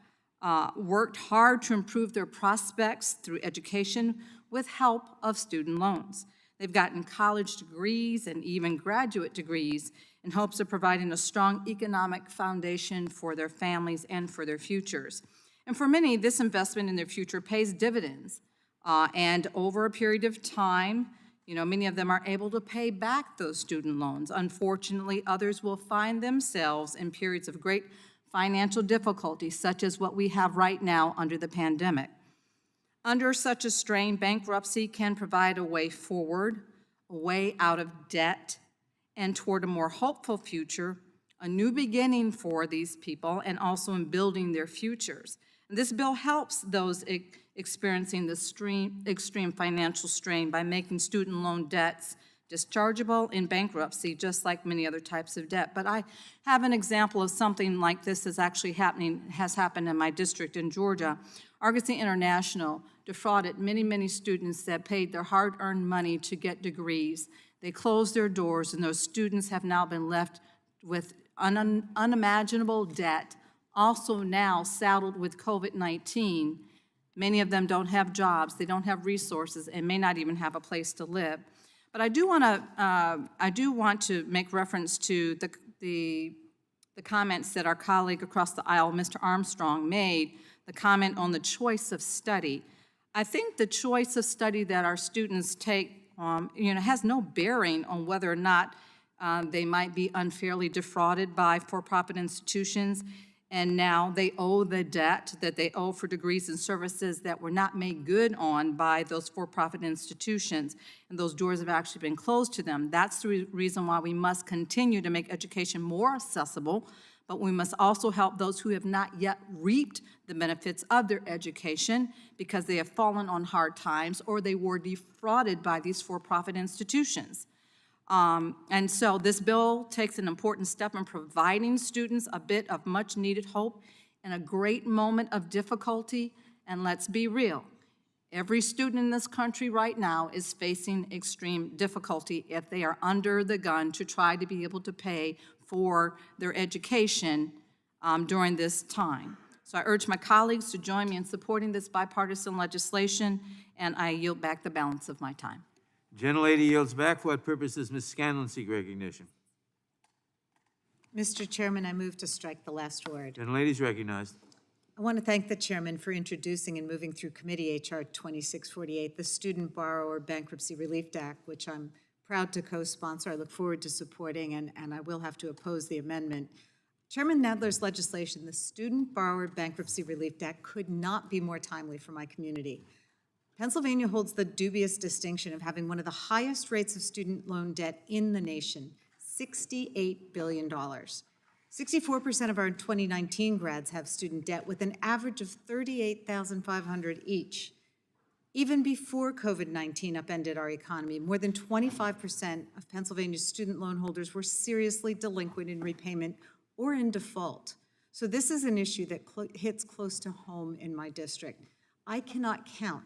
G: worked hard to improve their prospects through education with help of student loans. They've gotten college degrees and even graduate degrees in hopes of providing a strong economic foundation for their families and for their futures. And for many, this investment in their future pays dividends. And over a period of time, many of them are able to pay back those student loans. Unfortunately, others will find themselves in periods of great financial difficulty, such as what we have right now under the pandemic. Under such a strain, bankruptcy can provide a way forward, a way out of debt, and toward a more hopeful future, a new beginning for these people, and also in building their futures. And this bill helps those experiencing the extreme financial strain by making student loan debts dischargeable in bankruptcy, just like many other types of debt. But I have an example of something like this has happened in my district in Georgia. Argosy International defrauded many, many students that paid their hard-earned money to get degrees. They closed their doors, and those students have now been left with unimaginable debt, also now saddled with COVID-19. Many of them don't have jobs, they don't have resources, and may not even have a place to live. But I do want to make reference to the comments that our colleague across the aisle, Mr. Armstrong, made, the comment on the choice of study. I think the choice of study that our students take, has no bearing on whether or not They might be unfairly defrauded by for-profit institutions, and now they owe the debt that they owe for degrees and services that were not made good on by those for-profit institutions, and those doors have actually been closed to them. That's the reason why we must continue to make education more accessible, but we must also help those who have not yet reaped the benefits of their education because they have fallen on hard times or they were defrauded by these for-profit institutions. And so this bill takes an important step in providing students a bit of much-needed hope in a great moment of difficulty. And let's be real, every student in this country right now is facing extreme difficulty if they are under the gun to try to be able to pay for their education during this time. So I urge my colleagues to join me in supporting this bipartisan legislation, and I yield back the balance of my time.
A: Gentlelady yields back. For what purpose does Ms. Scanlon seek recognition?
E: Mr. Chairman, I move to strike the last word.
A: Gentlelady is recognized.
E: I want to thank the chairman for introducing and moving through committee H.R. 2648, the Student Borrower Bankruptcy Relief Act, which I'm proud to co-sponsor. I look forward to supporting, and I will have to oppose the amendment. Chairman Nadler's legislation, the Student Borrower Bankruptcy Relief Act, could not be more timely for my community. Pennsylvania holds the dubious distinction of having one of the highest rates of student loan debt in the nation, $68 billion. 64% of our 2019 grads have student debt with an average of $38,500 each. Even before COVID-19 upended our economy, more than 25% of Pennsylvania's student loan holders were seriously delinquent in repayment or in default. So this is an issue that hits close to home in my district. I cannot count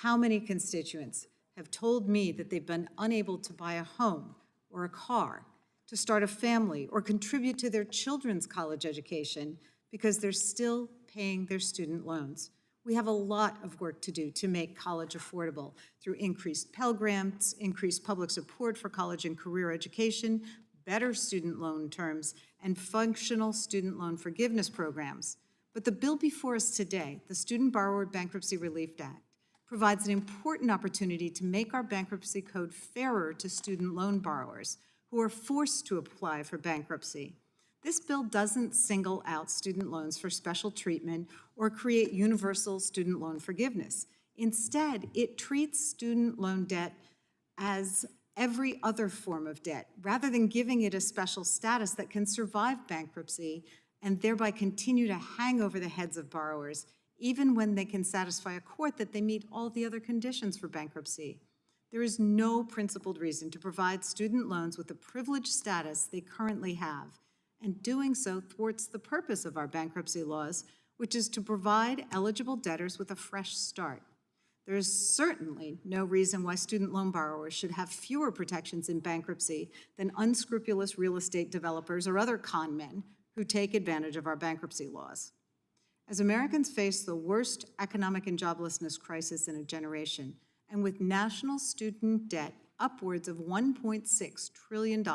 E: how many constituents have told me that they've been unable to buy a home or a car, to start a family, or contribute to their children's college education because they're still paying their student loans. We have a lot of work to do to make college affordable through increased Pell Grants, increased public support for college and career education, better student loan terms, and functional student loan forgiveness programs. But the bill before us today, the Student Borrower Bankruptcy Relief Act, provides an important opportunity to make our bankruptcy code fairer to student loan borrowers who are forced to apply for bankruptcy. This bill doesn't single out student loans for special treatment or create universal student loan forgiveness. Instead, it treats student loan debt as every other form of debt, rather than giving it a special status that can survive bankruptcy and thereby continue to hang over the heads of borrowers even when they can satisfy a court that they meet all the other conditions for bankruptcy. There is no principled reason to provide student loans with the privileged status they currently have, and doing so thwarts the purpose of our bankruptcy laws, which is to provide eligible debtors with a fresh start. There is certainly no reason why student loan borrowers should have fewer protections in bankruptcy than unscrupulous real estate developers or other con men who take advantage of our bankruptcy laws. As Americans face the worst economic and joblessness crisis in a generation, and with national student debt upwards of $1.6 trillion,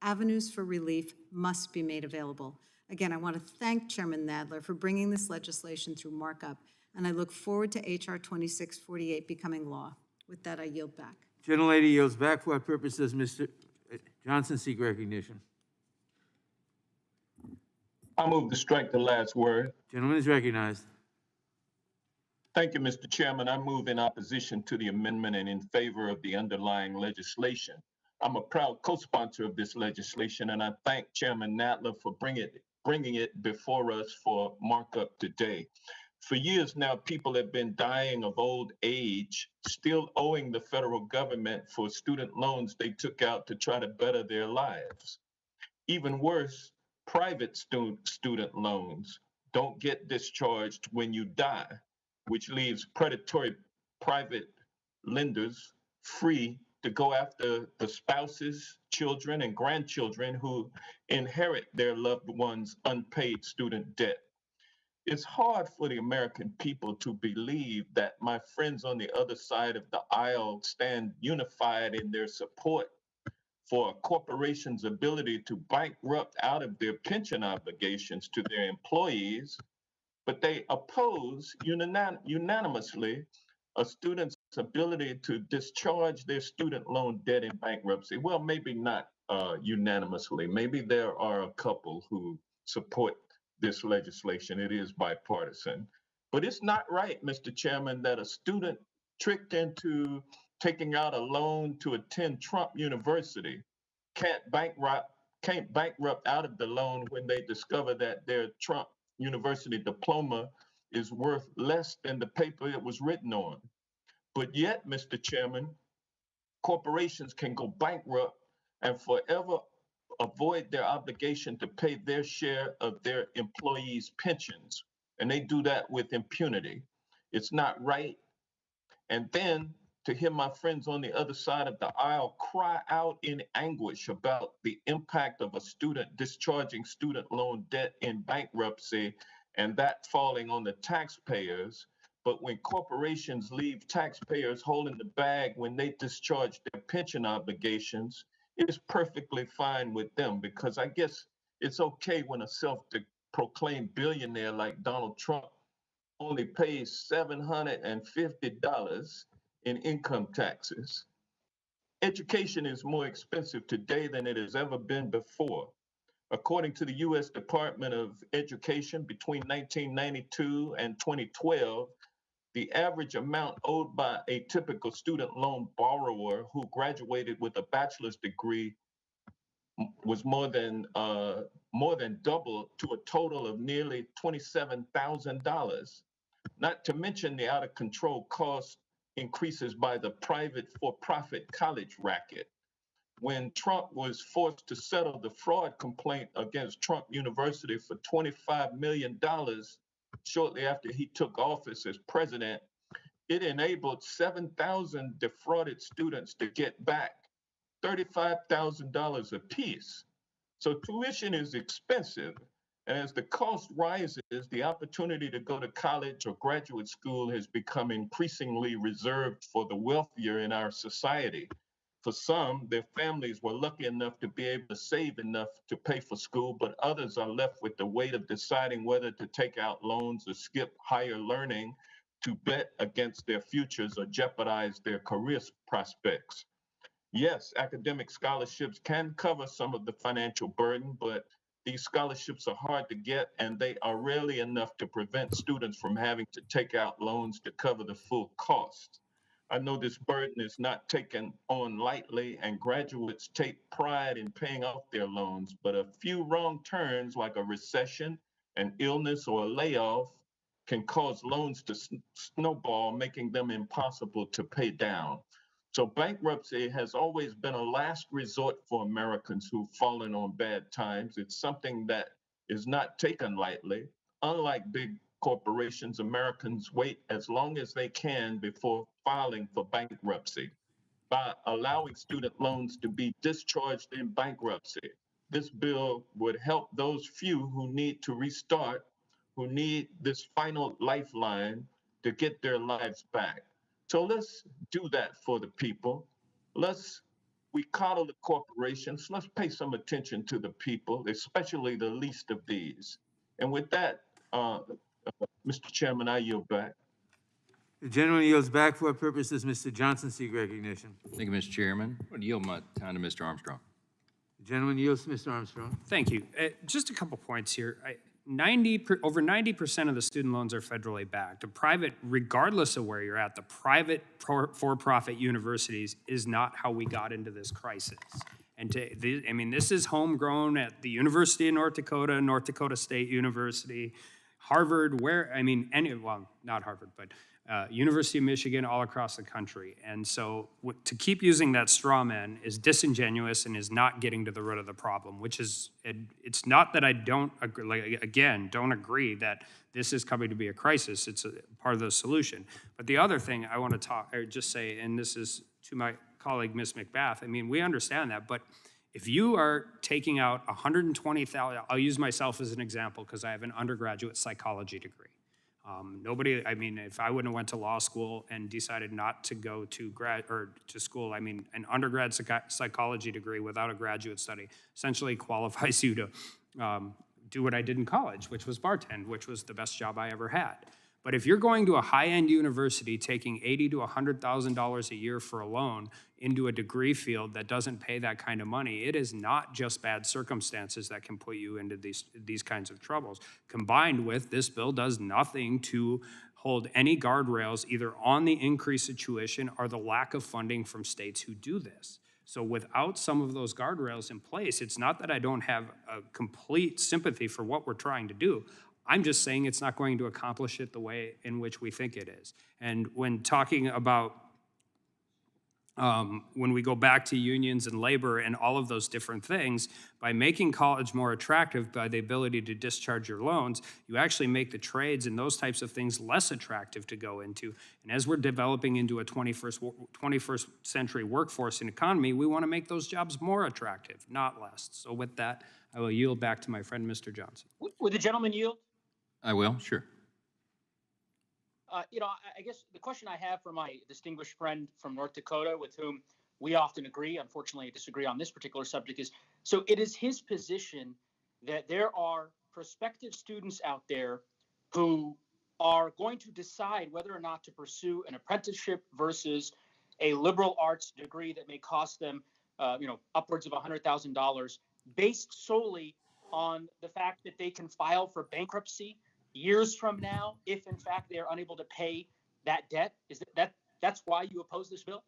E: avenues for relief must be made available. Again, I want to thank Chairman Nadler for bringing this legislation through Markup, and I look forward to H.R. 2648 becoming law. With that, I yield back.
A: Gentlelady yields back. For what purpose does Mr. Johnson seek recognition?
V: I move to strike the last word.
A: Gentleman is recognized.
V: Thank you, Mr. Chairman. I move in opposition to the amendment and in favor of the underlying legislation. I'm a proud co-sponsor of this legislation, and I thank Chairman Nadler for bringing it before us for markup today. For years now, people have been dying of old age, still owing the federal government for student loans they took out to try to better their lives. Even worse, private student loans don't get discharged when you die, which leaves predatory private lenders free to go after the spouses, children, and grandchildren who inherit their loved ones' unpaid student debt. It's hard for the American people to believe that my friends on the other side of the aisle stand unified in their support for a corporation's ability to bankrupt out of their pension obligations to their employees, but they oppose unanimously a student's ability to discharge their student loan debt in bankruptcy. Well, maybe not unanimously. Maybe there are a couple who support this legislation. It is bipartisan. But it's not right, Mr. Chairman, that a student tricked into taking out a loan to attend Trump University can't bankrupt out of the loan when they discover that their Trump University diploma is worth less than the paper it was written on. But yet, Mr. Chairman, corporations can go bankrupt and forever avoid their obligation to pay their share of their employees' pensions. And they do that with impunity. It's not right. And then to hear my friends on the other side of the aisle cry out in anguish about the impact of a student discharging student loan debt in bankruptcy and that falling on the taxpayers. But when corporations leave taxpayers holding the bag when they discharge their pension obligations, it's perfectly fine with them, because I guess it's okay when a self-proclaimed billionaire like Donald Trump only pays $750 in income taxes. Education is more expensive today than it has ever been before. According to the U.S. Department of Education, between 1992 and 2012, the average amount owed by a typical student loan borrower who graduated with a bachelor's degree was more than double, to a total of nearly $27,000. Not to mention the out-of-control cost increases by the private for-profit college racket. When Trump was forced to settle the fraud complaint against Trump University for $25 million shortly after he took office as president, it enabled 7,000 defrauded students to get back $35,000 apiece. So tuition is expensive. And as the cost rises, the opportunity to go to college or graduate school has become increasingly reserved for the wealthier in our society. For some, their families were lucky enough to be able to save enough to pay for school, but others are left with the weight of deciding whether to take out loans or skip higher learning to bet against their futures or jeopardize their career prospects. Yes, academic scholarships can cover some of the financial burden, but these scholarships are hard to get, and they are rarely enough to prevent students from having to take out loans to cover the full cost. I know this burden is not taken on lightly, and graduates take pride in paying off their loans, but a few wrong turns, like a recession, an illness, or a layoff, can cause loans to snowball, making them impossible to pay down. So bankruptcy has always been a last resort for Americans who've fallen on bad times. It's something that is not taken lightly. Unlike big corporations, Americans wait as long as they can before filing for bankruptcy. By allowing student loans to be discharged in bankruptcy, this bill would help those few who need to restart, who need this final lifeline to get their lives back. So let's do that for the people. We coddle the corporations. Let's pay some attention to the people, especially the least of these. And with that, Mr. Chairman, I yield back.
A: The gentleman yields back. For what purpose does Mr. Johnson seek recognition?
S: Thank you, Mr. Chairman. I'm going to yield my time to Mr. Armstrong.
A: The gentleman yields to Mr. Armstrong.
C: Thank you. Just a couple points here. Over 90% of the student loans are federally backed. A private, regardless of where you're at, the private for-profit universities is not how we got into this crisis. And this is homegrown at the University of North Dakota State University, Harvard, not Harvard, but University of Michigan, all across the country. And so to keep using that straw man is disingenuous and is not getting to the root of the problem, which is, it's not that I don't agree, don't agree that this is coming to be a crisis. It's a part of the solution. But the other thing I want to just say, and this is to my colleague, Ms. McBath, we understand that, but if you are taking out $120,000, I'll use myself as an example because I have an undergraduate psychology degree. If I wouldn't have went to law school and decided not to go to school, an undergrad psychology degree without a graduate study essentially qualifies you to do what I did in college, which was bartend, which was the best job I ever had. But if you're going to a high-end university taking $80,000 to $100,000 a year for a loan into a degree field that doesn't pay that kind of money, it is not just bad circumstances that can put you into these kinds of troubles. Combined with, this bill does nothing to hold any guardrails either on the increase of tuition or the lack of funding from states who do this. So without some of those guardrails in place, it's not that I don't have a complete sympathy for what we're trying to do. I'm just saying it's not going to accomplish it the way in which we think it is. And when talking about, when we go back to unions and labor and all of those different things, by making college more attractive by the ability to discharge your loans, you actually make the trades and those types of things less attractive to go into. And as we're developing into a 21st century workforce and economy, we want to make those jobs more attractive, not less. So with that, I will yield back to my friend, Mr. Johnson.
N: Would the gentleman yield?
S: I will, sure.
N: I guess the question I have for my distinguished friend from North Dakota, with whom we often agree, unfortunately disagree on this particular subject, is, so it is his position that there are prospective students out there who are going to decide whether or not to pursue an apprenticeship versus a liberal arts degree that may cost them, upwards of $100,000, based solely on the fact that they can file for bankruptcy years from now if in fact they are unable to pay that debt. Is that's why you oppose this bill?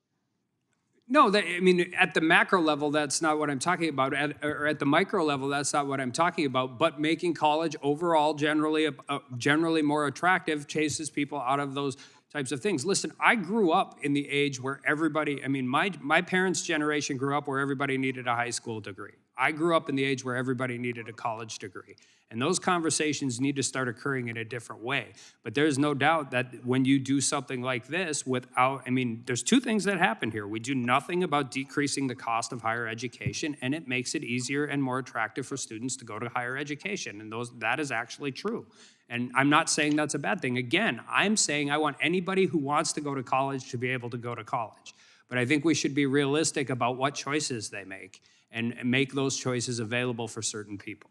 C: No, at the macro level, that's not what I'm talking about. Or at the micro level, that's not what I'm talking about. But making college overall generally more attractive chases people out of those types of things. Listen, I grew up in the age where everybody, my parents' generation grew up where everybody needed a high school degree. I grew up in the age where everybody needed a college degree. And those conversations need to start occurring in a different way. But there's no doubt that when you do something like this without, there's two things that happen here. We do nothing about decreasing the cost of higher education, and it makes it easier and more attractive for students to go to higher education. And that is actually true. And I'm not saying that's a bad thing. Again, I'm saying I want anybody who wants to go to college to be able to go to college. But I think we should be realistic about what choices they make and make those choices available for certain people.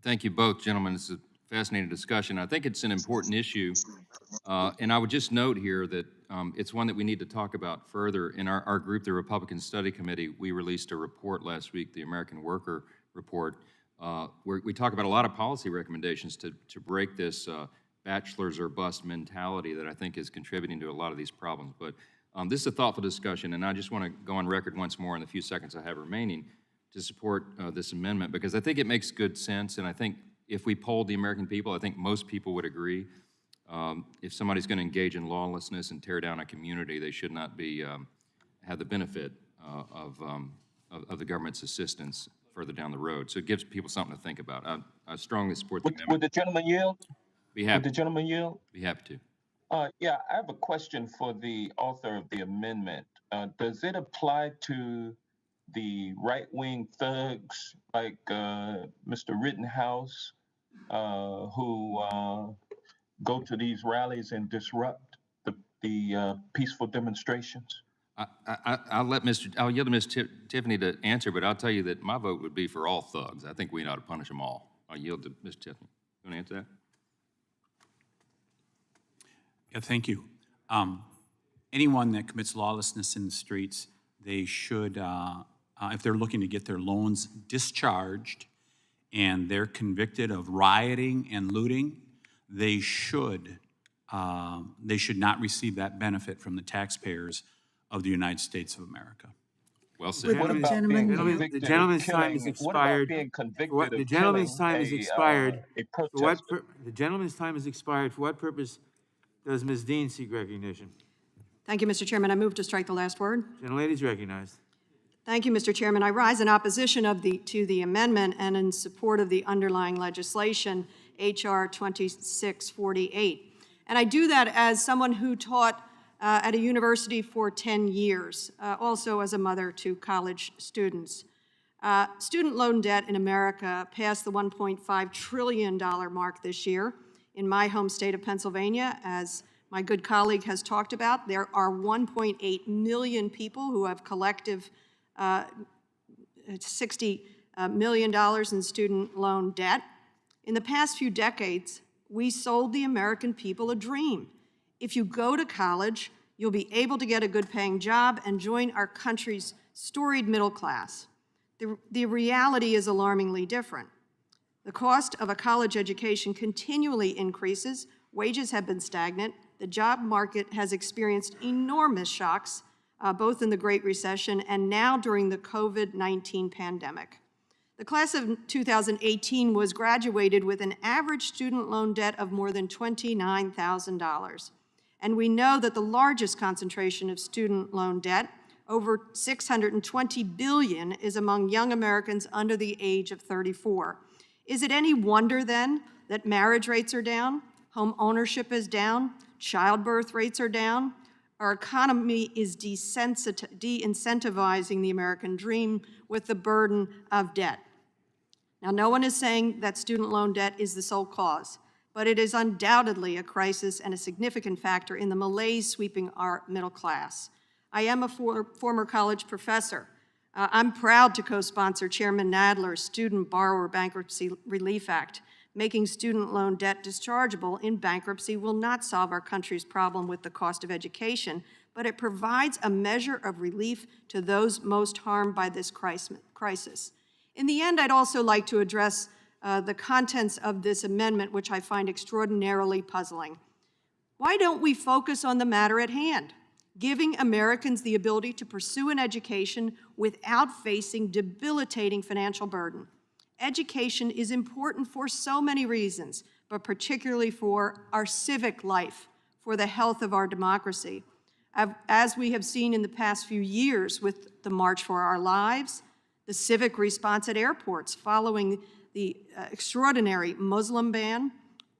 S: Thank you both, gentlemen. It's a fascinating discussion. I think it's an important issue. And I would just note here that it's one that we need to talk about further. In our group, the Republican Study Committee, we released a report last week, the American Worker Report, where we talk about a lot of policy recommendations to break this bachelor's or bust mentality that I think is contributing to a lot of these problems. But this is a thoughtful discussion, and I just want to go on record once more in the few seconds I have remaining to support this amendment, because I think it makes good sense, and I think if we polled the American people, I think most people would agree. If somebody's going to engage in lawlessness and tear down a community, they should not be have the benefit of the government's assistance further down the road. So it gives people something to think about. I strongly support the amendment.
V: Would the gentleman yield?
S: Be happy.
V: Would the gentleman yield?
S: Be happy to.
V: Yeah, I have a question for the author of the amendment. Does it apply to the right-wing thugs like Mr. Rittenhouse, who go to these rallies and disrupt the peaceful demonstrations?
S: I'll yield to Ms. Tiffany to answer, but I'll tell you that my vote would be for all thugs. I think we ought to punish them all. I'll yield to Ms. Tiffany. You want to answer that?
R: Yeah, thank you. Anyone that commits lawlessness in the streets, they should, if they're looking to get their loans discharged and they're convicted of rioting and looting, they should not receive that benefit from the taxpayers of the United States of America.
S: Well said.
A: The gentleman's time is expired. The gentleman's time is expired. The gentleman's time is expired. For what purpose does Ms. Dean seek recognition?
Q: Thank you, Mr. Chairman. I move to strike the last word.
A: Gentlelady is recognized.
Q: Thank you, Mr. Chairman. I rise in opposition to the amendment and in support of the underlying legislation, H.R. 2648. And I do that as someone who taught at a university for 10 years, also as a mother to college students. Student loan debt in America passed the $1.5 trillion mark this year. In my home state of Pennsylvania, as my good colleague has talked about, there are 1.8 million people who have collective $60 million in student loan debt. In the past few decades, We sold the American people a dream. If you go to college, you'll be able to get a good-paying job and join our country's storied middle class. The reality is alarmingly different. The cost of a college education continually increases, wages have been stagnant, the job market has experienced enormous shocks, both in the Great Recession and now during the COVID-19 pandemic. The class of 2018 was graduated with an average student loan debt of more than $29,000. And we know that the largest concentration of student loan debt, over $620 billion, is among young Americans under the age of 34. Is it any wonder then that marriage rates are down, home ownership is down, childbirth rates are down? Our economy is de-incentivizing the American dream with the burden of debt. Now, no one is saying that student loan debt is the sole cause, but it is undoubtedly a crisis and a significant factor in the malaise sweeping our middle class. I am a former college professor. I'm proud to co-sponsor Chairman Nadler's Student Borrower Bankruptcy Relief Act. Making student loan debt dischargeable in bankruptcy will not solve our country's problem with the cost of education, but it provides a measure of relief to those most harmed by this crisis. In the end, I'd also like to address the contents of this amendment, which I find extraordinarily puzzling. Why don't we focus on the matter at hand, giving Americans the ability to pursue an education without facing debilitating financial burden? Education is important for so many reasons, but particularly for our civic life, for the health of our democracy. As we have seen in the past few years with the March for Our Lives, the civic response at airports following the extraordinary Muslim ban,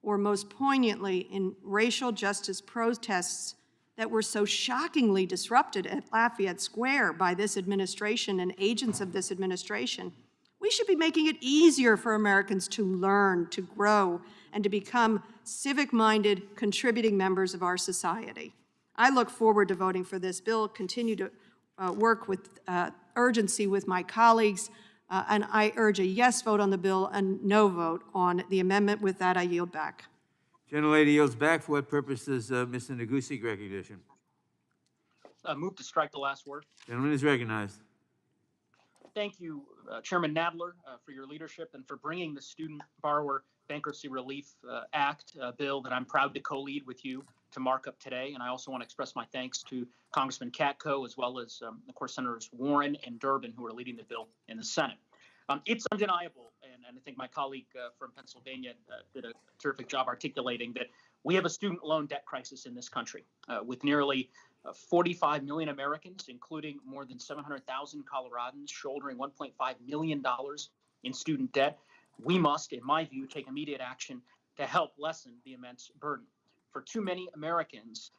Q: or most poignantly in racial justice protests that were so shockingly disrupted at Lafayette Square by this administration and agents of this administration, we should be making it easier for Americans to learn, to grow, and to become civic-minded, contributing members of our society. I look forward to voting for this bill, continue to work with urgency with my colleagues, and I urge a yes vote on the bill and no vote on the amendment. With that, I yield back.
A: Gentlelady yields back. For what purpose does Mr. Negussi seek recognition?
N: Move to strike the last word.
A: Gentleman is recognized.
N: Thank you, Chairman Nadler, for your leadership and for bringing the Student Borrower Bankruptcy Relief Act bill that I'm proud to co-lead with you to Markup today. And I also want to express my thanks to Congressman Katko, as well as, of course, Senators Warren and Durbin, who are leading the bill in the Senate. It's undeniable, and I think my colleague from Pennsylvania did a terrific job articulating that we have a student loan debt crisis in this country with nearly 45 million Americans, including more than 700,000 Coloradans, shouldering $1.5 million in student debt. We must, in my view, take immediate action to help lessen the immense burden. For too many Americans,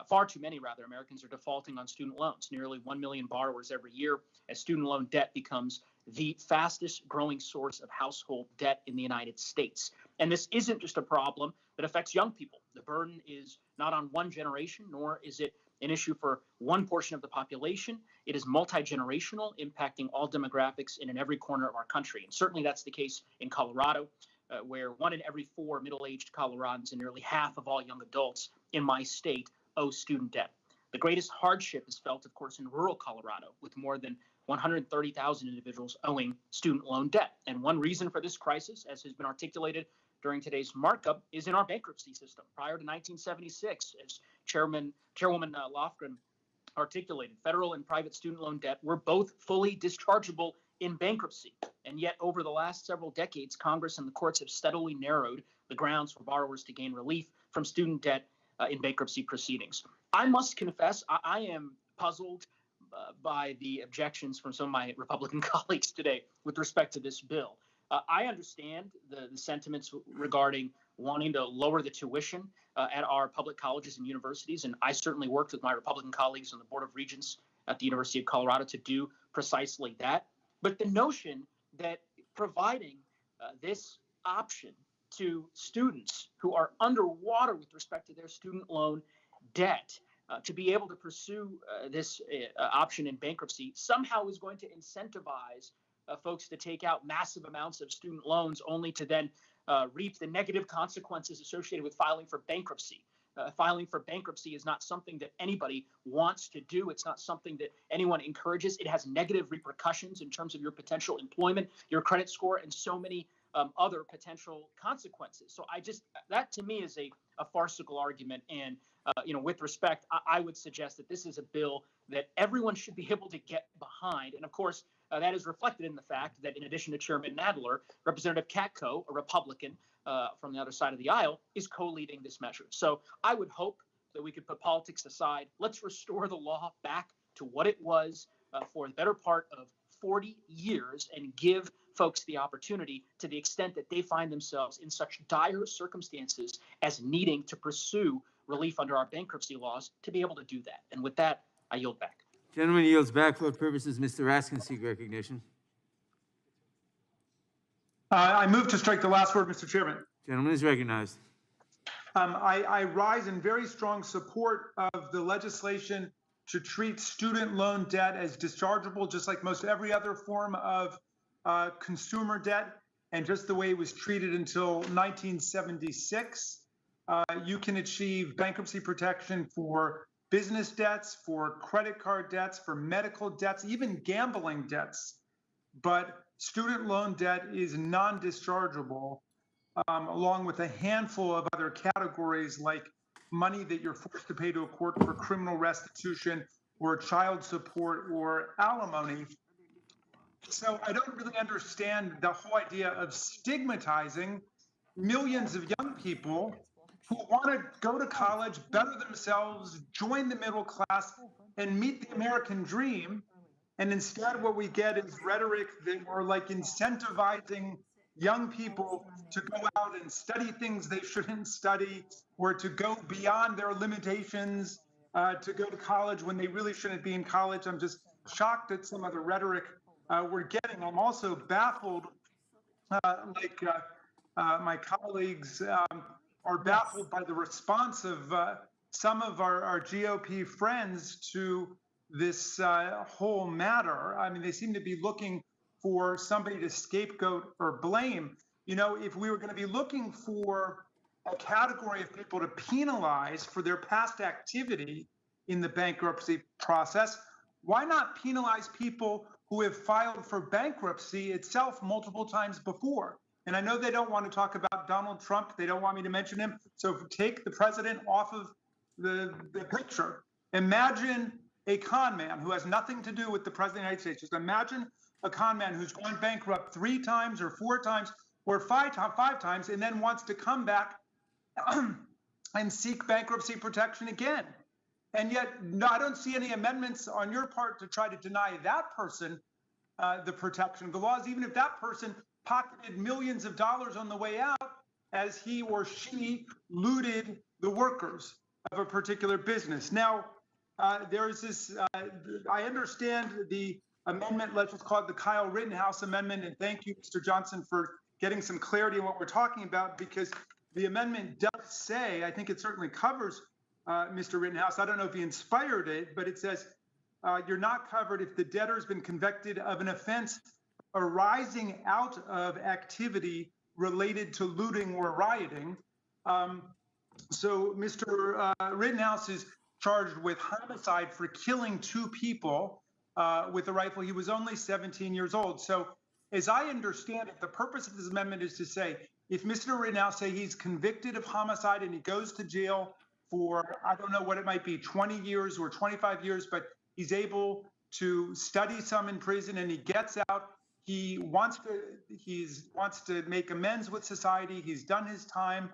N: far too many rather, Americans are defaulting on student loans, nearly 1 million borrowers every year, as student loan debt becomes the fastest growing source of household debt in the United States. And this isn't just a problem that affects young people. The burden is not on one generation, nor is it an issue for one portion of the population. It is multi-generational, impacting all demographics in every corner of our country. And certainly that's the case in Colorado, where 1 in every 4 middle-aged Coloradans and nearly half of all young adults in my state owe student debt. The greatest hardship is felt, of course, in rural Colorado, with more than 130,000 individuals owing student loan debt. And one reason for this crisis, as has been articulated during today's markup, is in our bankruptcy system. Prior to 1976, as Chairwoman Lofgren articulated, federal and private student loan debt were both fully dischargeable in bankruptcy. And yet, over the last several decades, Congress and the courts have steadily narrowed the grounds for borrowers to gain relief from student debt in bankruptcy proceedings. I must confess, I am puzzled by the objections from some of my Republican colleagues today with respect to this bill. I understand the sentiments regarding wanting to lower the tuition at our public colleges and universities, and I certainly worked with my Republican colleagues on the Board of Regents at the University of Colorado to do precisely that. But the notion that providing this option to students who are underwater with respect to their student loan debt to be able to pursue this option in bankruptcy somehow is going to incentivize folks to take out massive amounts of student loans only to then reap the negative consequences associated with filing for bankruptcy. Filing for bankruptcy is not something that anybody wants to do. It's not something that anyone encourages. It has negative repercussions in terms of your potential employment, your credit score, and so many other potential consequences. So that to me is a farcical argument. And, with respect, I would suggest that this is a bill that everyone should be able to get behind. And of course, that is reflected in the fact that in addition to Chairman Nadler, Representative Katko, a Republican from the other side of the aisle, is co-leading this measure. So I would hope that we could put politics aside. Let's restore the law back to what it was for the better part of 40 years and give folks the opportunity, to the extent that they find themselves in such dire circumstances as needing to pursue relief under our bankruptcy laws, to be able to do that. And with that, I yield back.
A: Gentleman yields back for purposes. Mr. Raskin seek recognition.
H: I move to strike the last word, Mr. Chairman.
A: Gentleman is recognized.
H: I rise in very strong support of the legislation to treat student loan debt as dischargeable, just like most every other form of consumer debt, and just the way it was treated until 1976. You can achieve bankruptcy protection for business debts, for credit card debts, for medical debts, even gambling debts. But student loan debt is non-dischargeable, along with a handful of other categories like money that you're forced to pay to a court for criminal restitution or child support or alimony. So I don't really understand the whole idea of stigmatizing millions of young people who want to go to college, better themselves, join the middle class, and meet the American dream. And instead, what we get is rhetoric that we're like incentivizing young people to go out and study things they shouldn't study, or to go beyond their limitations, to go to college when they really shouldn't be in college. I'm just shocked at some of the rhetoric we're getting. I'm also baffled, my colleagues are baffled by the response of some of our GOP friends to this whole matter. I mean, they seem to be looking for somebody to scapegoat or blame. You know, if we were going to be looking for a category of people to penalize for their past activity in the bankruptcy process, why not penalize people who have filed for bankruptcy itself multiple times before? And I know they don't want to talk about Donald Trump. They don't want me to mention him. So take the president off of the picture. Imagine a con man who has nothing to do with the president of the United States. Just imagine a con man who's gone bankrupt 3 times or 4 times or 5 times and then wants to come back and seek bankruptcy protection again. And yet, no, I don't see any amendments on your part to try to deny that person the protection of the laws, even if that person pocketed millions of dollars on the way out as he or she looted the workers of a particular business. Now, there's this, I understand the amendment, let's just call it the Kyle Rittenhouse amendment, and thank you, Mr. Johnson, for getting some clarity on what we're talking about, because the amendment does say, I think it certainly covers Mr. Rittenhouse. I don't know if he inspired it, but it says you're not covered if the debtor has been convicted of an offense arising out of activity related to looting or rioting. So Mr. Rittenhouse is charged with homicide for killing 2 people with a rifle. He was only 17 years old. So as I understand it, the purpose of this amendment is to say, if Mr. Rittenhouse, say he's convicted of homicide and he goes to jail for, I don't know what it might be, 20 years or 25 years, but he's able to study some in prison and he gets out, he wants to make amends with society, he's done his time,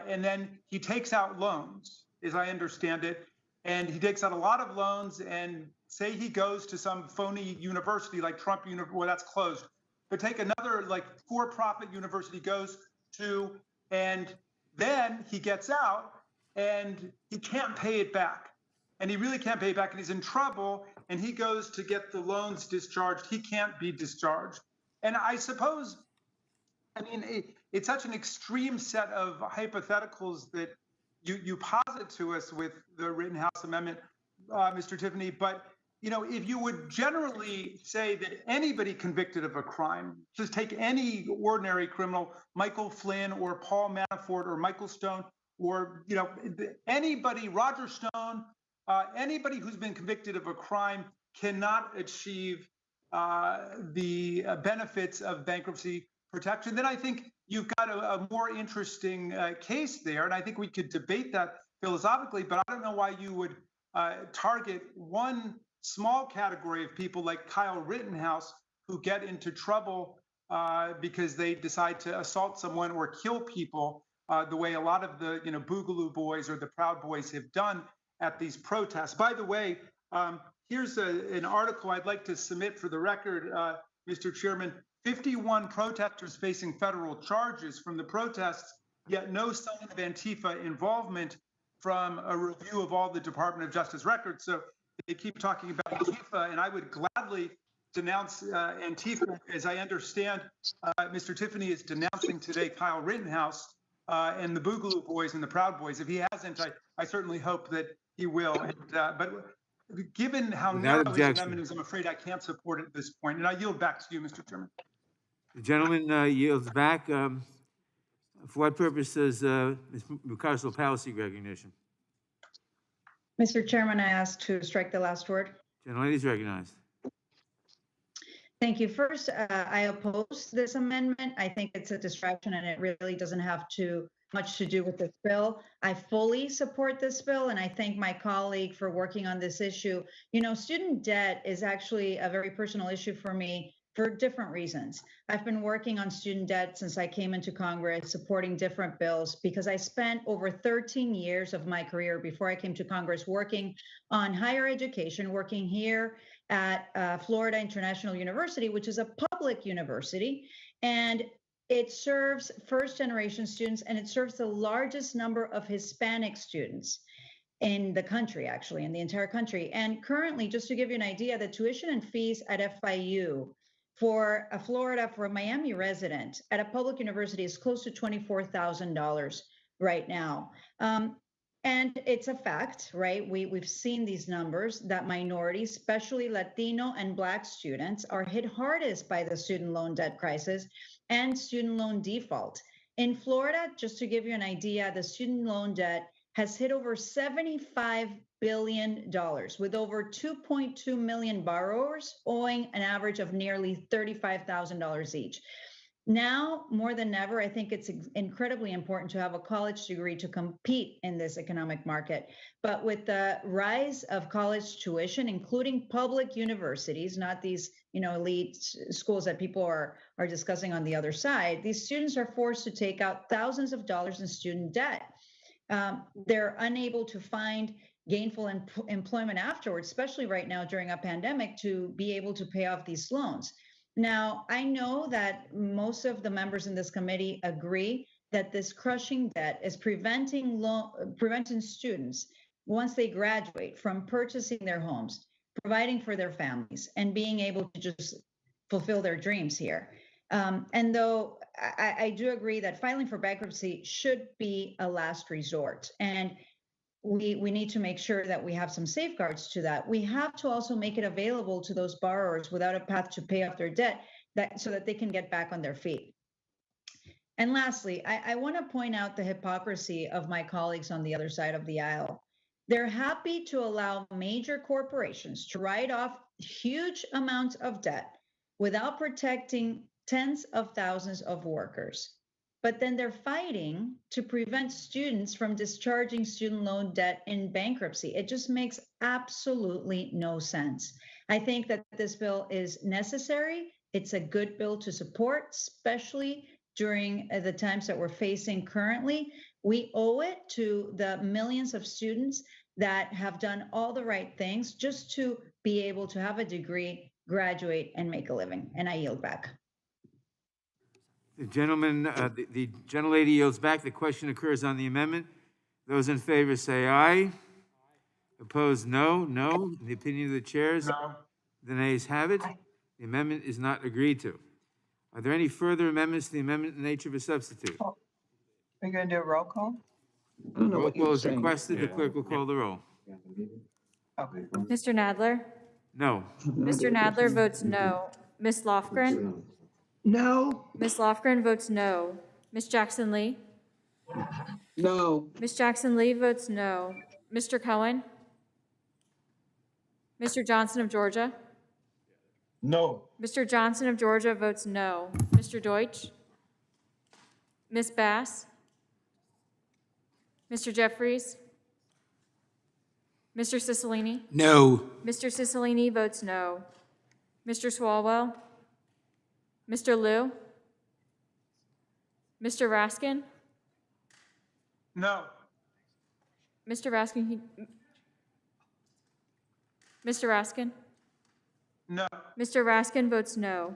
H: and then he takes out loans, as I understand it, and he takes out a lot of loans, and say he goes to some phony university like Trump University, well, that's closed, but take another like for-profit university goes to, and then he gets out and he can't pay it back. And he really can't pay it back, and he's in trouble, and he goes to get the loans discharged. He can't be discharged. And I suppose, I mean, it's such an extreme set of hypotheticals that you posit to us with the Rittenhouse Amendment, Mr. Tiffany, but if you would generally say that anybody convicted of a crime, just take any ordinary criminal, Michael Flynn or Paul Manafort or Michael Stone, or anybody, Roger Stone, anybody who's been convicted of a crime cannot achieve the benefits of bankruptcy protection, then I think you've got a more interesting case there. And I think we could debate that philosophically, but I don't know why you would target one small category of people like Kyle Rittenhouse who get into trouble because they decide to assault someone or kill people the way a lot of the Boogaloo Boys or the Proud Boys have done at these protests. By the way, here's an article I'd like to submit for the record, Mr. Chairman. 51 protesters facing federal charges from the protests, yet no sign of Antifa involvement from a review of all the Department of Justice records. So they keep talking about Antifa, and I would gladly denounce Antifa. As I understand, Mr. Tiffany is denouncing today Kyle Rittenhouse and the Boogaloo Boys and the Proud Boys. If he hasn't, I certainly hope that he will. But given how narrow his amendment is, I'm afraid I can't support it at this point. And I yield back to you, Mr. Chairman.
A: The gentleman yields back. For what purpose does Ms. McCarcel Powell seek recognition?
J: Mr. Chairman, I ask to strike the last word.
A: Gentlelady is recognized.
J: Thank you. First, I oppose this amendment. I think it's a distraction and it really doesn't have much to do with this bill. I fully support this bill and I thank my colleague for working on this issue. Student debt is actually a very personal issue for me for different reasons. I've been working on student debt since I came into Congress, supporting different bills, because I spent over 13 years of my career before I came to Congress working on higher education, working here at Florida International University, which is a public university, and it serves first-generation students, and it serves the largest number of Hispanic students in the country, actually, in the entire country. And currently, just to give you an idea, the tuition and fees at FIU for a Miami resident at a public university is close to $24,000 right now. And it's a fact, right? We've seen these numbers that minorities, especially Latino and Black students, are hit hardest by the student loan debt crisis and student loan default. In Florida, just to give you an idea, the student loan debt has hit over $75 billion, with over 2.2 million borrowers owing an average of nearly $35,000 each. Now, more than ever, I think it's incredibly important to have a college degree to compete in this economic market. But with the rise of college tuition, including public universities, not these elite schools that people are discussing on the other side, these students are forced to take out thousands of dollars in student debt. They're unable to find gainful employment afterwards, especially right now during a pandemic, to be able to pay off these loans. Now, I know that most of the members in this committee agree that this crushing debt is preventing students, once they graduate, from purchasing their homes, providing for their families, and being able to just fulfill their dreams here. And though I do agree that filing for bankruptcy should be a last resort, and we need to make sure that we have some safeguards to that. We have to also make it available to those borrowers without a path to pay off their debt, so that they can get back on their feet. And lastly, I want to point out the hypocrisy of my colleagues on the other side of the aisle. They're happy to allow major corporations to write off huge amounts of debt without protecting tens of thousands of workers. But then they're fighting to prevent students from discharging student loan debt in bankruptcy. It just makes absolutely no sense. I think that this bill is necessary. It's a good bill to support, especially during the times that we're facing currently. We owe it to the millions of students that have done all the right things just to be able to have a degree, graduate, and make a living. And I yield back.
A: The gentleman, the gentlelady yields back. The question occurs on the amendment. Those in favor say aye. Opposed, no. No. In the opinion of the chairs,
H: No.
A: the nays have it. The amendment is not agreed to. Are there any further amendments to the amendment in the nature of a substitute?
L: Are you going to do a roll call?
A: Roll call is requested. The clerk will call the roll.
L: Okay.
B: Mr. Nadler,
A: No.
B: Mr. Nadler votes no. Ms. Lofgren?
I: No.
B: Ms. Lofgren votes no. Ms. Jackson Lee?
F: No.
B: Ms. Jackson Lee votes no. Mr. Cohen? Mr. Johnson of Georgia?
V: No.
B: Mr. Johnson of Georgia votes no. Mr. Deutsch? Ms. Bass? Mr. Jeffries? Mr. Cicilline?
K: No.
B: Mr. Cicilline votes no. Mr. Swalwell? Mr. Liu? Mr. Raskin?
H: No.
B: Mr. Raskin? Mr. Raskin?
H: No.
B: Mr. Raskin votes no.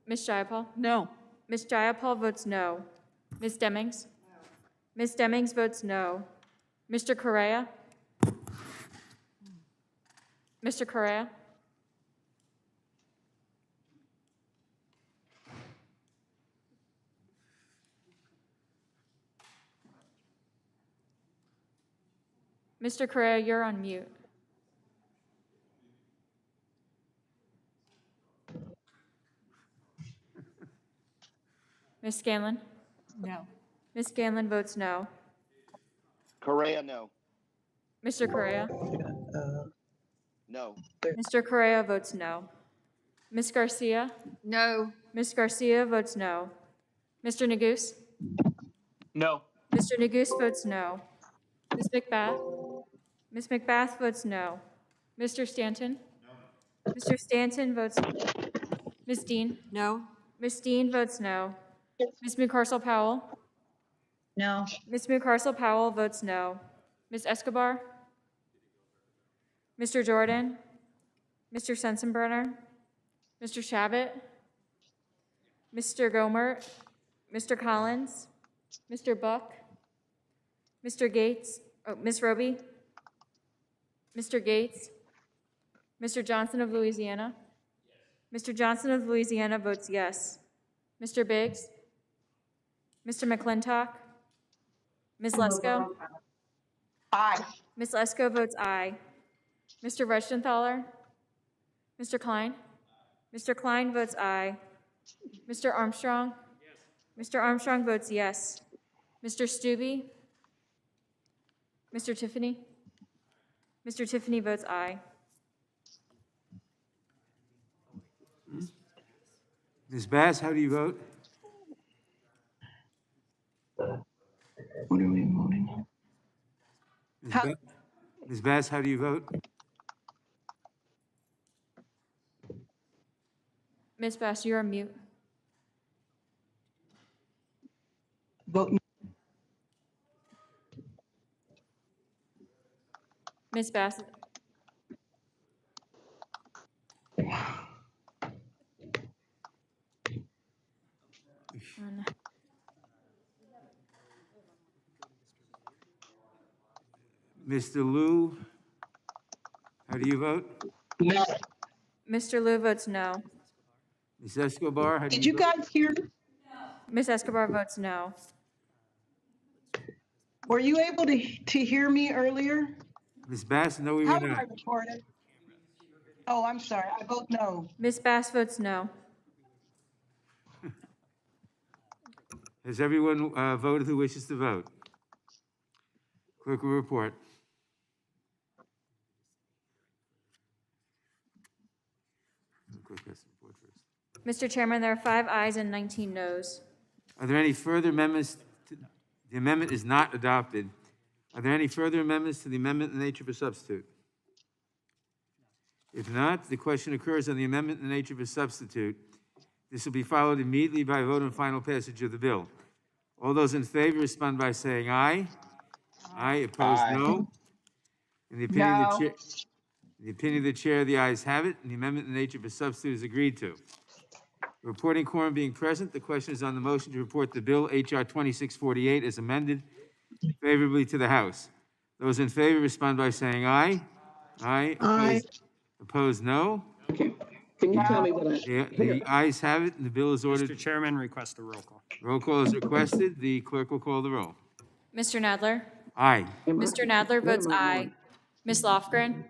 B: Ms. Jayapal?
M: No.
B: Ms. Jayapal votes no. Ms. Demings? Ms. Demings votes no. Mr. Correa? Mr. Correa? Mr. Correa, you're on mute. Ms. Scanlon?
T: No.
B: Ms. Scanlon votes no.
D: Correa, no.
B: Mr. Correa?
D: No.
B: Mr. Correa votes no. Ms. Garcia?
T: No.
B: Ms. Garcia votes no. Mr. Neguse?
N: No.
B: Mr. Neguse votes no. Ms. McBath? Ms. McBath votes no. Mr. Stanton? No. Mr. Stanton votes no. Ms. Dean?
Q: No.
B: Ms. Dean votes no. Ms. Mucarsel-Powell?
J: No.
B: Ms. Mucarsel-Powell votes no. Ms. Escobar? Mr. Jordan? Mr. Sensenbrenner? Mr. Shabbat? Mr. Gomert? Mr. Collins? Mr. Buck? Mr. Gates? Oh, Ms. Roby? Mr. Gates? Mr. Johnson of Louisiana? Mr. Johnson of Louisiana votes yes. Mr. Biggs? Mr. McClintock? Ms. Lesko?
L: Aye.
B: Ms. Lesko votes aye. Mr. Rechtenthaler? Mr. Klein? Mr. Klein votes aye. Mr. Armstrong? Mr. Armstrong votes yes. Mr. Stube? Mr. Tiffany? Mr. Tiffany votes aye.
A: Ms. Bass, how do you vote?
F: What are we voting?
A: Ms. Bass, how do you vote?
B: Ms. Bass, you're on mute.
I: Vote
B: Ms. Bass?
A: Mr. Liu, how do you vote?
L: No.
B: Mr. Liu votes no.
A: Ms. Escobar, how do
L: Did
A: you
L: you
A: vote?
L: guys hear me?
B: Ms. Escobar votes no.
I: Were you able to hear me earlier?
A: Ms. Bass, no, we were
I: How am I
A: not.
I: recorded? Oh, I'm sorry. I vote no.
B: Ms. Bass votes no.
A: Has everyone voted who wishes to vote? Clerk will report. Clerk has to report first.
B: Mr. Chairman, there are 5 ayes and 19 noes.
A: Are there any further amendments? The amendment is not adopted. Are there any further amendments to the amendment in the nature of a substitute? If not, the question occurs on the amendment in the nature of a substitute. This will be followed immediately by a vote on final passage of the bill. All those in favor respond by saying aye. Aye. Opposed, no. In the opinion of the chair, in the opinion of the chair, the ayes have it, and the amendment in the nature of a substitute is agreed to. Reporting quorum being present, the question is on the motion to report the bill H.R. 2648 as amended favorably to the House. Those in favor respond by saying aye. Aye.
I: Aye.
A: Opposed, no.
F: Okay. Can you tell me what I?
A: The ayes have it, and the bill is ordered.
C: Mr. Chairman, request a roll call.
A: Roll call is requested. The clerk will call the roll.
B: Mr. Nadler?
A: Aye.
B: Mr. Nadler votes aye. Ms. Lofgren?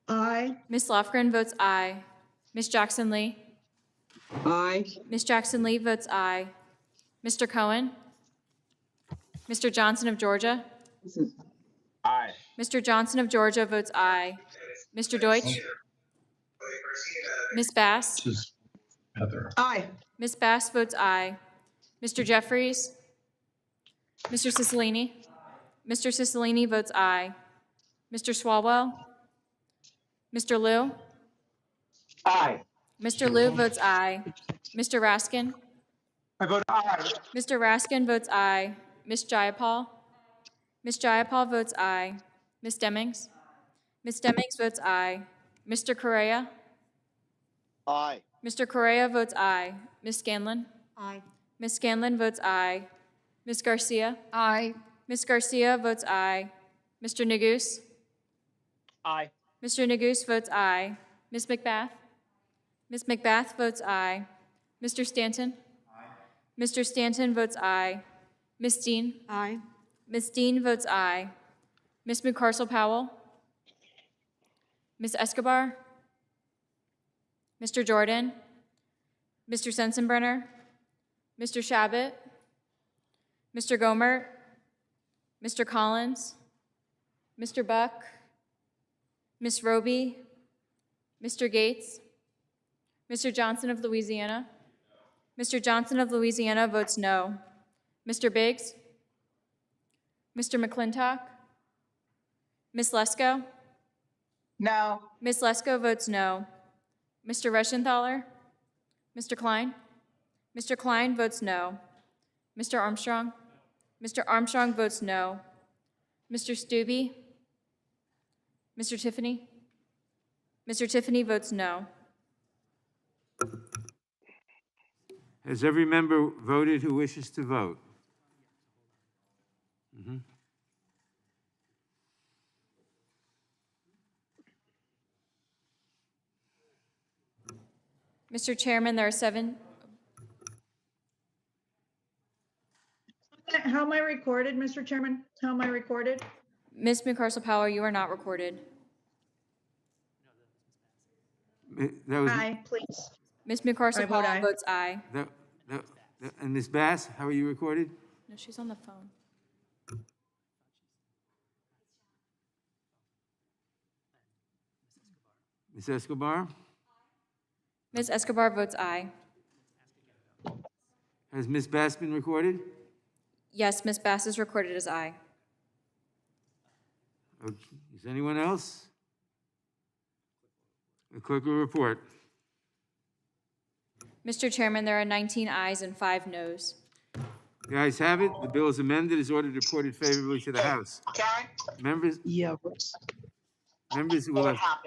I: Aye.
B: Ms. Lofgren votes aye. Ms. Jackson Lee?
F: Aye.
B: Ms. Jackson Lee votes aye. Mr. Cohen? Mr. Johnson of Georgia?
V: Aye.
B: Mr. Johnson of Georgia votes aye. Mr. Deutsch? Ms. Bass?
I: Aye.
B: Ms. Bass votes aye. Mr. Jeffries? Mr. Cicilline? Mr. Cicilline votes aye. Mr. Swalwell? Mr. Liu?
V: Aye.
B: Mr. Liu votes aye. Mr. Raskin?
H: I vote aye.
B: Mr. Raskin votes aye. Ms. Jayapal? Ms. Jayapal votes aye. Ms. Demings? Ms. Demings votes aye. Mr. Correa?
D: Aye.
B: Mr. Correa votes aye. Ms. Scanlon?
Q: Aye.
B: Ms. Scanlon votes aye. Ms. Garcia?
T: Aye.
B: Ms. Garcia votes aye. Mr. Neguse?
N: Aye.
B: Mr. Neguse votes aye. Ms. McBath? Ms. McBath votes aye. Mr. Stanton? Mr. Stanton votes aye. Ms. Dean?
Q: Aye.
B: Ms. Dean votes aye. Ms. McCarcel-Powell? Ms. Escobar? Mr. Jordan? Mr. Sensenbrenner? Mr. Shabbat? Mr. Gomer? Mr. Collins? Mr. Buck? Ms. Roby? Mr. Gates? Mr. Johnson of Louisiana? Mr. Johnson of Louisiana votes no. Mr. Biggs? Mr. McClintock? Ms. Lesko?
L: No.
B: Ms. Lesko votes no. Mr. Reschenthaler? Mr. Klein? Mr. Klein votes no. Mr. Armstrong? Mr. Armstrong votes no. Mr. Stubbe? Mr. Tiffany? Mr. Tiffany votes no.
A: Has every member voted who wishes to vote?
B: Mr. Chairman, there are 7.
J: How am I recorded, Mr. Chairman? How am I recorded?
B: Ms. McCarcel-Powell, you are not recorded.
A: That was,
J: Aye, please.
B: Ms.
J: I vote
B: McCarcel-Powell
J: aye.
B: votes aye.
A: and Ms. Bass, how are you recorded?
B: No, she's on the phone.
A: Ms. Escobar?
B: Ms. Escobar votes aye.
A: Has Ms. Bass been recorded?
B: Yes, Ms. Bass is recorded as aye.
A: Okay. Is anyone else? The clerk will report.
B: Mr. Chairman, there are 19 ayes and 5 noes.
A: The ayes have it. The bill is amended, is ordered reported favorably to the House. Members
I: Yeah.
A: will have.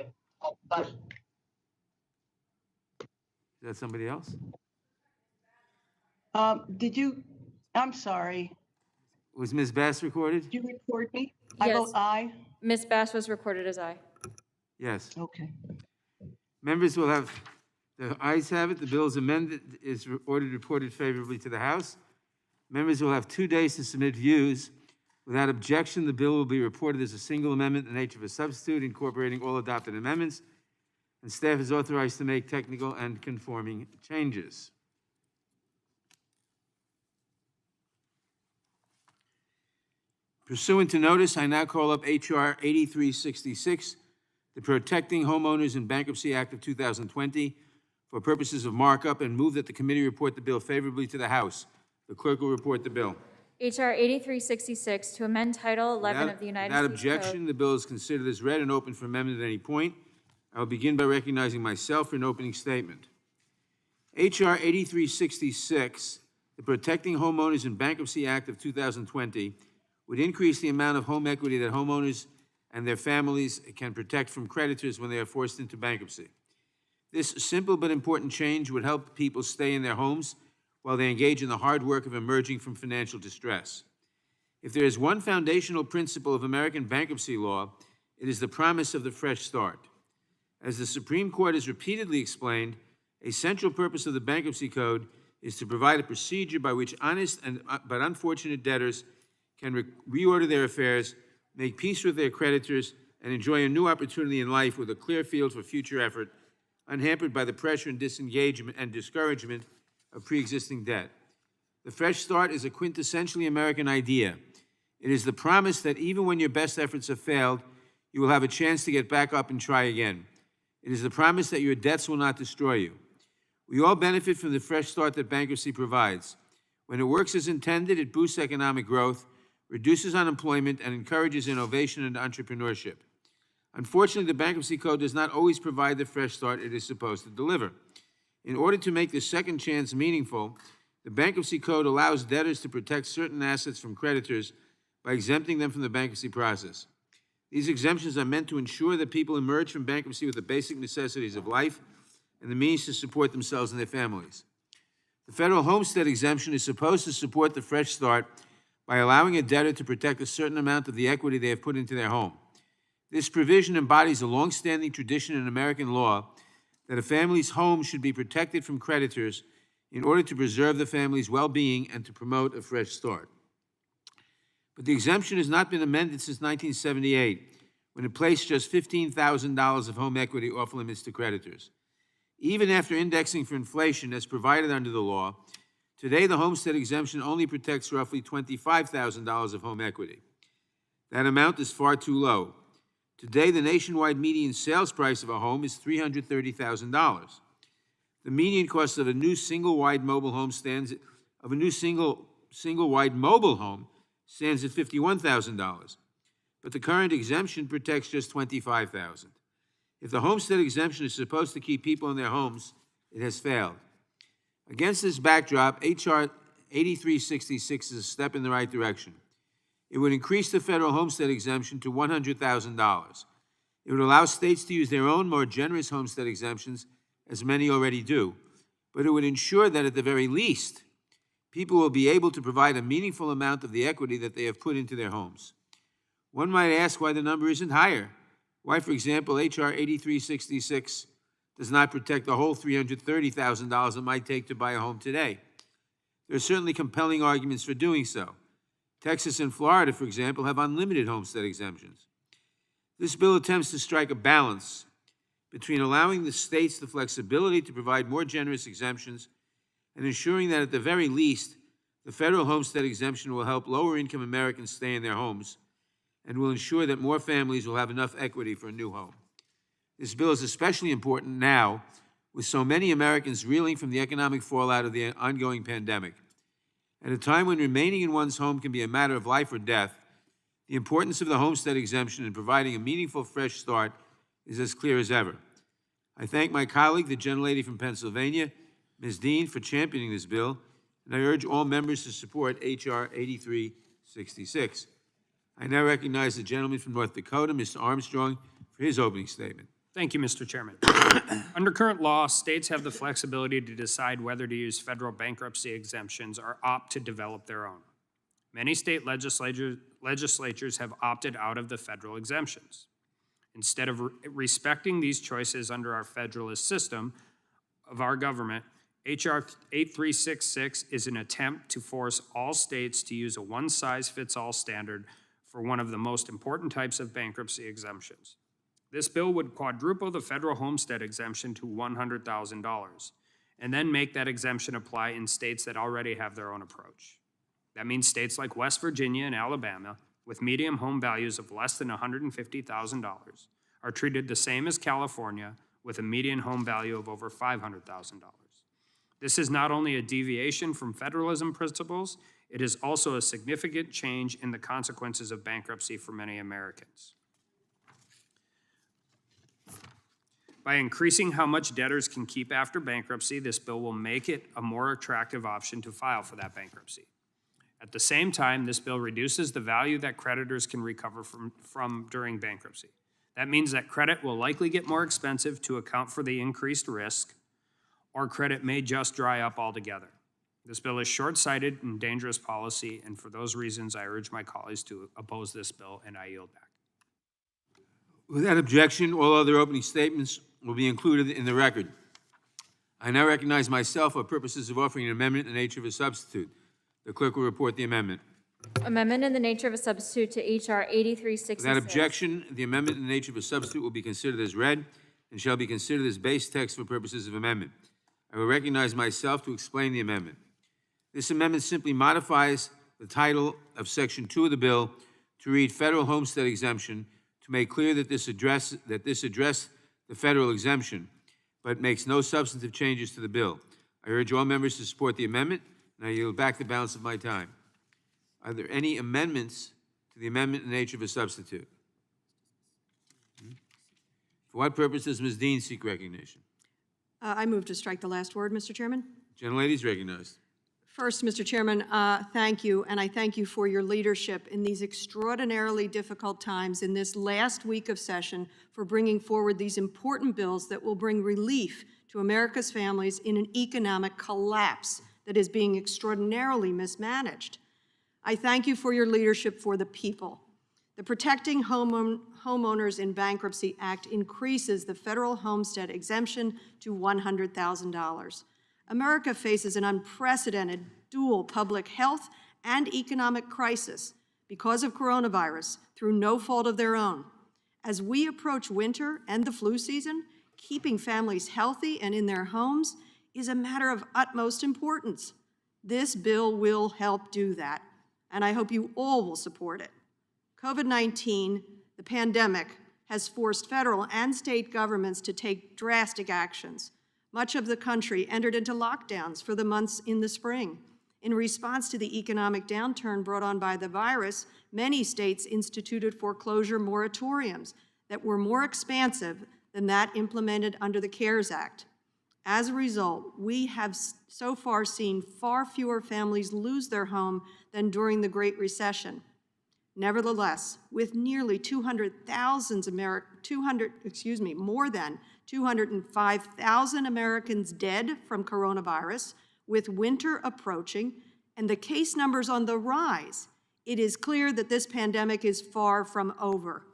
A: Is that somebody else?
O: I'm sorry,
A: Was Ms. Bass recorded?
O: did you record me? I
B: Yes.
O: vote aye.
B: Ms. Bass was recorded as aye.
A: Yes.
O: Okay.
A: Members will have, the ayes have it, the bill is amended, is ordered reported favorably to the House. Members will have 2 days to submit views. Without objection, the bill will be reported as a single amendment in the nature of a substitute incorporating all adopted amendments, and staff is authorized to make technical and conforming changes. Pursuant to notice, I now call up H.R. 8366, the Protecting Homeowners and Bankruptcy Act of 2020, for purposes of markup, and move that the committee report the bill favorably to the House. The clerk will report the bill.
B: H.R. 8366 to amend Title 11 of the United
A: Without
B: States Code.
A: objection, the bill is considered as read and open for amendment at any point. I will begin by recognizing myself for an opening statement. H.R. 8366, the Protecting Homeowners and Bankruptcy Act of 2020, would increase the amount of home equity that homeowners and their families can protect from creditors when they are forced into bankruptcy. This simple but important change would help people stay in their homes while they engage in the hard work of emerging from financial distress. If there is one foundational principle of American bankruptcy law, it is the promise of the fresh start. As the Supreme Court has repeatedly explained, a central purpose of the Bankruptcy Code is to provide a procedure by which honest but unfortunate debtors can reorder their affairs, make peace with their creditors, and enjoy a new opportunity in life with a clear field for future effort, unhampered by the pressure and disengagement and discouragement of pre-existing debt. The Fresh Start is a quintessentially American idea. It is the promise that even when your best efforts have failed, you will have a chance to get back up and try again. It is the promise that your debts will not destroy you. We all benefit from the fresh start that bankruptcy provides. When it works as intended, it boosts economic growth, reduces unemployment, and encourages innovation and entrepreneurship. Unfortunately, the Bankruptcy Code does not always provide the fresh start it is supposed to deliver. In order to make the second chance meaningful, the Bankruptcy Code allows debtors to protect certain assets from creditors by exempting them from the bankruptcy process. These exemptions are meant to ensure that people emerge from bankruptcy with the basic necessities of life and the means to support themselves and their families. The federal homestead exemption is supposed to support the fresh start by allowing a debtor to protect a certain amount of the equity they have put into their home. This provision embodies a long-standing tradition in American law that a family's home should be protected from creditors in order to preserve the family's well-being and to promote a fresh start. But the exemption has not been amended since 1978, when it placed just $15,000 of home equity off limits to creditors. Even after indexing for inflation as provided under the law, today the homestead exemption only protects roughly $25,000 of home equity. That amount is far too low. Today, the nationwide median sales price of a home is $330,000. The median cost of a new single-wide mobile home stands at $51,000, but the current exemption protects just $25,000. If the homestead exemption is supposed to keep people in their homes, it has failed. Against this backdrop, H.R. 8366 is a step in the right direction. It would increase the federal homestead exemption to $100,000. It would allow states to use their own more generous homestead exemptions, as many already do, but it would ensure that at the very least, people will be able to provide a meaningful amount of the equity that they have put into their homes. One might ask why the number isn't higher. Why, for example, H.R. 8366 does not protect the whole $330,000 it might take to buy a home today. There are certainly compelling arguments for doing so. Texas and Florida, for example, have unlimited homestead exemptions. This bill attempts to strike a balance between allowing the states the flexibility to provide more generous exemptions and ensuring that at the very least, the federal homestead exemption will help lower-income Americans stay in their homes and will ensure that more families will have enough equity for a new home. This bill is especially important now, with so many Americans reeling from the economic fallout of the ongoing pandemic. At a time when remaining in one's home can be a matter of life or death, the importance of the homestead exemption in providing a meaningful fresh start is as clear as ever. I thank my colleague, the gentlelady from Pennsylvania, Ms. Dean, for championing this bill, and I urge all members to support H.R. 8366. I now recognize the gentleman from North Dakota, Mr. Armstrong, for his opening statement.
C: Thank you, Mr. Chairman. Under current law, states have the flexibility to decide whether to use federal bankruptcy exemptions or opt to develop their own. Many state legislatures have opted out of the federal exemptions. Instead of respecting these choices under our federalist system of our government, H.R. 8366 is an attempt to force all states to use a one-size-fits-all standard for one of the most important types of bankruptcy exemptions. This bill would quadruple the federal homestead exemption to $100,000 and then make that exemption apply in states that already have their own approach. That means states like West Virginia and Alabama, with median home values of less than $150,000, are treated the same as California, with a median home value of over $500,000. This is not only a deviation from federalism principles, it is also a significant change in the consequences of bankruptcy for many Americans. By increasing how much debtors can keep after bankruptcy, this bill will make it a more attractive option to file for that bankruptcy. At the same time, this bill reduces the value that creditors can recover from during bankruptcy. That means that credit will likely get more expensive to account for the increased risk, or credit may just dry up altogether. This bill is short-sighted and dangerous policy, and for those reasons, I urge my colleagues to oppose this bill, and I yield back.
A: Without objection, all other opening statements will be included in the record. I now recognize myself for purposes of offering an amendment in the nature of a substitute. The clerk will report the amendment.
B: Amendment in the nature of a substitute to H.R. 8366.
A: Without objection, the amendment in the nature of a substitute will be considered as read and shall be considered as base text for purposes of amendment. I will recognize myself to explain the amendment. This amendment simply modifies the title of Section 2 of the bill to read Federal Homestead Exemption to make clear that this addressed the federal exemption, but makes no substantive changes to the bill. I urge all members to support the amendment, and I yield back the balance of my time. Are there any amendments to the amendment in the nature of a substitute? For what purpose does Ms. Dean seek recognition?
Q: I move to strike the last word, Mr. Chairman.
A: Gentlelady is recognized.
Q: First, Mr. Chairman, thank you, and I thank you for your leadership in these extraordinarily difficult times in this last week of session for bringing forward these important bills that will bring relief to America's families in an economic collapse that is being extraordinarily mismanaged. I thank you for your leadership for the people. The Protecting Homeowners in Bankruptcy Act increases the federal homestead exemption to $100,000. America faces an unprecedented dual public health and economic crisis because of coronavirus through no fault of their own. As we approach winter and the flu season, keeping families healthy and in their homes is a matter of utmost importance. This bill will help do that, and I hope you all will support it. COVID-19, the pandemic, has forced federal and state governments to take drastic actions. Much of the country entered into lockdowns for the months in the spring. In response to the economic downturn brought on by the virus, many states instituted foreclosure moratoriums that were more expansive than that implemented under the CARES Act. As a result, we have so far seen far fewer families lose their home than during the Great Recession. Nevertheless, with nearly more than 205,000 Americans dead from coronavirus, with winter approaching, and the case numbers on the rise, it is clear that this pandemic is far from over.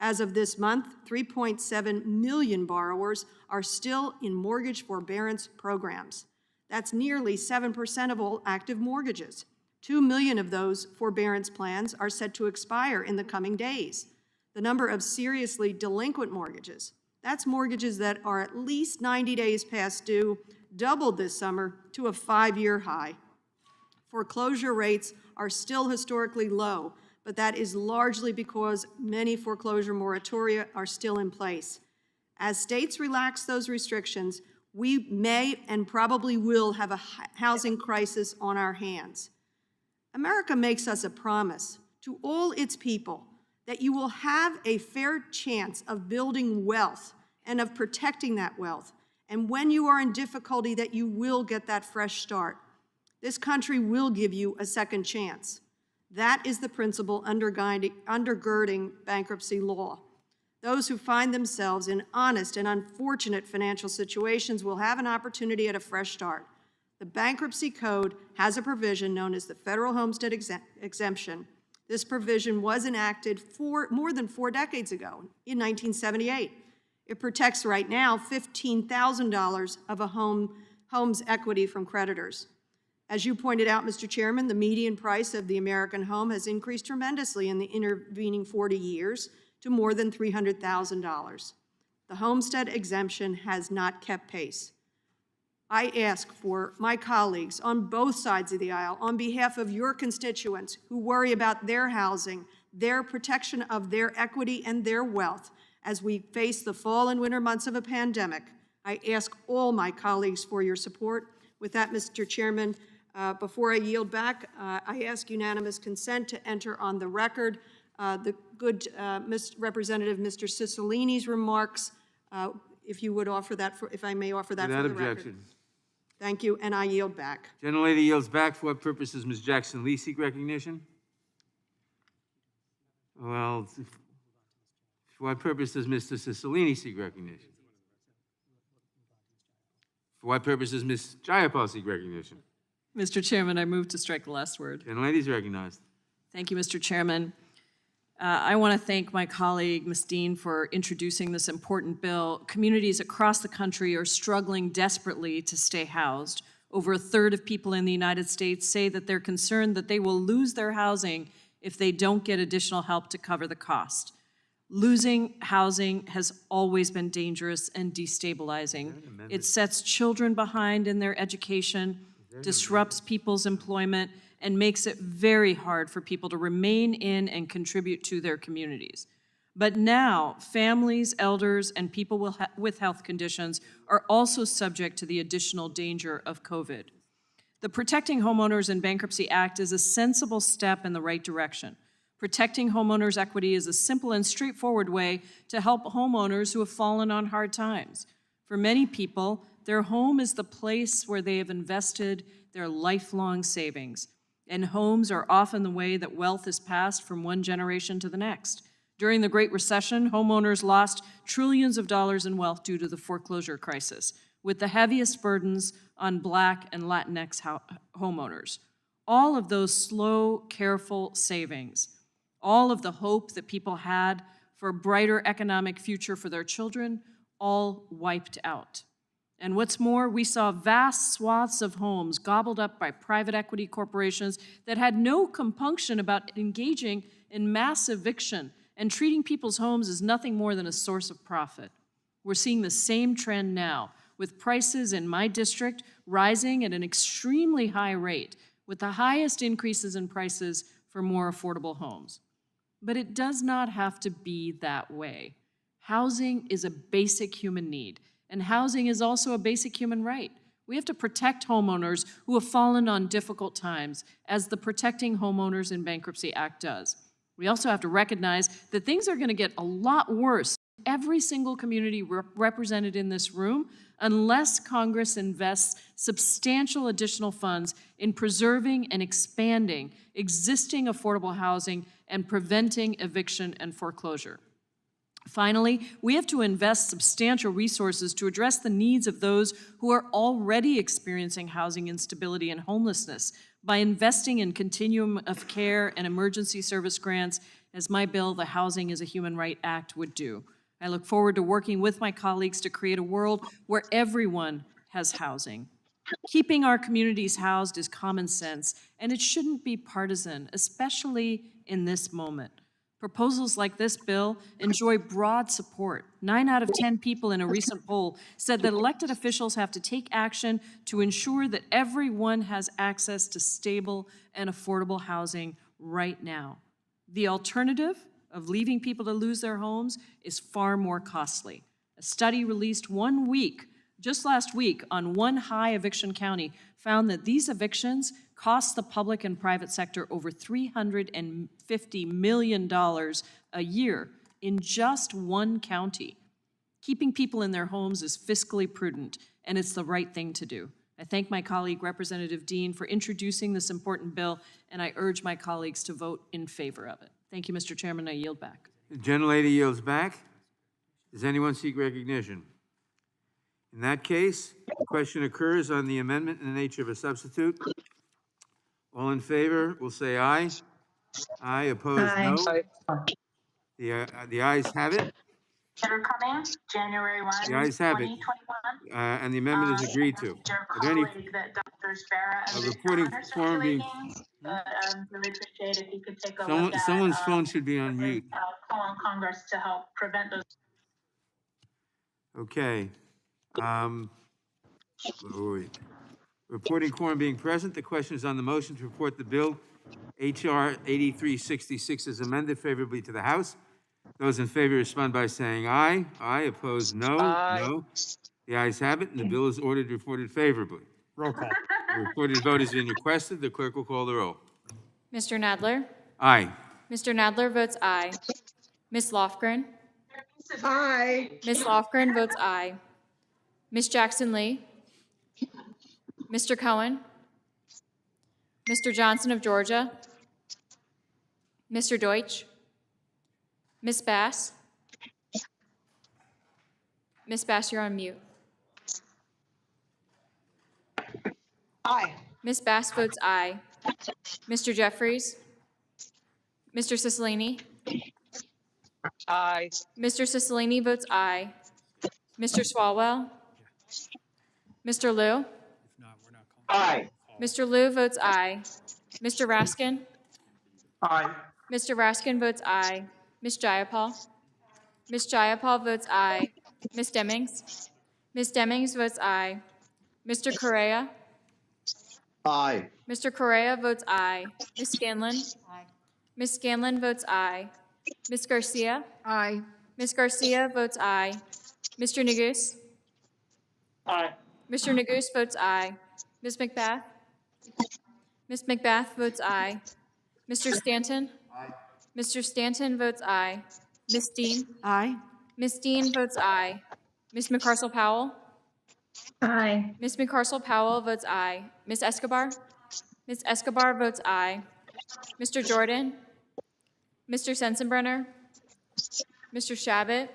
Q: As of this month, 3.7 million borrowers are still in mortgage forbearance programs. That's nearly 7% of all active mortgages. 2 million of those forbearance plans are set to expire in the coming days. The number of seriously delinquent mortgages, that's mortgages that are at least 90 days past due, doubled this summer to a 5-year high. Foreclosure rates are still historically low, but that is largely because many foreclosure moratoria are still in place. As states relax those restrictions, we may and probably will have a housing crisis on our hands. America makes us a promise to all its people that you will have a fair chance of building wealth and of protecting that wealth. And when you are in difficulty, that you will get that fresh start. This country will give you a second chance. That is the principle undergirding bankruptcy law. Those who find themselves in honest and unfortunate financial situations will have an opportunity at a fresh start. The Bankruptcy Code has a provision known as the Federal Homestead Exemption. This provision was enacted more than 4 decades ago, in 1978. It protects right now $15,000 of a home's equity from creditors. As you pointed out, Mr. Chairman, the median price of the American home has increased tremendously in the intervening 40 years to more than $300,000. The homestead exemption has not kept pace. I ask for my colleagues on both sides of the aisle, on behalf of your constituents who worry about their housing, their protection of their equity and their wealth as we face the fall and winter months of a pandemic. I ask all my colleagues for your support. With that, Mr. Chairman, before I yield back, I ask unanimous consent to enter on the record the good Representative Mr. Cicilline's remarks, if you would offer that, if I may offer that for the record.
A: Without objection.
Q: Thank you, and I yield back.
A: Gentlelady yields back. For what purpose does Ms. Jackson-Lee seek recognition? Well, for what purpose does Mr. Cicilline seek recognition? For what purpose does Ms. Jayapal seek recognition?
M: Mr. Chairman, I move to strike the last word.
A: Gentlelady is recognized.
M: Thank you, Mr. Chairman. I want to thank my colleague, Ms. Dean, for introducing this important bill. Communities across the country are struggling desperately to stay housed. Over a third of people in the United States say that they're concerned that they will lose their housing if they don't get additional help to cover the cost. Losing housing has always been dangerous and destabilizing. It sets children behind in their education, disrupts people's employment, and makes it very hard for people to remain in and contribute to their communities. But now, families, elders, and people with health conditions are also subject to the additional danger of COVID. The Protecting Homeowners and Bankruptcy Act is a sensible step in the right direction. Protecting homeowners' equity is a simple and straightforward way to help homeowners who have fallen on hard times. For many people, their home is the place where they have invested their lifelong savings, and homes are often the way that wealth is passed from one generation to the next. During the Great Recession, homeowners lost trillions of dollars in wealth due to the foreclosure crisis, with the heaviest burdens on Black and Latinx homeowners. All of those slow, careful savings, all of the hope that people had for a brighter economic future for their children, all wiped out. And what's more, we saw vast swaths of homes gobbled up by private equity corporations that had no compunction about engaging in mass eviction and treating people's homes as nothing more than a source of profit. We're seeing the same trend now, with prices in my district rising at an extremely high rate, with the highest increases in prices for more affordable homes. But it does not have to be that way. Housing is a basic human need, and housing is also a basic human right. We have to protect homeowners who have fallen on difficult times, as the Protecting Homeowners and Bankruptcy Act does. We also have to recognize that things are going to get a lot worse in every single community represented in this room unless Congress invests substantial additional funds in preserving and expanding existing affordable housing and preventing eviction and foreclosure. Finally, we have to invest substantial resources to address the needs of those who are already experiencing housing instability and homelessness by investing in continuum of care and emergency service grants, as my bill, the Housing is a Human Right Act, would do. I look forward to working with my colleagues to create a world where everyone has housing. Keeping our communities housed is common sense, and it shouldn't be partisan, especially in this moment. Proposals like this bill enjoy broad support. 9 out of 10 people in a recent poll said that elected officials have to take action to ensure that everyone has access to stable and affordable housing right now. The alternative of leaving people to lose their homes is far more costly. A study released just last week on one high eviction county found that these evictions cost the public and private sector over $350 million a year in just one county. Keeping people in their homes is fiscally prudent, and it's the right thing to do. I thank my colleague, Representative Dean, for introducing this important bill, and I urge my colleagues to vote in favor of it. Thank you, Mr. Chairman. I yield back.
A: The gentlelady yields back. Does anyone seek recognition? In that case, the question occurs on the amendment in the nature of a substitute. All in favor will say aye. Aye. Opposed, no. The ayes have it.
P: Consider coming January 1,
A: The ayes have it.
P: 2021.
A: And the amendment is agreed to.
P: Your
A: Are there any
P: colleague that Dr. Sparrow and
A: reporting
P: are
A: quorum being?
P: really appreciate if you could take a look at
A: Someone's phone should be on mute.
P: call on Congress to help prevent those.
A: Okay. Reporting quorum being present, the question is on the motion to report the bill H.R. 8366 is amended favorably to the House. Those in favor respond by saying aye. Aye. Opposed, no.
U: Aye.
A: No. The ayes have it, and the bill is ordered reported favorably.
U: Roll call.
A: The reported vote has been requested. The clerk will call the roll.
B: Mr. Nadler?
A: Aye.
B: Mr. Nadler votes aye. Ms. Lofgren?
I: Aye.
B: Ms. Lofgren votes aye. Ms. Jackson Lee? Mr. Cohen? Mr. Johnson of Georgia? Mr. Deutsch? Ms. Bass? Ms. Bass, you're on mute.
O: Aye.
B: Ms. Bass votes aye. Mr. Jeffries? Mr. Cicilline?
U: Aye.
B: Mr. Cicilline votes aye. Mr. Swalwell? Mr. Liu?
C: If not, we're not calling.
D: Aye.
B: Mr. Liu votes aye. Mr. Raskin?
H: Aye.
B: Mr. Raskin votes aye. Ms. Jayapal? Ms. Jayapal votes aye. Ms. Demings? Ms. Demings votes aye. Mr. Correa?
D: Aye.
B: Mr. Correa votes aye. Ms. Scanlon? Ms. Scanlon votes aye. Ms. Garcia?
T: Aye.
B: Ms. Garcia votes aye. Mr. Neguse?
N: Aye.
B: Mr. Neguse votes aye. Ms. McBath? Ms. McBath votes aye. Mr. Stanton? Mr. Stanton votes aye. Ms. Dean?
Q: Aye.
B: Ms. Dean votes aye. Ms. McCarcel Powell?
J: Aye.
B: Ms. McCarcel Powell votes aye. Ms. Escobar? Ms. Escobar votes aye. Mr. Jordan? Mr. Sensenbrenner? Mr. Shabbat?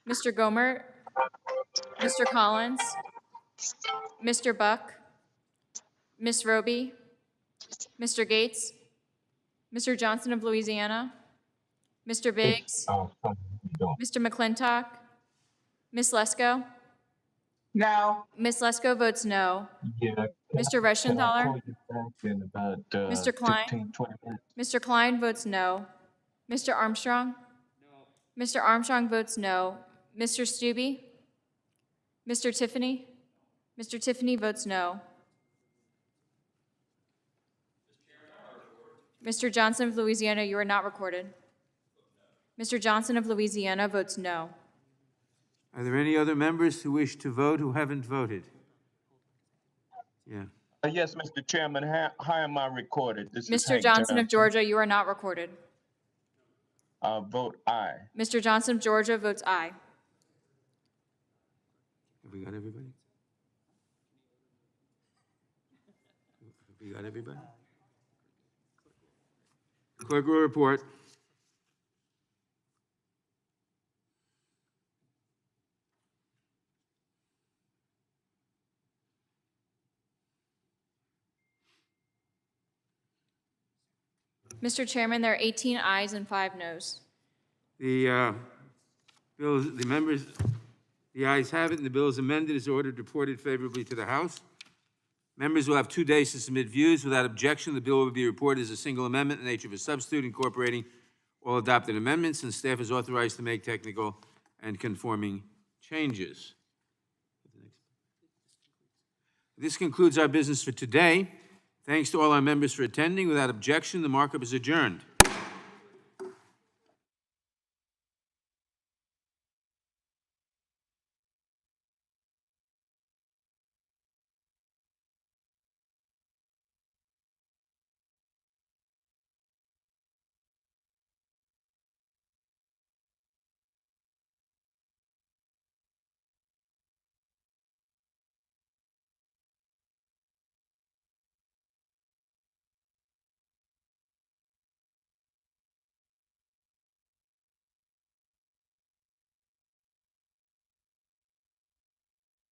B: Mr. Gomert? Mr. Collins? Mr. Buck? Ms. Roby? Mr. Gates? Mr. Johnson of Louisiana? Mr. Biggs? Mr. McClintock? Ms. Lesko?
L: No.
B: Ms. Lesko votes no. Mr. Reschenthaler? Mr. Klein? Mr. Klein votes no. Mr. Armstrong? Mr. Armstrong votes no. Mr. Stubbe? Mr. Tiffany? Mr. Tiffany votes no. Mr. Johnson of Louisiana, you are not recorded. Mr. Johnson of Louisiana votes no.
A: Are there any other members who wish to vote who haven't voted? Yeah.
V: Yes, Mr. Chairman, how am I recorded? This is
B: Mr.
V: Hank
B: Johnson of Georgia, you are not recorded.
V: Vote aye.
B: Mr. Johnson of Georgia votes aye.
A: Have we got everybody? Have we got everybody? Clerk will report.
B: Mr. Chairman, there are 18 ayes and 5 noes.
A: The ayes have it, and the bill is amended as ordered, reported favorably to the House. Members will have 2 days to submit views. Without objection, the bill will be reported as a single amendment in the nature of a substitute incorporating all adopted amendments, and staff is authorized to make technical and conforming changes. This concludes our business for today. Thanks to all our members for attending. Without objection, the markup is adjourned.